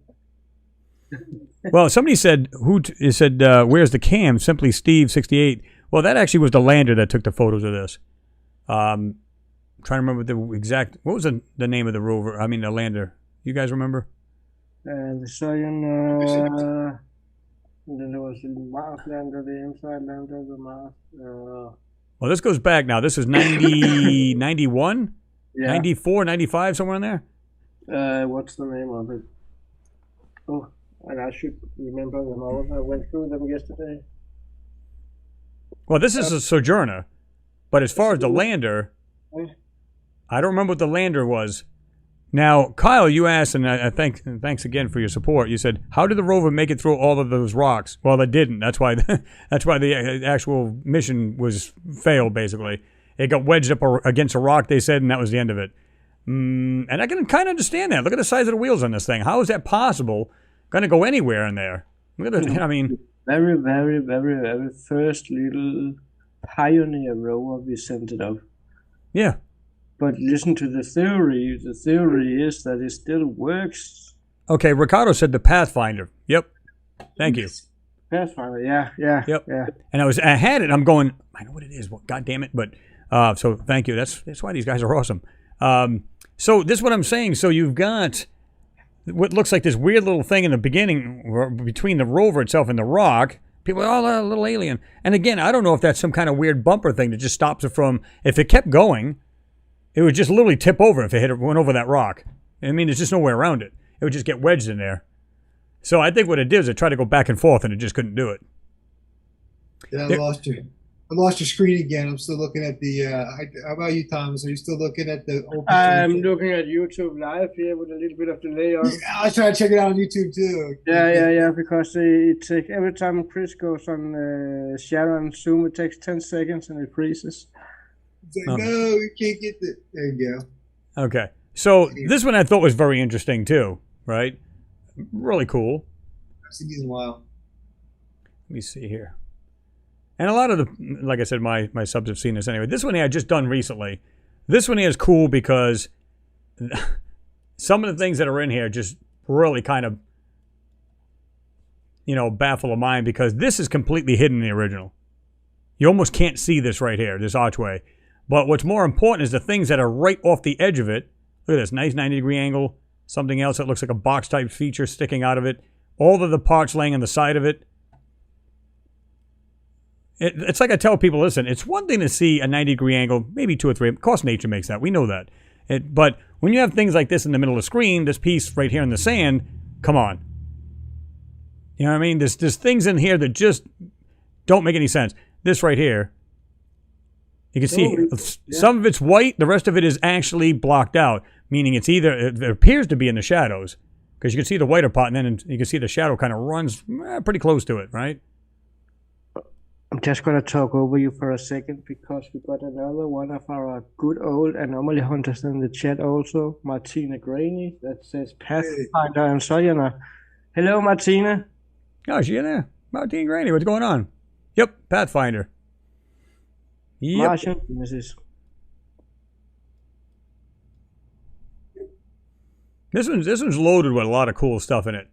Well, somebody said, where's the cam? Simply Steve 68. Well, that actually was the lander that took the photos of this. Trying to remember the exact, what was the name of the rover? I mean, the lander. You guys remember? The Sojourner, then there was the Mars lander, the inside lander, the Mars. Well, this goes back now. This is 90, 91? Yeah. 94, 95, somewhere in there? What's the name of it? Oh, and I should remember them all. I went through them yesterday. Well, this is a Sojourner, but as far as the lander, I don't remember what the lander was. Now, Kyle, you asked, and I thanks again for your support. You said, "How did the rover make it through all of those rocks?" Well, it didn't. That's why the actual mission was failed. Basically, it got wedged up against a rock. They said, and that was the end of it. And I can kind of understand that. Look at the size of the wheels on this thing. How is that possible? Going to go anywhere in there? Look at the. I mean, very, very, very, very first little pioneer rover we sent it up. Yeah. But listen to the theory. The theory is that it still works. Okay, Ricardo said the Pathfinder. Yep. Thank you. Pathfinder, yeah. Yep. And I had it. I'm going, I know what it is. Well, God damn it. But so thank you. That's why these guys are awesome. So this is what I'm saying. So you've got what looks like this weird little thing in the beginning between the rover itself and the rock. People are, oh, a little alien. And again, I don't know if that's some kind of weird bumper thing that just stops it from, if it kept going, it would just literally tip over if it went over that rock. I mean, there's just nowhere around it. It would just get wedged in there. So I think what it did is it tried to go back and forth and it just couldn't do it. Yeah, I lost your screen again. I'm still looking at the. How about you, Thomas? Are you still looking at the? I'm looking at YouTube live here with a little bit of delay on. Yeah, I was trying to check it out on YouTube too. Yeah. Because it takes every time Chris goes on share and Zoom, it takes 10 seconds and it freezes. It's like, no, you can't get it. There you go. Okay, so this one I thought was very interesting too. Right, really cool. I've seen these in a while. Let me see here. And a lot of like I said, my subs have seen this anyway. This one here I just done recently. This one here is cool because some of the things that are in here just really kind of, baffle the mind because this is completely hidden in the original. You almost can't see this right here, this archway. But what's more important is the things that are right off the edge of it. Look at this, nice 90-degree angle. Something else that looks like a box-type feature sticking out of it. All of the parts laying on the side of it. It's like I tell people, listen, it's one thing to see a 90-degree angle, maybe 2 or 3. Of course, nature makes that. We know that. But when you have things like this in the middle of the screen, this piece right here in the sand, come on. You know what I mean? There's things in here that just don't make any sense. This right here, you can see some of it's white, the rest of it is actually blocked out, meaning it appears to be in the shadows, because you can see the whiter part, and then you can see the shadow kind of runs pretty close to it, right? I'm just going to talk over you for a second because we got another one of our good old anomaly hunters in the chat also, Martina Graney, that says Pathfinder and Sojourner. Hello, Martina. Oh, she's in there. Martina Graney, what's going on? Yep, Pathfinder. Yep. Martian, Mrs. This one's loaded with a lot of cool stuff in it.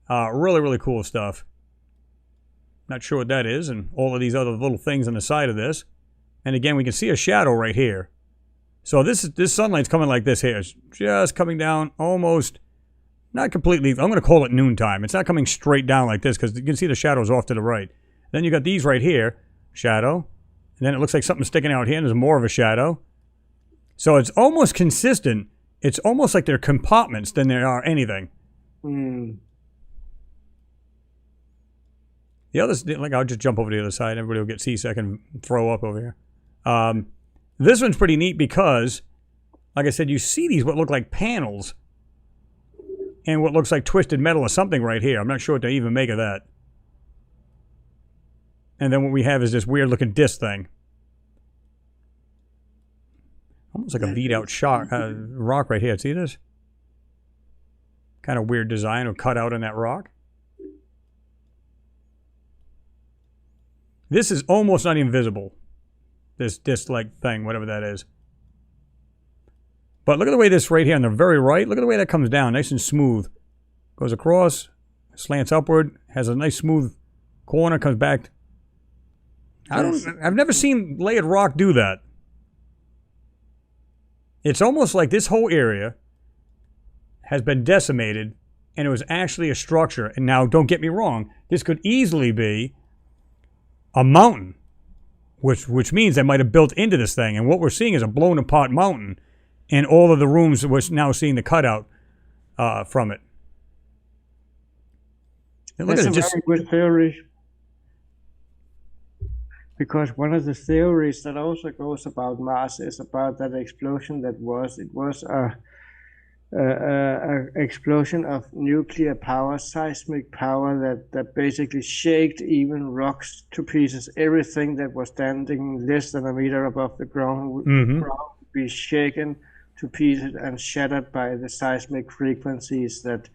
Really, really cool stuff. Not sure what that is, and all of these other little things on the side of this. And again, we can see a shadow right here. So this sunlight's coming like this here. It's just coming down almost, not completely, I'm going to call it noontime. It's not coming straight down like this because you can see the shadows off to the right. Then you got these right here, shadow. And then it looks like something sticking out here, and there's more of a shadow. So it's almost consistent. It's almost like they're compartments than there are anything. The others, like, I'll just jump over to the other side. Everybody will get seasick and throw up over here. This one's pretty neat because, like I said, you see these what look like panels and what looks like twisted metal or something right here. I'm not sure what to even make of that. And then what we have is this weird-looking disc thing. Almost like a beat-out rock right here. See this? Kind of weird design or cut out on that rock. This is almost not even visible. This disc-like thing, whatever that is. But look at the way this right here on the very right, look at the way that comes down, nice and smooth. Goes across, slants upward, has a nice smooth corner, comes back. I've never seen layered rock do that. It's almost like this whole area has been decimated and it was actually a structure. And now, don't get me wrong, this could easily be a mountain, which means they might have built into this thing. And what we're seeing is a blown apart mountain and all of the rooms we're now seeing the cutout from it. And look That's at it, a very good theory. Because one of the theories that also goes about Mars is about that explosion it was a explosion of nuclear power, seismic power that basically shaked even rocks to pieces. Everything that was standing less than a meter above the ground would be shaken to pieces and shattered by the seismic frequencies that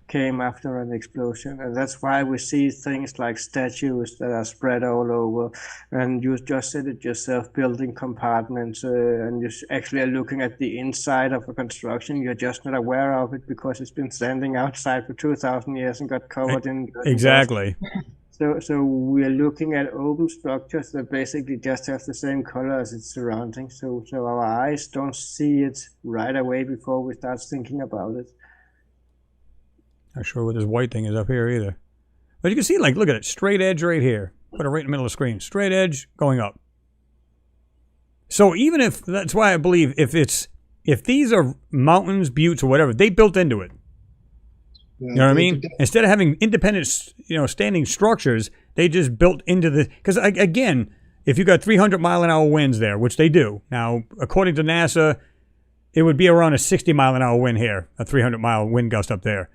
came after an explosion. And that's why we see things like statues that are spread all over, and you just said it yourself, building compartments, and you actually are looking at the inside of a construction. You're just not aware of it because it's been standing outside for 2,000 years and got covered in exactly. So we are looking at open structures that basically just have the same color as its surroundings. So our eyes don't see it right away before we start thinking about it. Not sure what this white thing is up here either. But you can see, like, look at it. Straight edge right here. Put it right in the middle of the screen. Straight edge going up. So even if, that's why I believe if these are mountains, buttes, or whatever, they built into it. Yeah, You know what I mean? Instead of having independent, standing structures, they just built into the... Because, again, if you got 300-mile-an-hour winds there, which they do. Now, according to NASA, it would be around a 60-mile-an-hour wind here, a 300-mile wind gust up there,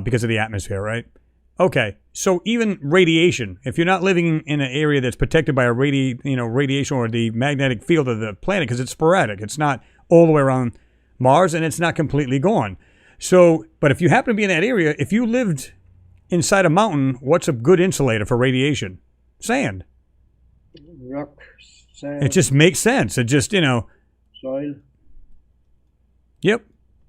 because of the atmosphere, right? Okay, so even radiation, if you're not living in an area that's protected by a radiation or the magnetic field of the planet, because it's sporadic, it's not all the way around Mars, and it's not completely gone. So, but if you happen to be in that area, if you lived inside a mountain, what's a good insulator for radiation? Sand. Rock, sand. It just makes sense. It just, Soil. Yep,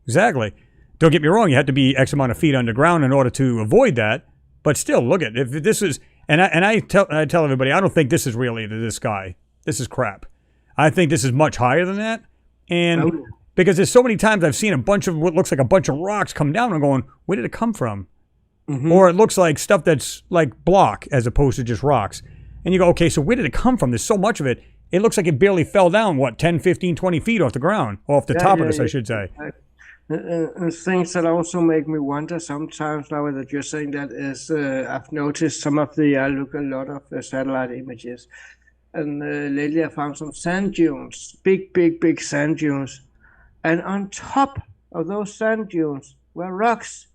exactly. Don't get me wrong, you have to be X amount of feet underground in order to avoid that. But still, look at it. If this is, and I tell everybody, I don't think this is really the sky. This is crap. I think this is much higher than that. And because there's so many times I've seen a bunch of what looks like a bunch of rocks come down and going, where did it come from? Mm-hmm. Or it looks like stuff that's like block as opposed to just rocks. And you go, okay, so where did it come from? There's so much of it. It looks like it barely fell down, 10, 15, 20 feet off the ground, off the top of this, I should say. Things that also make me wonder sometimes now that you're saying that is I've noticed some of I look a lot of satellite images, and lately I found some sand dunes, big sand dunes, and on top of those sand dunes were rocks,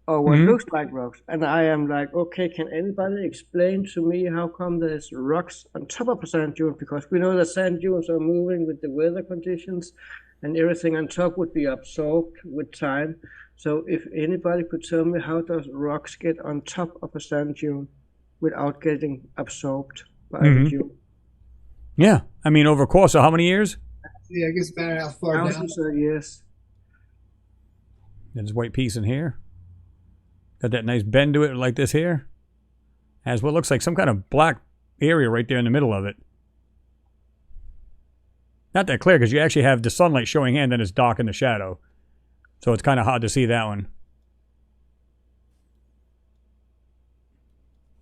or what looks like rocks, and I am like, okay, can anybody explain to me how come there's rocks on top of a sand dune? Because we know that sand dunes are moving with the weather conditions, and everything on top would be absorbed with time. So if anybody could tell me how does rocks get on top of a sand dune without getting absorbed by the dune? Yeah, I mean, over a course of how many years? Yeah, I guess about how far down. Thousands of years. There's a white piece in here. Got that nice bend to it like this here. Has what looks like some kind of black area right there in the middle of it. Not that clear because you actually have the sunlight showing in, then it's dark in the shadow. So it's kind of hard to see that one.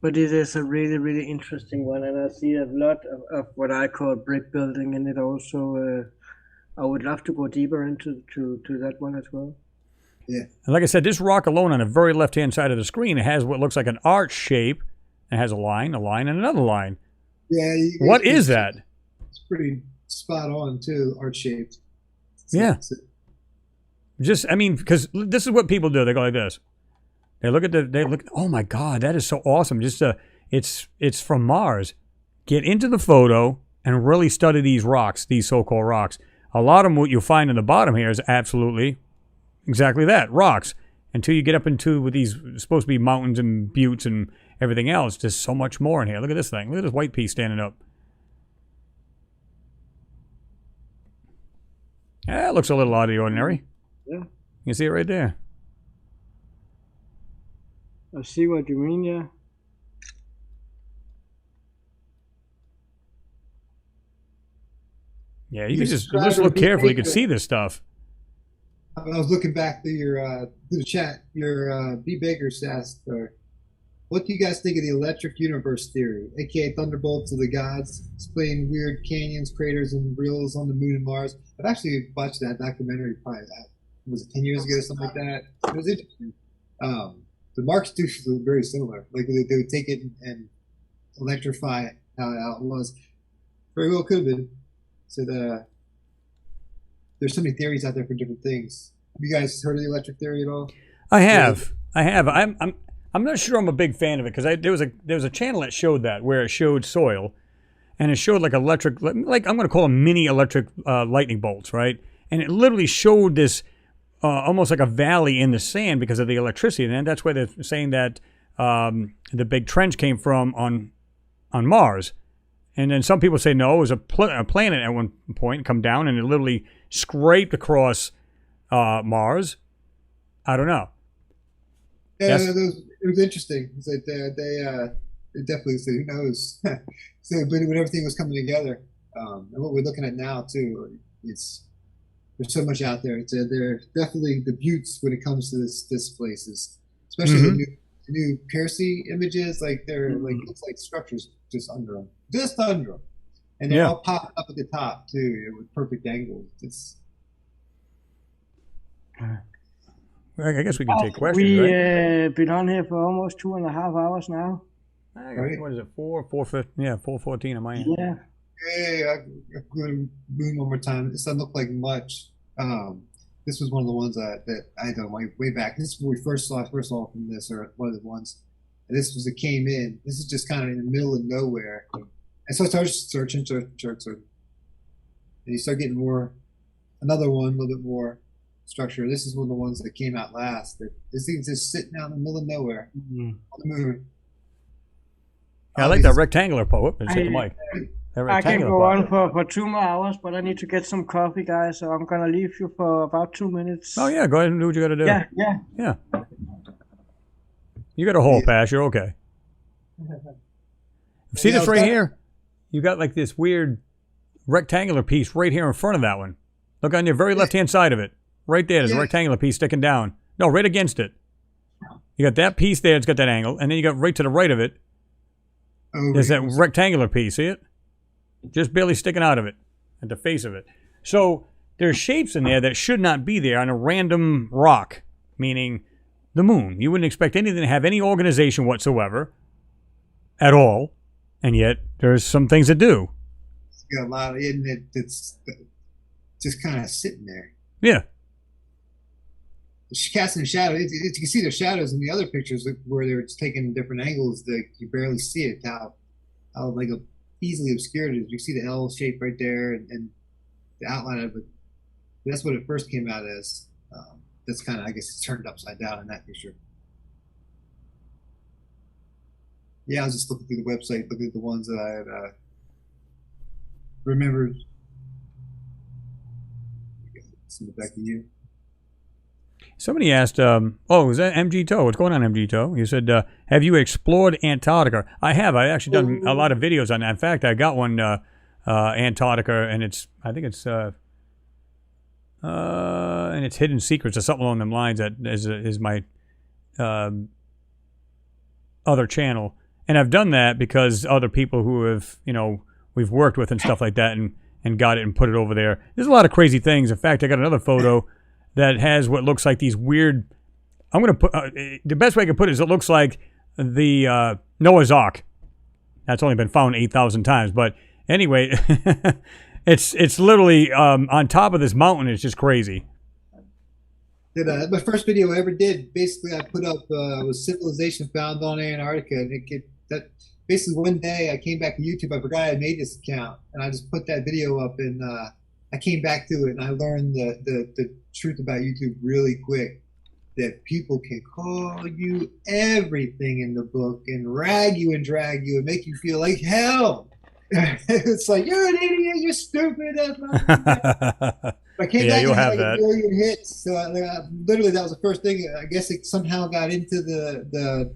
But it is a really interesting one, and I see a lot of what I call brick building in it also. I would love to go deeper into that one as well. Yeah. And like I said, this rock alone on the very left-hand side of the screen, it has what looks like an arch shape. It has a line, and another line. Yeah. What is that? It's pretty spot on too, art shaped. Yeah. Just, I mean, because this is what people do. They go like this. They look. Oh my God, that is so awesome. Just it's from Mars. Get into the photo and really study these rocks, these so-called rocks. A lot of them, what you'll find in the bottom here is absolutely exactly that, rocks. Until you get up into with these supposed to be mountains and buttes and everything else, there's so much more in here. Look at this thing. Look at this white piece standing up. Yeah, it looks a little out of the ordinary. Yeah. You can see it right there. I see what you mean, yeah. Yeah, you can just look carefully. You can see this stuff. I was looking back through your through the chat. Your B. Baker's asked, what do you guys think of the electric universe theory, aka thunderbolts of the gods, explaining weird canyons, craters, and rills on the moon and Mars? I've actually watched that documentary. Probably was it 10 years ago, or something like that. It was interesting. The Marks do look very similar. Like they would take it and electrify it how it was. Very well could have been. So there's so many theories out there for different things. Have you guys heard of the electric theory at all? I have. I'm not sure I'm a big fan of it because there was a channel that showed that where it showed soil, and it showed like electric, like I'm going to call them mini electric lightning bolts, right? And it literally showed this almost like a valley in the sand because of the electricity, and that's where they're saying that the big trench came from on Mars. And then some people say no, it was a planet at one point come down and it literally scraped across Mars. I don't know. Yeah, it was interesting. It's like they definitely said, who knows? So, but when everything was coming together, and what we're looking at now too, there's so much out there. They're definitely the buttes when it comes to this places, especially the new Piercy images. Like they're like looks like structures just under them, and they're all popping up at the top too with perfect angles. It's. I guess we can take questions, We've been on here for almost 2.5 hours now. What is it? 4:50? Yeah, 4:14 on my end. Yeah. Hey, I'm going to moon one more time. This doesn't look like much. This was one of the ones that I done way back. This is when we first saw from this, or one of the ones. And this was it came in. This is just kind of in the middle of nowhere. And so I started searching. And you start getting another one, a little bit more structure. This is one of the ones that came out last. This thing's just sitting out in the middle of nowhere on the moon. Yeah, I like that rectangular part. Just hit the mic. I can go on for 2 more hours, but I need to get some coffee, guys. So I'm gonna leave you for about 2 minutes. Oh yeah, go ahead and do what you got to do. Yeah. You got a hall pass. You're okay. See this right here? You got like this weird rectangular piece right here in front of that one. Look on your very left-hand side of it. Right there, there's a rectangular piece sticking down. No, right against it. You got that piece there, it's got that angle, and then you got right to the right of it. There's that rectangular piece, see it? Just barely sticking out of it, at the face of it. So there's shapes in there that should not be there on a random rock, meaning the moon. You wouldn't expect anything to have any organization whatsoever, at all, and yet there's some things that do. It's got a lot of it that's just kind of sitting there. Yeah. Casting shadow. You can see the shadows in the other pictures where they're taking different angles that you barely see it. How like easily obscured it is. You see the L shape right there and the outline of it. That's what it first came out as. That's kind of, I guess, it's turned upside down in that picture. Yeah, I was just looking through the website, looking at the ones that I had remembered. Send it back to you. Somebody asked, is that MG Toe? What's going on, MG Toe? You said, have you explored Antarctica? I have. I've actually done a lot of videos on that. In fact, I got one, Antarctica, and I think it's Hidden Secrets or something along them lines. That is my other channel. And I've done that because other people who have, we've worked with and stuff like that and got it and put it over there. There's a lot of crazy things. In fact, I got another photo that has what looks like these weird, I'm going to put, the best way I can put it is it looks like the Noah's Ark. That's only been found 8,000 times. But anyway, it's literally on top of this mountain. It's just crazy. My first video I ever did, basically I put up was civilization found on Antarctica. And that basically one day I came back to YouTube. I forgot I made this account. And I just put that video up and I came back to it and I learned the truth about YouTube really quick, that people can call you everything in the book and rag you and drag you and make you feel like hell. It's like, you're an idiot, you're stupid. That's not I came back and had like 1 million hits. So literally that was the first thing. I guess it somehow got into the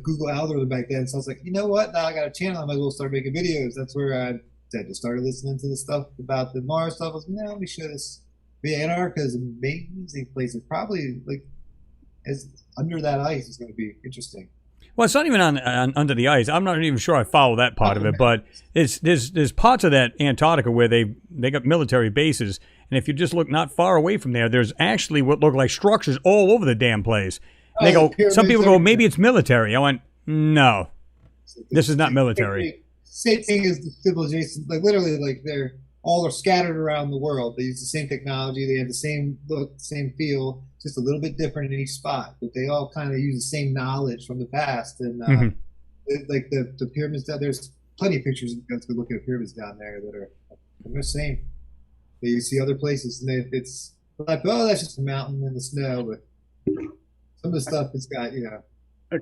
Google algorithm back then. So I was like, you know what? Now I got a channel. I might as well start making videos. That's where I just started listening to the stuff about the Mars stuff. I was like, let me show this. But yeah, Antarctica is an amazing place. It's probably like as under that ice is going to be interesting. Well, it's not even on under the ice. I'm not even sure I follow that part of it, but there's parts of that Antarctica where they got military bases, and if you just look not far away from there, there's actually what look like structures all over the damn place. And they go. Some people go, maybe it's military. I went, no, this is not military. Same thing as the civilization. Like literally, like they're all scattered around the world. They use the same technology. They have the same look, same feel, just a little bit different in each spot. But they all kind of use the same knowledge from the past. And like the pyramids down there's plenty of pictures. You guys could look at pyramids down there that are the same. But you see other places, and it's like, oh, that's just a mountain in the snow. But some of the stuff it's got, I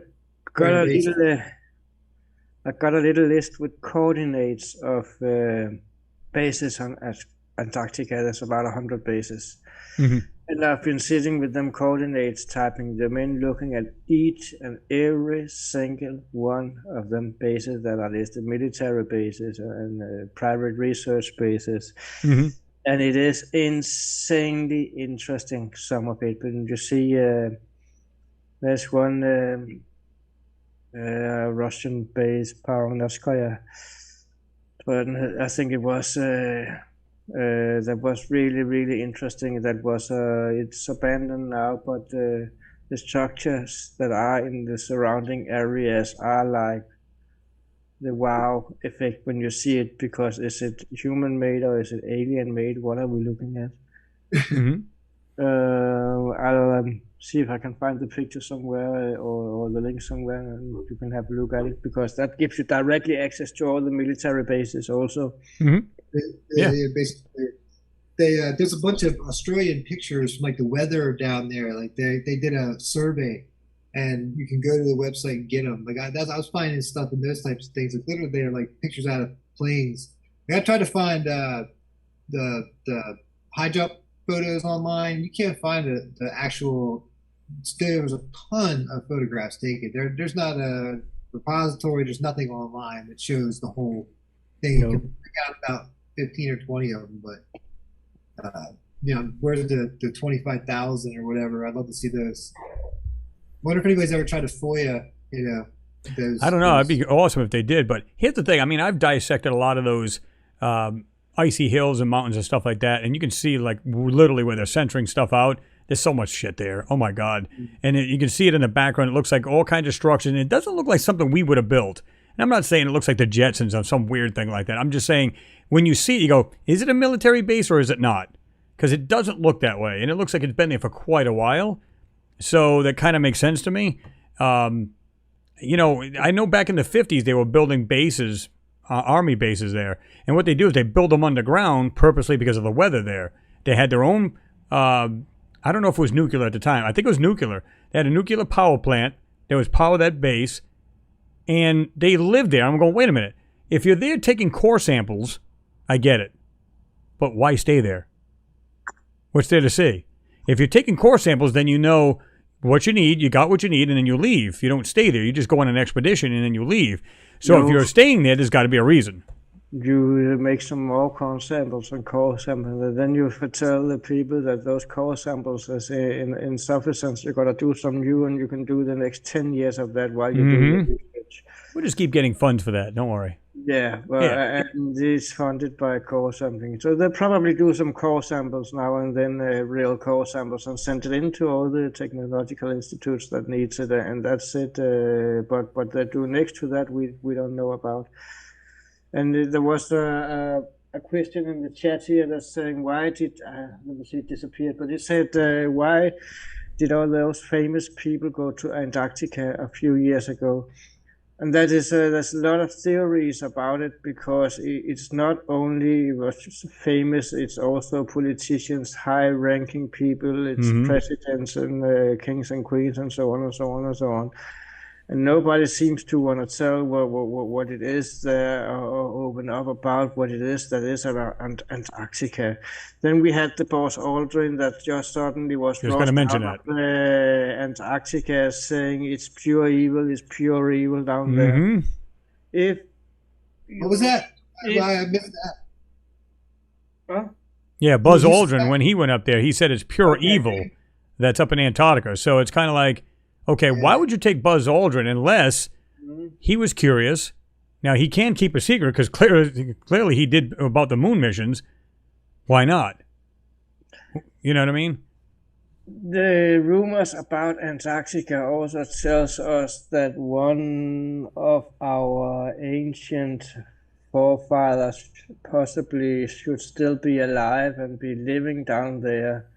got a little list with coordinates of bases on Antarctica, there's about 100 bases. Mm-hmm. And I've been sitting with them coordinates, typing them in, looking at each and every single one of them bases that are listed, military bases and private research bases. Mm-hmm. And it is insanely interesting, some of it. But you see, there's one Russian base, Panspermia, but I think it was... that was really interesting. That was it's abandoned now, but the structures that are in the surrounding areas are like the wow effect when you see it, because is it human made or is it alien made? What are we looking at? Mm-hmm. I'll see if I can find the picture somewhere or the link somewhere, and you can have a look at it, because that gives you directly access to all the military bases also. Mm-hmm. Basically, there's a bunch of Australian pictures from like the weather down there. Like they did a survey, and you can go to the website and get them. Like I was finding stuff in those types of things. Like literally, they're like pictures out of planes. Like, I tried to find the high jump photos online. You can't find the actual. There was a ton of photographs taken. There's not a repository. There's nothing online that shows the whole thing. You can pick out about 15 or 20 of them, but where's the 25,000 or whatever? I'd love to see those. Wonder if anybody's ever tried to FOIA, those. I don't know. It'd be awesome if they did. But here's the thing. I mean, I've dissected a lot of those icy hills and mountains and stuff like that, and you can see like literally where they're centering stuff out. There's so much shit there. Oh my God! And you can see it in the background. It looks like all kinds of structures, and it doesn't look like something we would have built. And I'm not saying it looks like the Jetsons or some weird thing like that. I'm just saying when you see it, you go, is it a military base or is it not? Because it doesn't look that way. And it looks like it's been there for quite a while. So that kind of makes sense to me. I know back in the 50s, they were building bases, army bases there. And what they do is they build them underground purposely because of the weather there. They had their own, I don't know if it was nuclear at the time. I think it was nuclear. They had a nuclear power plant. There was power that base. And they lived there. I'm going, wait a minute. If you're there taking core samples, I get it. But why stay there? What's there to see? If you're taking core samples, then you know what you need, you got what you need, and then you leave. You don't stay there. You just go on an expedition, and then you leave. So if you're staying there, there's got to be a reason. You make some more core samples and core samples, and then you tell the people that those core samples is in sufficiency. You got to do some new, and you can do the next 10 years of that while you do your research. We'll just keep getting funds for that. Don't worry. Yeah, and it's funded by core sampling. So they'll probably do some core samples now and then, real core samples, and send it into all the technological institutes that needs it, and that's it. But what they do next to that, we don't know about. And there was a question in the chat here that's saying, why did, let me see, it disappeared, but it said, why did all those famous people go to Antarctica a few years ago? And that is, there's a lot of theories about it, because it's not only was famous, it's also politicians, high-ranking people, it's presidents and kings and queens and so on and so on and so on. And nobody seems to want to tell what it is or open up about what it is that is around Antarctica. Then we had the Buzz Aldrin that just suddenly was going to mention that. Antarctica, saying it's pure evil down there. What was that? I missed that. Huh? Yeah, Buzz Aldrin, when he went up there, he said it's pure evil that's up in Antarctica. So it's kind of like, okay, why would you take Buzz Aldrin unless he was curious? Now, he can keep a secret because clearly he did about the moon missions. Why not? You know what I mean? The rumors about Antarctica also tells us that one of our ancient forefathers possibly should still be alive and be living down there.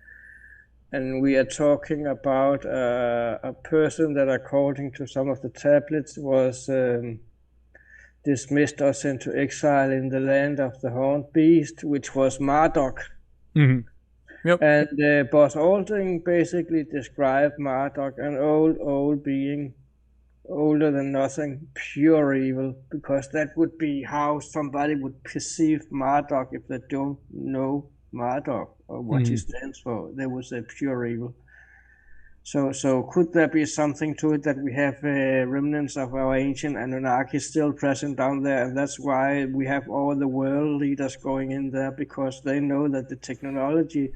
And we are talking about a person that, according to some of the tablets, was dismissed or sent to exile in the land of the horned beast, which was Marduk. Yep. And Buzz Aldrin basically described Marduk, an old being, older than nothing, pure evil, because that would be how somebody would perceive Marduk if they don't know Marduk or what he stands for. They would say pure evil. So could there be something to it that we have remnants of our ancient Anunnaki still present down there, and that's why we have all the world leaders going in there, because they know that the technology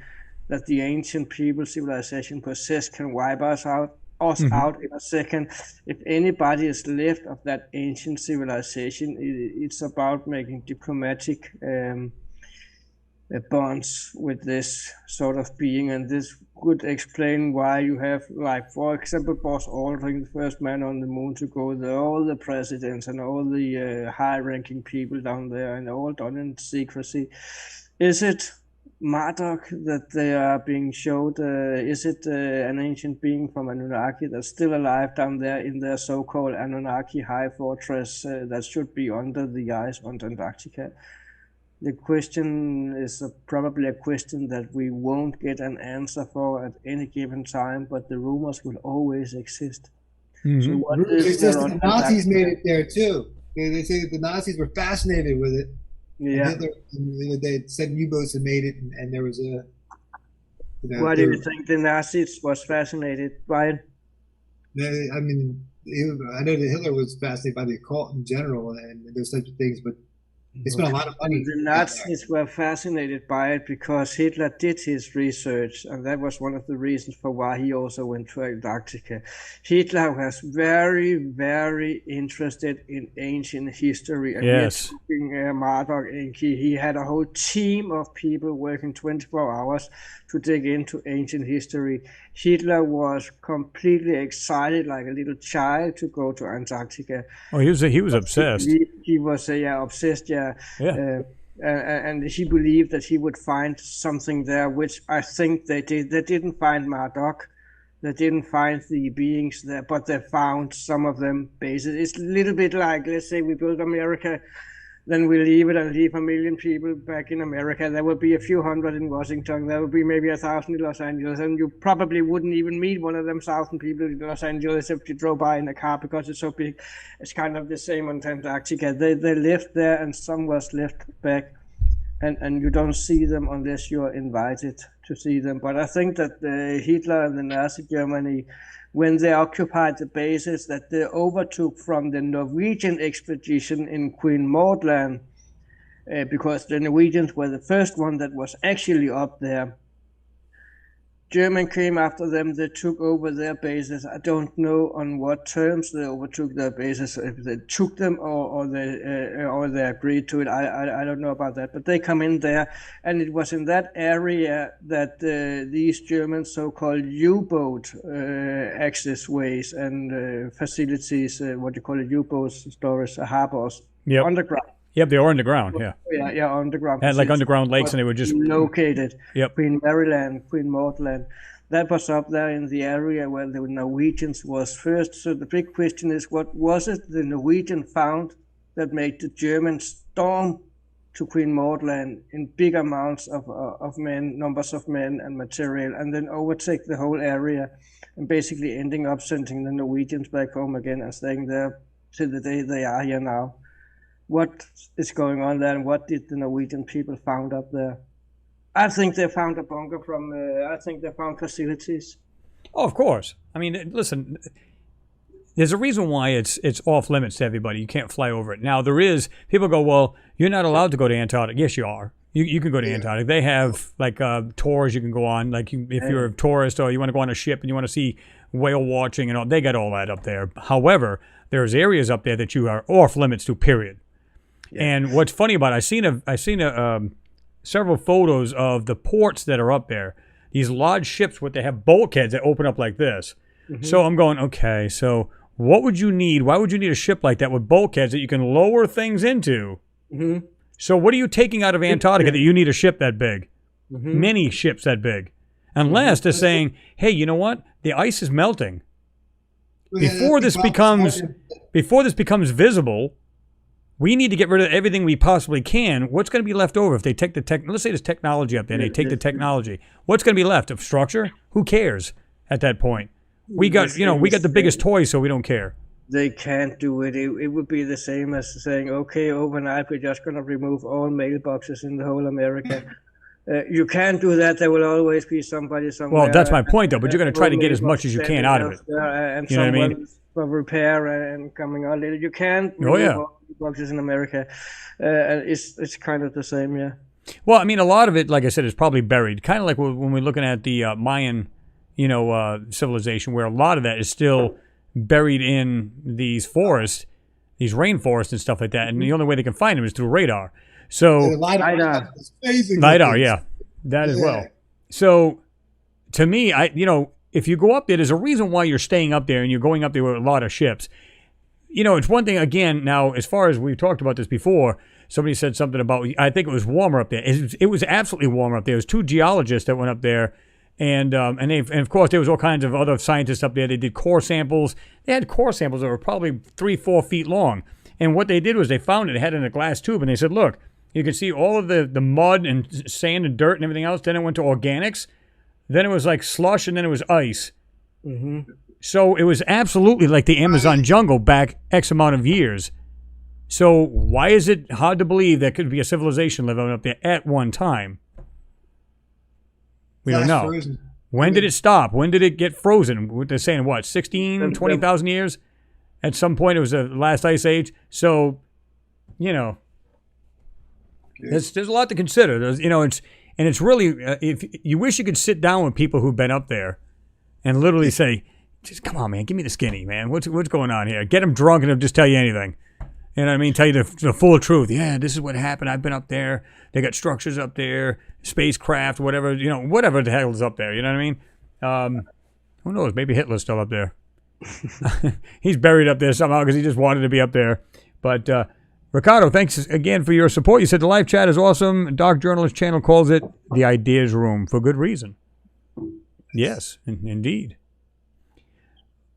that the ancient people civilization possess can wipe us out in a second. If anybody is left of that ancient civilization, it's about making diplomatic bonds with this sort of being, and this could explain why you have, like, for example, Buzz Aldrin, the first man on the moon to go there, all the presidents and all the high-ranking people down there, and all done in secrecy. Is it Marduk that they are being showed? Is it an ancient being from Anunnaki that's still alive down there in their so-called Anunnaki high fortress that should be under the ice on Antarctica? The question is probably a question that we won't get an answer for at any given time, but the rumors will always exist. So what is there on the Nazis made it there too. They say that the Nazis were fascinated with it. Yeah. They said U-boats had made it, and there was a. Why do you think the Nazis was fascinated by it? I mean, I know that Hitler was fascinated by the occult in general and those types of things, but they spent a lot of money. The Nazis were fascinated by it because Hitler did his research, and that was one of the reasons for why he also went to Antarctica. Hitler was very, very interested in ancient history. And yes. Marduk, he had a whole team of people working 24 hours to dig into ancient history. Hitler was completely excited, like a little child, to go to Antarctica. Oh, he was obsessed. He was obsessed, yeah. And he believed that he would find something there, which I think they did. They didn't find Marduk. They didn't find the beings there, but they found some of them bases. It's a little bit like, let's say we build America, then we leave it and leave 1 million people back in America. There will be a few hundred in Washington. There will be maybe 1,000 in Los Angeles. And you probably wouldn't even meet one of them 1,000 people in Los Angeles if you drove by in a car because it's so big. It's kind of the same on Antarctica. They lived there and some was left back. And you don't see them unless you're invited to see them. But I think that Hitler and the Nazi Germany, when they occupied the bases that they overtook from the Norwegian expedition in Queen Maud Land, because the Norwegians were the first one that was actually up there. German came after them, they took over their bases. I don't know on what terms they overtook their bases, if they took them or they agreed to it. I don't know about that, but they come in there, and it was in that area that these German so-called U-boat access ways and facilities, what you call it, U-boat storage, harbors, underground. Yep, they were underground, yeah. Yeah, underground. Had like underground lakes, and they were just located. Yep. Queen Maryland, Queen Maud Land. That was up there in the area where the Norwegians was first. So the big question is, what was it the Norwegian found that made the Germans storm to Queen Maud Land in big amounts of men, numbers of men and material, and then overtake the whole area, and basically ending up sending the Norwegians back home again and staying there till the day they are here now? What is going on there, and what did the Norwegian people found up there? I think they found a bunker I think they found facilities. Oh, of course. I mean, listen, there's a reason why it's off limits to everybody. You can't fly over it. Now, there is, people go, well, you're not allowed to go to Antarctica. Yes, you are. You can go to Antarctica. They have, like, tours you can go on. Like, if you're a tourist or you want to go on a ship and you want to see whale watching and all, they got all that up there. However, there's areas up there that you are off limits to, period. Yeah. And what's funny about it, I seen several photos of the ports that are up there. These large ships, they have bulkheads that open up like this. Mm-hmm. So I'm going, okay, so what would you need? Why would you need a ship like that with bulkheads that you can lower things into? Mm-hmm. So what are you taking out of Antarctica that you need a ship that big? Mm-hmm. Many ships that big. Unless they're saying, hey, you know what? The ice is melting. Before this becomes visible, we need to get rid of everything we possibly can. What's going to be left over if they take let's say there's technology up there and they take the technology. What's going to be left of structure? Who cares at that point? We got the biggest toys, so we don't care. They can't do it. It would be the same as saying, okay, overnight we're just going to remove all mailboxes in the whole America. You can't do that. There will always be somebody somewhere. Well, that's my point, though. But you're going to try to get as much as you can out of it. And you know what I mean? For repair and coming on later. You can't remove all mailboxes in America. And it's kind of the same, yeah. Well, I mean, a lot of it, like I said, is probably buried. Kind of like when we're looking at the Mayan, civilization, where a lot of that is still buried in these forests, these rainforests and stuff like that. And the only way they can find them is through radar. So LiDAR, yeah, that as well. So to me, if you go up there, there's a reason why you're staying up there and you're going up there with a lot of ships. It's one thing, again, now, as far as we've talked about this before, somebody said something about, I think it was warmer up there. It was absolutely warmer up there. There was 2 geologists that went up there, and of course, there was all kinds of other scientists up there. They did core samples. They had core samples that were probably 3-4 feet long. And what they did was they found it had in a glass tube, and they said, look, you can see all of the mud and sand and dirt and everything else. Then it went to organics. Then it was like slush, and then it was ice. Mm-hmm. So it was absolutely like the Amazon jungle back X amount of years. So why is it hard to believe there could be a civilization living up there at one time? We don't know. Frozen. When did it stop? When did it get frozen? They're saying, what, 16, 20,000 years? At some point, it was the last ice age. So, there's a lot to consider. It's really, if you wish you could sit down with people who've been up there and literally say, just come on, man, give me the skinny, man. What's going on here? Get them drunk and they'll just tell you anything. You know what I mean? Tell you the full truth. Yeah, this is what happened. I've been up there. They got structures up there, spacecraft, whatever, whatever the hell is up there. You know what I mean? Who knows? Maybe Hitler's still up there. He's buried up there somehow because he just wanted to be up there. But Ricardo, thanks again for your support. You said the live chat is awesome. Dark Journalist channel calls it the Ideas Room for good reason. Yes, indeed.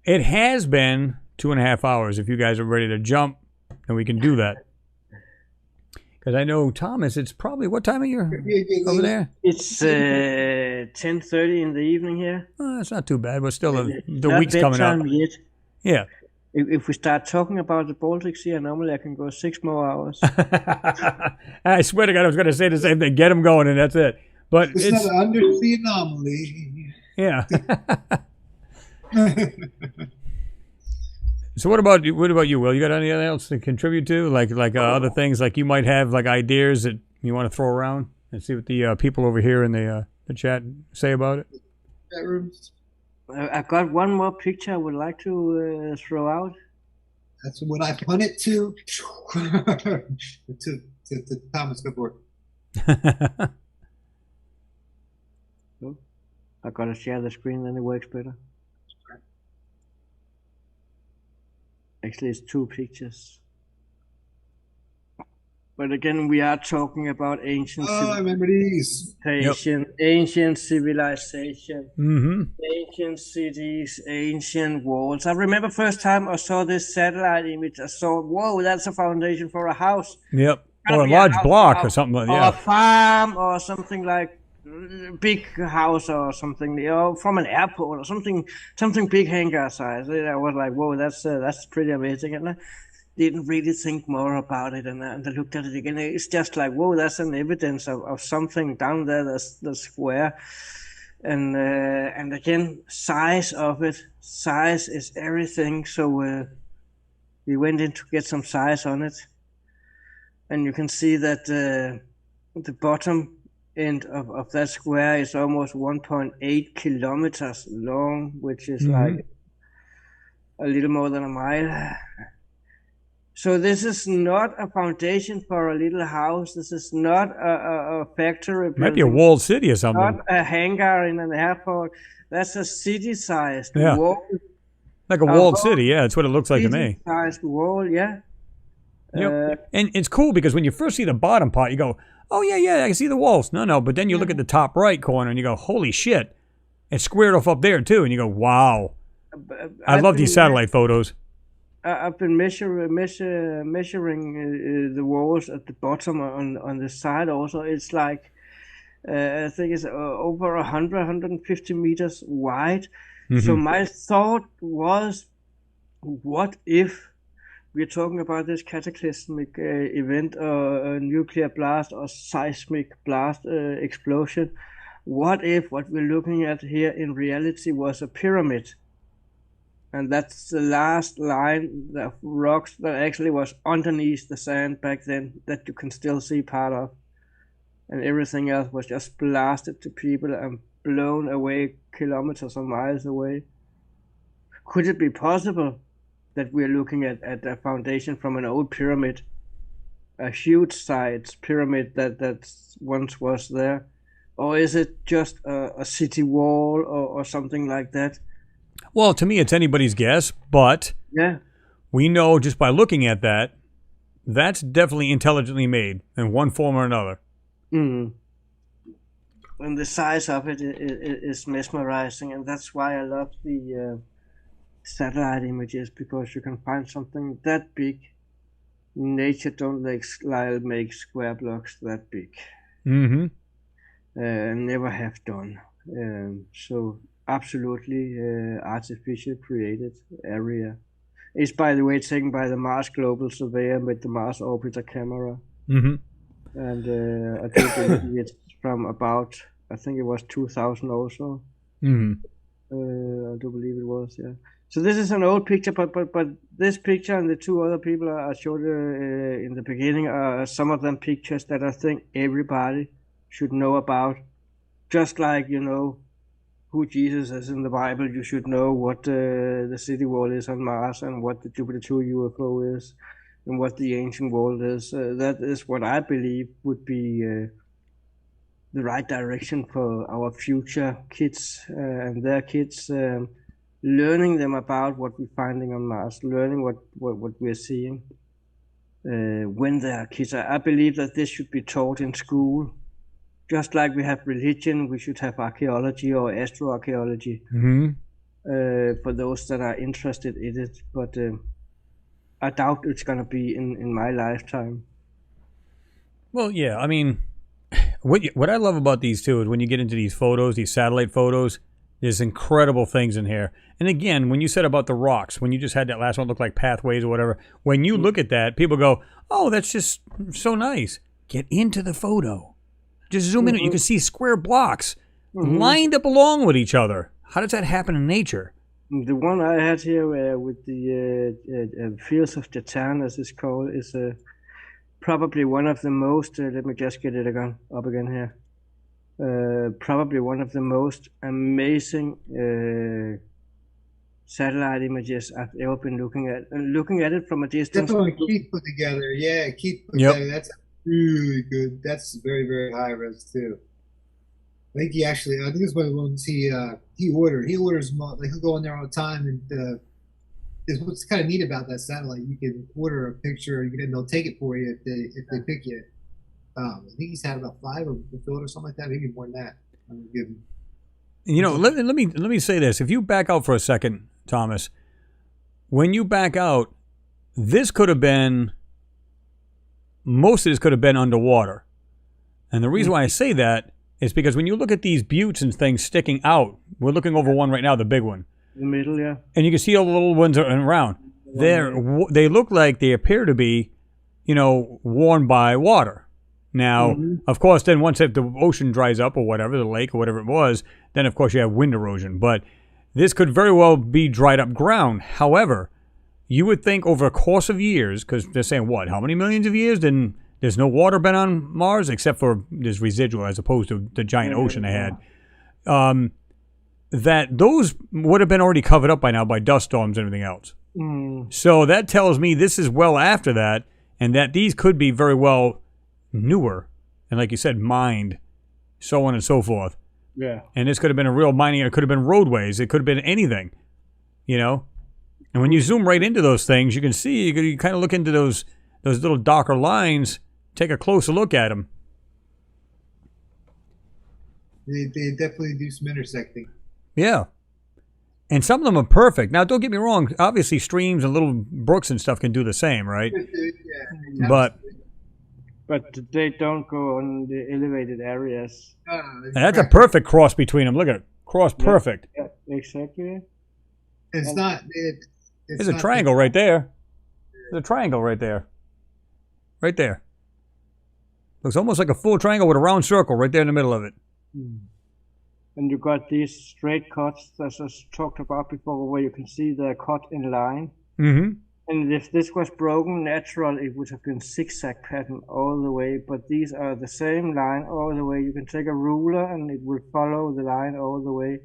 It has been 2.5 hours. If you guys are ready to jump, then we can do that. Because I know, Thomas, it's probably, what time are you over there? It's 10:30 in the evening here. It's not too bad, but still the week's coming up. Yet. Yeah. If we start talking about the Baltic Sea anomaly, I can go 6 more hours. I swear to God, I was going to say the same thing. Get them going, and that's it. But it's not an undersea anomaly. Yeah. So what about you, Will? You got anything else to contribute to, like other things, like you might have like ideas that you want to throw around and see what the people over here in the chat say about it? I got one more picture I would like to throw out. That's what I pun it to. to Thomas, good work. I gotta share the screen, then it works better. Actually, it's 2 pictures. But again, we are talking about ancient I remember these. Ancient civilization, mm-hmm. ancient cities, ancient walls. I remember first time I saw this satellite image, I saw, whoa, that's a foundation for a house. Yep, or a large block or something like that. Or a farm or something like big house or something, from an airport or something big hangar size. I was like, whoa, that's pretty amazing. And I didn't really think more about it. And I looked at it again. It's just like, whoa, that's an evidence of something down there that's square. And again, size of it. Size is everything. So we went in to get some size on it. And you can see that the bottom end of that square is almost 1.8 kilometers long, which is like a little more than a mile. So this is not a foundation for a little house. This is not a factory. Might be a walled city or something. Not a hangar in an airport. That's a city-sized wall. Like a walled city, yeah. That's what it looks like to me. City-sized wall, yeah. And it's cool because when you first see the bottom part, you go, oh, yeah, I can see the walls. No, but then you look at the top right corner and you go, holy shit. It's squared off up there, too. And you go, wow. I love these satellite photos. I've been measuring the walls at the bottom on the side also. It's like, I think it's over 150 meters wide. Mm-hmm. So my thought was, what if we're talking about this cataclysmic event, a nuclear blast or seismic blast explosion? What if what we're looking at here in reality was a pyramid? And that's the last line of rocks that actually was underneath the sand back then that you can still see part of. And everything else was just blasted to people and blown away kilometers or miles away. Could it be possible that we're looking at a foundation from an old pyramid, a huge sized pyramid that once was there? Or is it just a city wall or something like that? Well, to me, it's anybody's guess, but yeah, we know just by looking at that, that's definitely intelligently made in one form or another. And the size of it is mesmerizing, and that's why I love the satellite images, because you can find something that big. Nature don't make square blocks that big. Never have done. So absolutely artificial created area. It's, by the way, taken by the Mars Global Surveyor with the Mars Orbiter camera. And I do believe it's from about, I think it was 2000 also. I do believe it was, yeah. So this is an old picture, but this picture and the two other people I showed in the beginning are some of them pictures that I think everybody should know about. Just like, you know, who Jesus is in the Bible, you should know what the city wall is on Mars and what the Jupiter 2 UFO is and what the ancient world is. That is what I believe would be the right direction for our future kids and their kids, learning them about what we're finding on Mars, learning what we're seeing when they are kids. I believe that this should be taught in school. Just like we have religion, we should have archaeology or astroarchaeology for those that are interested in it. But I doubt it's going to be in my lifetime. Well, yeah, I mean, what I love about these too is when you get into these photos, these satellite photos, there's incredible things in here. And again, when you said about the rocks, when you just had that last one look like pathways or whatever, when you look at that, people go, oh, that's just so nice. Get into the photo. Just zoom in, you can see square blocks lined up along with each other. How does that happen in nature? The one I had here with the Fields of Jatan, as it's called, is probably one of the most, let me just get it up again here. Probably one of the most amazing satellite images I've ever been looking at. And looking at it from a distance. That's what Keith put together. Yeah, Keith put together. That's really good. That's very, very high res too. I think I think it's one of the ones he ordered. He orders them, like he'll go in there all the time, and what's kind of neat about that satellite, you can order a picture, and they'll take it for you if they pick you. I think he's had about 5 of them filled or something like that. Maybe more than that. You know, let me say this. If you back out for a second, Thomas, when you back out, this could have been. Most of this could have been underwater. And the reason why I say that is because when you look at these buttes and things sticking out, we're looking over one right now, the big one. The middle, yeah. And you can see all the little ones around. They look like they appear to be, you know, worn by water. Now, of course, then once the ocean dries up or whatever, the lake or whatever it was, then of course you have wind erosion. But this could very well be dried up ground. However, you would think over a course of years, because they're saying, what, how many millions of years? Then there's no water been on Mars except for this residual as opposed to the giant ocean they had. That those would have been already covered up by now by dust storms and everything else. So that tells me this is well after that, and that these could be very well newer, and like you said, mined, so on and so forth. Yeah. And this could have been a real mining. It could have been roadways. It could have been anything, you know. And when you zoom right into those things, you can see, you kind of look into those little darker lines, take a closer look at them. They definitely do some intersecting. Yeah. And some of them are perfect. Now, don't get me wrong. Obviously, streams and little brooks and stuff can do the same, right? Yeah. But they don't go on the elevated areas. That's a perfect cross between them. Look at it. Cross perfect. Yeah, exactly. It's not. There's a triangle right there. There's a triangle right there. Right there. Looks almost like a full triangle with a round circle right there in the middle of it. And you got these straight cuts, as I talked about before, where you can see they're cut in line. Mm-hmm. And if this was broken natural, it would have been zigzag pattern all the way. But these are the same line all the way. You can take a ruler and it will follow the line all the way.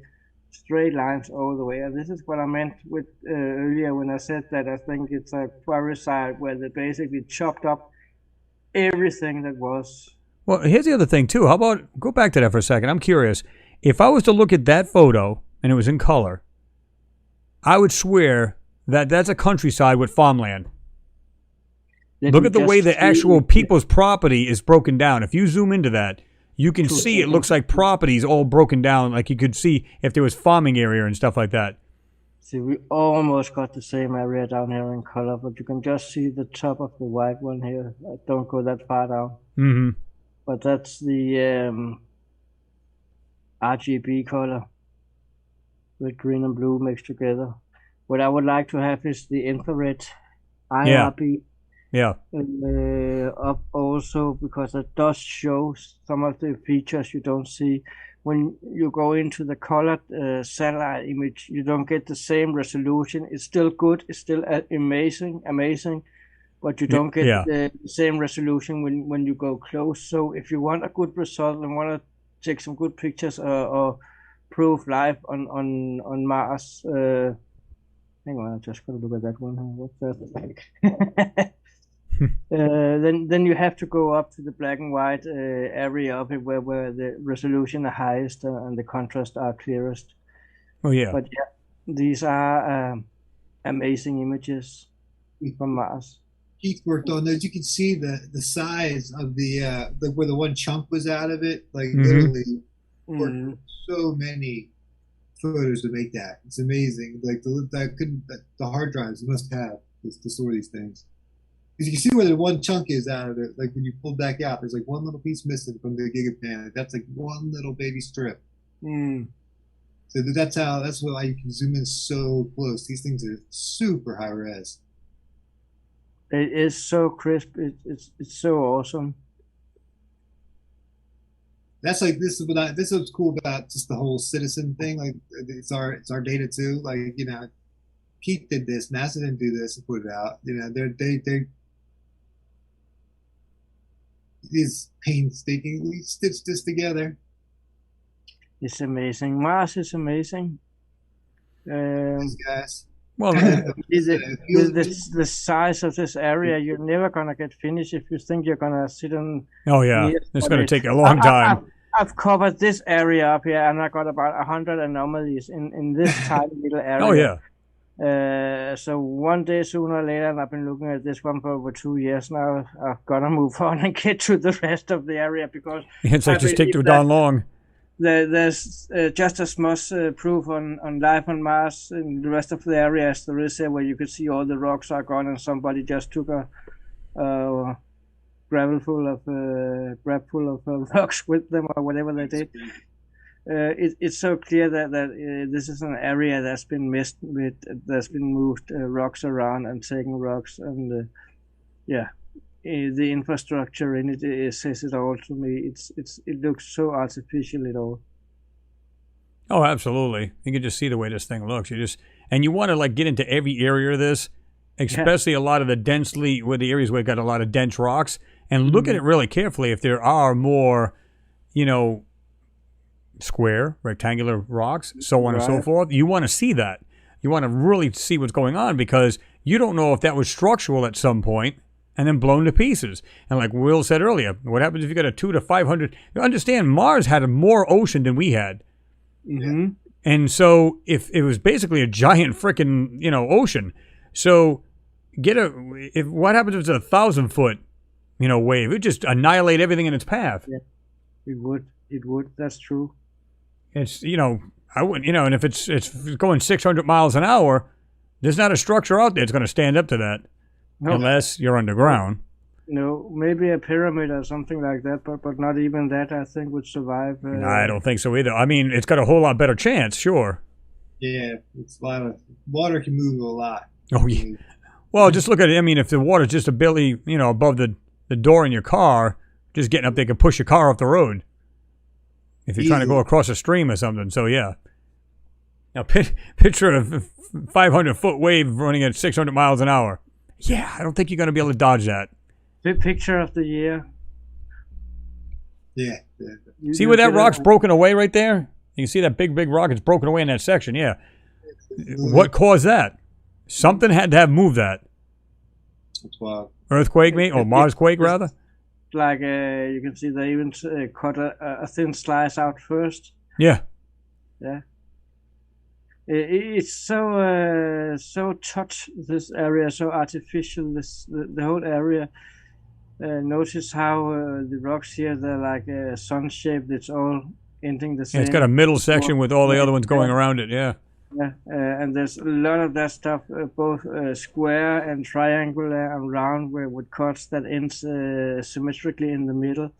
Straight lines all the way. And this is what I meant with earlier when I said that I think it's a quarry site where they basically chopped up everything that was. Well, here's the other thing, too. How about, go back to that for a second. I'm curious. If I was to look at that photo and it was in color, I would swear that that's a countryside with farmland. Look at the way the actual people's property is broken down. If you zoom into that, you can see it looks like properties all broken down. Like you could see if there was farming area and stuff like that. See, we almost got the same area down here in color, but you can just see the top of the white one here. Don't go that far down. Mm-hmm. But that's the RGB color. Red, green, and blue mixed together. What I would like to have is the infrared IRB. Yeah. Up also, because it does show some of the features you don't see. When you go into the colored satellite image, you don't get the same resolution. It's still good. It's still amazing, but you don't get the same resolution when you go close. So if you want a good result and want to take some good pictures or prove life on Mars, hang on, I just gotta look at that one. What's that? Then you have to go up to the black and white area of it where the resolution are highest and the contrast are clearest. Oh yeah. But yeah, these are amazing images from Mars. Keith worked on those. You can see the size of the where the one chunk was out of it. Like literally, worked so many photos to make that. It's amazing. Like the hard drives must have to store these things. Because you can see where the one chunk is out of it. Like when you pull back out, there's like one little piece missing from the Giga pan. That's like one little baby strip. So that's why you can zoom in so close. These things are super high res. It is so crisp. It's so awesome. That's like this is what's cool about just the whole citizen thing. Like it's our data too. Like Keith did this, NASA didn't do this and put it out. They these painstakingly stitched this together. It's amazing. Mars is amazing. These guys. Well, the size of this area, you're never gonna get finished if you think you're gonna sit on. Oh yeah, it's gonna take a long time. I've covered this area up here, and I got about 100 anomalies in this tiny little area. Oh yeah. So one day sooner or later, and I've been looking at this one for over 2 years now. I've got to move on and get to the rest of the area because it's like just take too darn long. There's just as much proof on life on Mars in the rest of the area as there is here, where you could see all the rocks are gone and somebody just took a grab full of rocks with them or whatever they did. It's so clear that this is an area that's been messed with, that's been moved rocks around and taken rocks, and the infrastructure in it says it all to me. It looks so artificial it all. Oh, absolutely. You can just see the way this thing looks. You want to like get into every area of this, especially a lot of the areas where it got a lot of dense rocks, and look at it really carefully. If there are more, square, rectangular rocks, so on and so forth, you want to see that. You want to really see what's going on because you don't know if that was structural at some point and then blown to pieces. And like Will said earlier, what happens if you got a 200 to 500? You understand, Mars had more ocean than we had. Mm-hmm. And so if it was basically a giant freaking, ocean. So what happens if it's 1,000-foot, wave? It would just annihilate everything in its path. Yeah, it would. That's true. It's, I wouldn't, and if it's going 600 miles an hour, there's not a structure out there that's going to stand up to that. No. Unless you're underground. No, maybe a pyramid or something like that, but not even that, I think, would survive. No, I don't think so either. I mean, it's got a whole lot better chance, sure. Yeah, it's a lot of water can move a lot. Oh, yeah. Well, just look at it. I mean, if the water's just a barely, above the door in your car, just getting up there can push your car off the road. If you're trying to go across a stream or something. So, yeah. Now, picture a 500-foot wave running at 600 miles an hour. Yeah, I don't think you're going to be able to dodge that. The picture of the year. Yeah. See where that rock's broken away right there? You can see that big rock. It's broken away in that section, yeah. What caused that? Something had to have moved that. That's wild. Earthquake, maybe? Or Marsquake, rather? Like, you can see they even cut a thin slice out first. Yeah. Yeah. It's so touch this area, so artificial. The whole area. Notice how the rocks here, they're like sun shaped. It's all ending the same. Yeah, it's got a middle section with all the other ones going around it. Yeah. Yeah, and there's a lot of that stuff, both square and triangular and round, with cuts that ends symmetrically in the middle.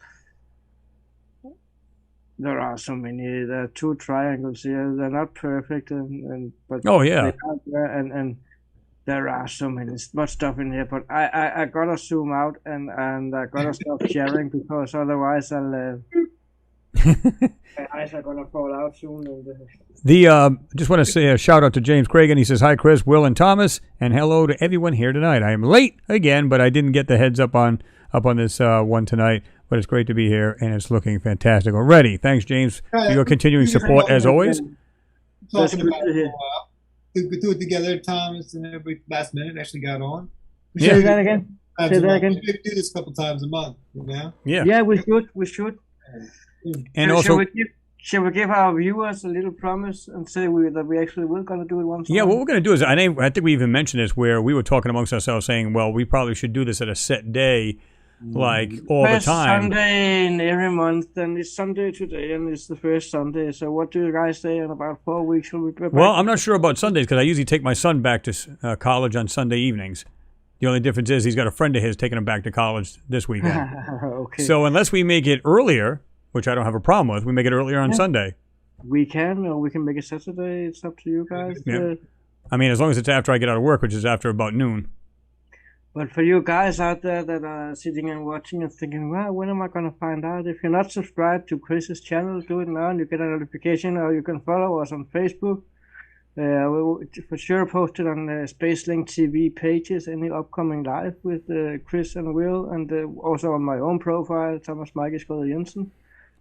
There are so many. There are 2 triangles here. They're not perfect, but oh yeah, they are there, and there are so much stuff in here. But I gotta zoom out and I gotta stop sharing because otherwise I'll. My eyes are gonna fall out soon. Just want to say a shout out to James Cragen. He says hi, Chris, Will, and Thomas, and hello to everyone here tonight. I am late again, but I didn't get the heads up on this one tonight. But it's great to be here, and it's looking fantastic already. Thanks, James, for your continuing support as always. Talking about it for a while. We do it together, Thomas, and everybody last minute actually got on. Say that again. Say that again. We do this a couple times a month, Yeah. Yeah, we should. And also, shall we give our viewers a little promise and say that we actually will going to do it once? Yeah, what we're going to do is, I think we even mentioned this where we were talking amongst ourselves saying, well, we probably should do this at a set day, like all first the time. Sunday in every month, and it's Sunday today, and it's the first Sunday. So what do you guys say in about 4 weeks? Will we be back? Well, I'm not sure about Sundays because I usually take my son back to college on Sunday evenings. The only difference is he's got a friend of his taking him back to college this weekend. Okay. So unless we make it earlier, which I don't have a problem with, we make it earlier on Sunday. We can, or we can make it Saturday. It's up to you guys. Yeah. I mean, as long as it's after I get out of work, which is after about noon. But for you guys out there that are sitting and watching and thinking, well, when am I going to find out? If you're not subscribed to Chris's channel, do it now and you get a notification, or you can follow us on Facebook. We'll for sure post it on the Spacelink TV pages, any upcoming live with Chris and Will, and also on my own profile, Thomas Mikey Jensen.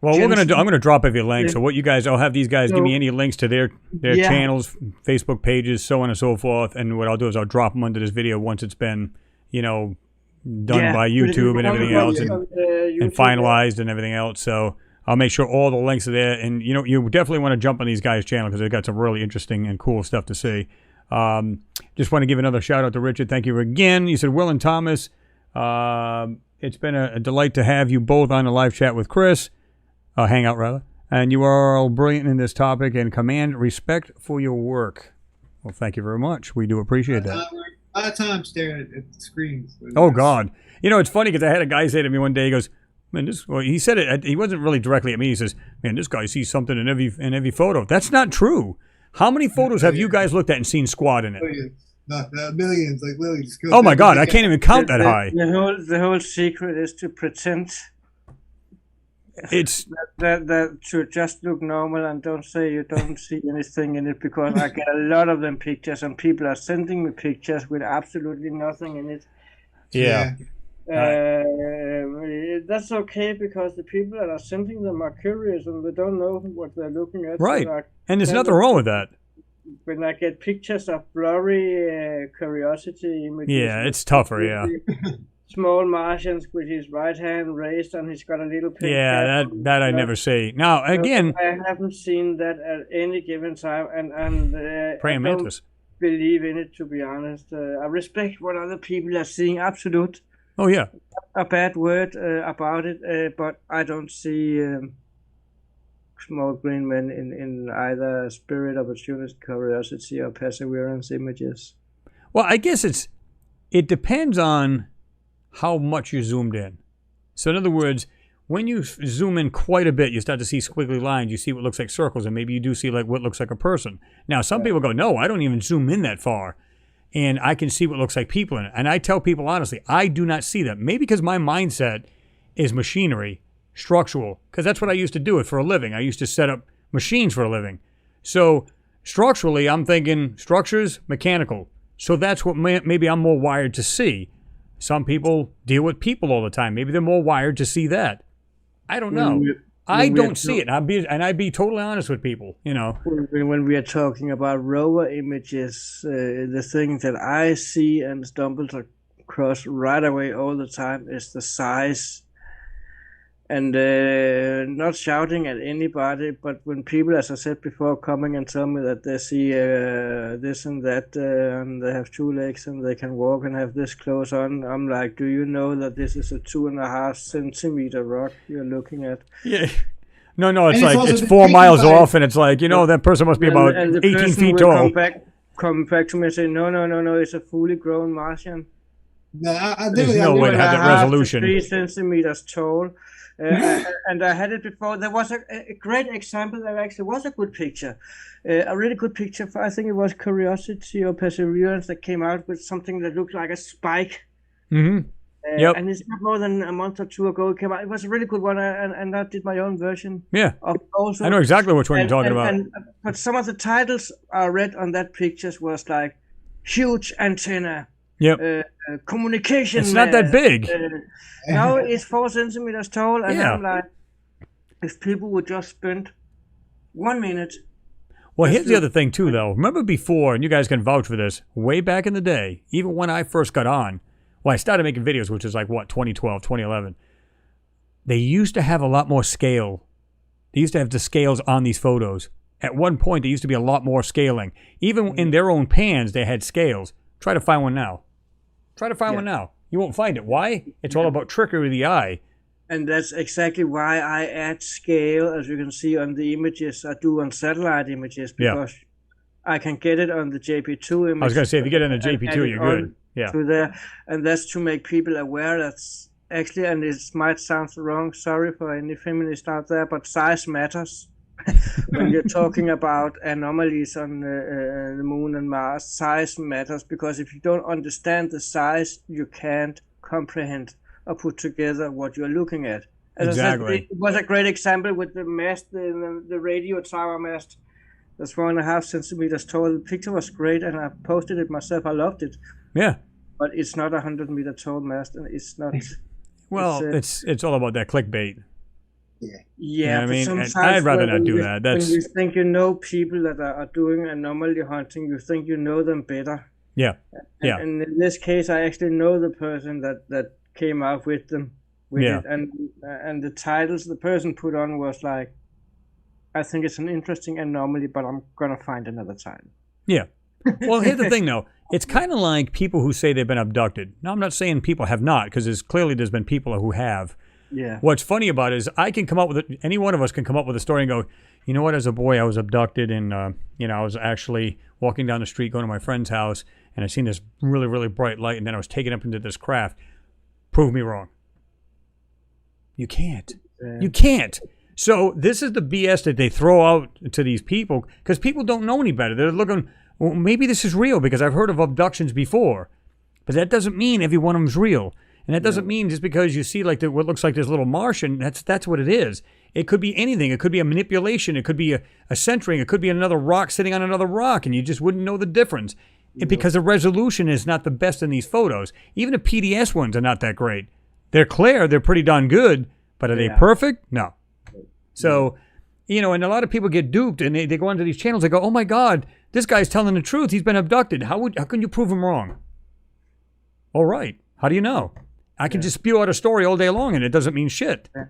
Well, I'm gonna drop every link. So what you guys, I'll have these guys give me any links to their channels, Facebook pages, so on and so forth. And what I'll do is I'll drop them under this video once it's been, done by YouTube and everything else, and finalized and everything else. So I'll make sure all the links are there. And you definitely want to jump on these guys' channel because they've got some really interesting and cool stuff to see. Just want to give another shout out to Richard. Thank you again. You said Will and Thomas. It's been a delight to have you both on the live chat with Chris. Hangout rather, and you are all brilliant in this topic and command respect for your work. Well, thank you very much. We do appreciate that. A lot of time staring at the screens. Oh God, it's funny because I had a guy say to me one day. He goes, "Man, he said it. He wasn't really directly at me. He says, "Man, this guy sees something in every photo." That's not true. How many photos have you guys looked at and seen squad in it? Millions, like literally. Oh my God, I can't even count that high. The whole secret is to pretend. It's that should just look normal and don't say you don't see anything in it, because I get a lot of them pictures and people are sending me pictures with absolutely nothing in it. Yeah. That's okay because the people that are sending them are curious and they don't know what they're looking at. Right. And there's nothing wrong with that. When I get pictures of blurry curiosity images. Yeah, it's tougher, yeah. Small Martians with his right hand raised and he's got a little pink hat. that I never see. Now, again... I haven't seen that at any given time, and praying I don't mantis. believe in it, to be honest. I respect what other people are seeing, absolute. Oh, yeah. A bad word about it, but I don't see small green men in either spirit, opportunity, curiosity, or perseverance images. Well, I guess it depends on how much you zoomed in. So in other words, when you zoom in quite a bit, you start to see squiggly lines. You see what looks like circles, and maybe you do see like what looks like a person. Now, some people go, no, I don't even zoom in that far. and I can see what looks like people in it. And I tell people honestly, I do not see that. Maybe because my mindset is machinery, structural, because that's what I used to do it for a living. I used to set up machines for a living. So structurally, I'm thinking structures, mechanical. So that's what maybe I'm more wired to see. Some people deal with people all the time. Maybe they're more wired to see that. I don't know. I don't see it. I'd be totally honest with people, you know. When we are talking about rover images, the thing that I see and stumble across right away all the time is the size. And not shouting at anybody, but when people, as I said before, coming and tell me that they see this and that, and they have 2 legs and they can walk and have this clothes on, I'm like, do you know that this is a 2.5 centimeter rock you're looking at? Yeah. No, it's like, it's 4 miles off, and it's like, you know, that person must be about 18 feet tall. Come back to me and say, no, it's a fully grown Martian. No, there's no way to have that resolution. 3 centimeters tall. And I had it before. There was a great example. There actually was a good picture, a really good picture. For, I think it was Curiosity or Perseverance that came out with something that looked like a spike. Mm-hmm. And it's not more than a month or 2 ago it came out. It was a really good one, and I did my own version. Yeah, also. I know exactly which one you're talking about. But some of the titles I read on that pictures was like huge antenna. Yep. Communication. It's not that big. No, it's 4 centimeters tall, and I'm like, if people would just spend 1 minute. Well, here's the other thing too, though. Remember before, and you guys can vouch for this, way back in the day, even when I first got on, well, I started making videos, which is like, what, 2012, 2011. They used to have a lot more scale. They used to have the scales on these photos. At one point, there used to be a lot more scaling. Even in their own pans, they had scales. Try to find one now. One now. You won't find it. Why? It's all about trickery of the eye. And that's exactly why I add scale, as you can see on the images I do on satellite images, because I can get it on the JP2 image. I was going to say, if you get it on the JP2, you're good. Yeah. To there, and that's to make people aware that's actually, and it might sound wrong, sorry for any feminists out there, but size matters. When you're talking about anomalies on the moon and Mars, size matters, because if you don't understand the size, you can't comprehend or put together what you're looking at. As exactly. I said, it was a great example with the mast, the radio tower mast. That's 4.5 centimeters tall. The picture was great, and I posted it myself. I loved it. Yeah. But it's not a 100-meter tall mast, and it's not. Well, it's all about that clickbait. Yeah, you know what I mean? I'd rather not do that. When you think you know people that are doing anomaly hunting, you think you know them better. Yeah, And in this case, I actually know the person that came out with them. It. And the titles the person put on was like, I think it's an interesting anomaly, but I'm going to find another title. Yeah. Well, here's the thing, though. It's kind of like people who say they've been abducted. Now, I'm not saying people have not, because there's been people who have. Yeah. What's funny about it is any one of us can come up with a story and go, you know what, as a boy I was abducted, and I was actually walking down the street going to my friend's house, and I seen this really, really bright light, and then I was taken up into this craft. Prove me wrong. You can't. Yeah. You can't. So this is the BS that they throw out to these people, because people don't know any better. They're looking, well, maybe this is real because I've heard of abductions before, but that doesn't mean every one of them's real. And that doesn't mean just because you see like what looks like this little Martian, that's what it is. It could be anything. It could be a manipulation. It could be a centering. It could be another rock sitting on another rock, and you just wouldn't know the difference. Because the resolution is not the best in these photos. Even the PDS ones are not that great. They're clear. They're pretty darn good. But are they perfect? No. So, and a lot of people get duped, and they go onto these channels. They go, oh, my God, this guy's telling the truth. He's been abducted. How can you prove him wrong? All right. How do you know? I can just spew out a story all day long, and it doesn't mean shit. You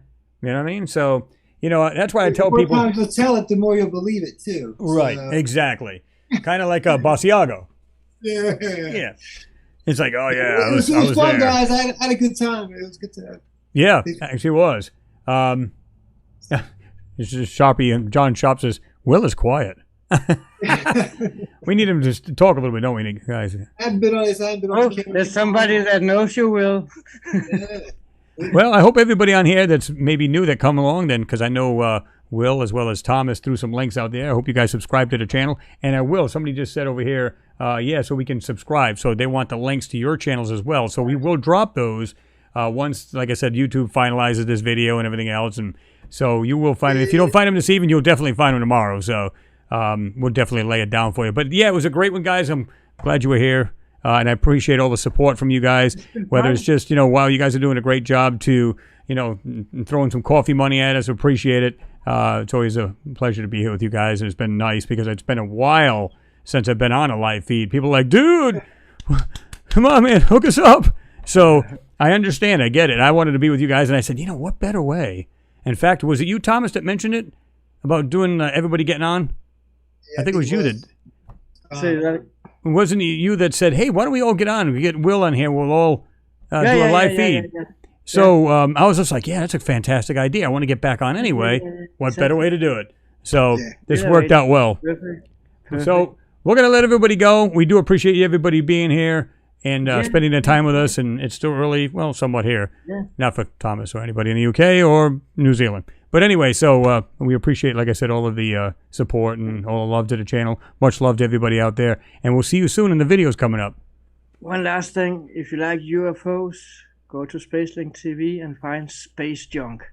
know what I mean? So, that's why I tell people. The more times you tell it, the more you'll believe it, too. Right, exactly. Kind of like Basiago. Yeah. It's like, oh, yeah, it was fun, there. guys. I had a good time. It was good time. Yeah, actually was. It's just Sharpie, and John Sharp says, Will is quiet. We need him to talk a little bit, don't we, guys? I haven't been on his hand. There's somebody that knows you, Will. Well, I hope everybody on here that's maybe new that come along then, because I know Will as well as Thomas threw some links out there. I hope you guys subscribe to the channel. And I will. Somebody just said over here, so we can subscribe. So they want the links to your channels as well. So we will drop those once, like I said, YouTube finalizes this video and everything else. And so you will find it. If you don't find them this evening, you'll definitely find them tomorrow. So we'll definitely lay it down for you. But yeah, it was a great one, guys. I'm glad you were here. And I appreciate all the support from you guys, whether it's just, wow, you guys are doing a great job to, throwing some coffee money at us. Appreciate it. It's always a pleasure to be here with you guys. And it's been nice because it's been a while since I've been on a live feed. People are like, dude, come on, man, hook us up. So I understand. I get it. I wanted to be with you guys. And I said, what better way? In fact, was it you, Thomas, that mentioned it about doing everybody getting on? Yeah, I think it was you that. Say that. Wasn't it you that said, hey, why don't we all get on? We get Will on here. We'll all do a live feed. Yeah. So I was just like, yeah, that's a fantastic idea. I want to get back on anyway. What better way to do it? So this worked out well. Perfect. So we're going to let everybody go. We do appreciate everybody being here and spending their time with us. And it's still early, well, somewhat here. Yeah. Not for Thomas or anybody in the UK or New Zealand. But anyway, so we appreciate, like I said, all of the support and all the love to the channel. Much love to everybody out there. And we'll see you soon in the videos coming up. One last thing. If you like UFOs, go to Spacelink TV and find Space Junk.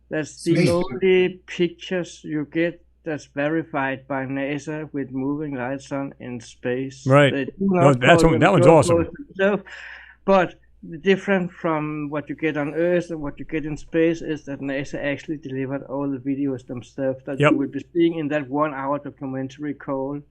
That's the only pictures you get that's verified by NASA with moving lights on in space. Right. That one's awesome. But the difference from what you get on Earth and what you get in space is that NASA actually delivered all the videos themselves that you will be seeing in that 1 hour documentary called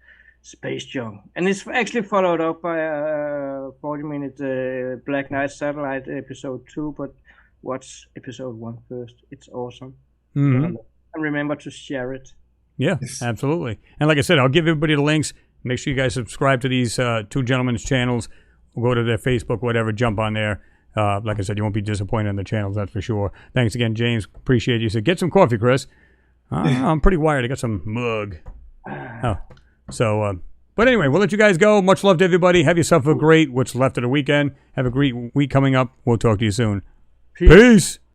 Space Junk. And it's actually followed up by a 40-minute Black Knight Satellite episode 2, but watch episode 1 first. It's awesome. And remember to share it. Yeah, absolutely. And like I said, I'll give everybody the links. Make sure you guys subscribe to these two gentlemen's channels. We'll go to their Facebook, whatever, jump on there. Like I said, you won't be disappointed in the channels, that's for sure. Thanks again, James. Appreciate you. So get some coffee, Chris. I'm pretty wired. I got some mug. But anyway, we'll let you guys go. Much love to everybody. Have yourself a great, what's left of the weekend. Have a great week coming up. We'll talk to you soon. Peace.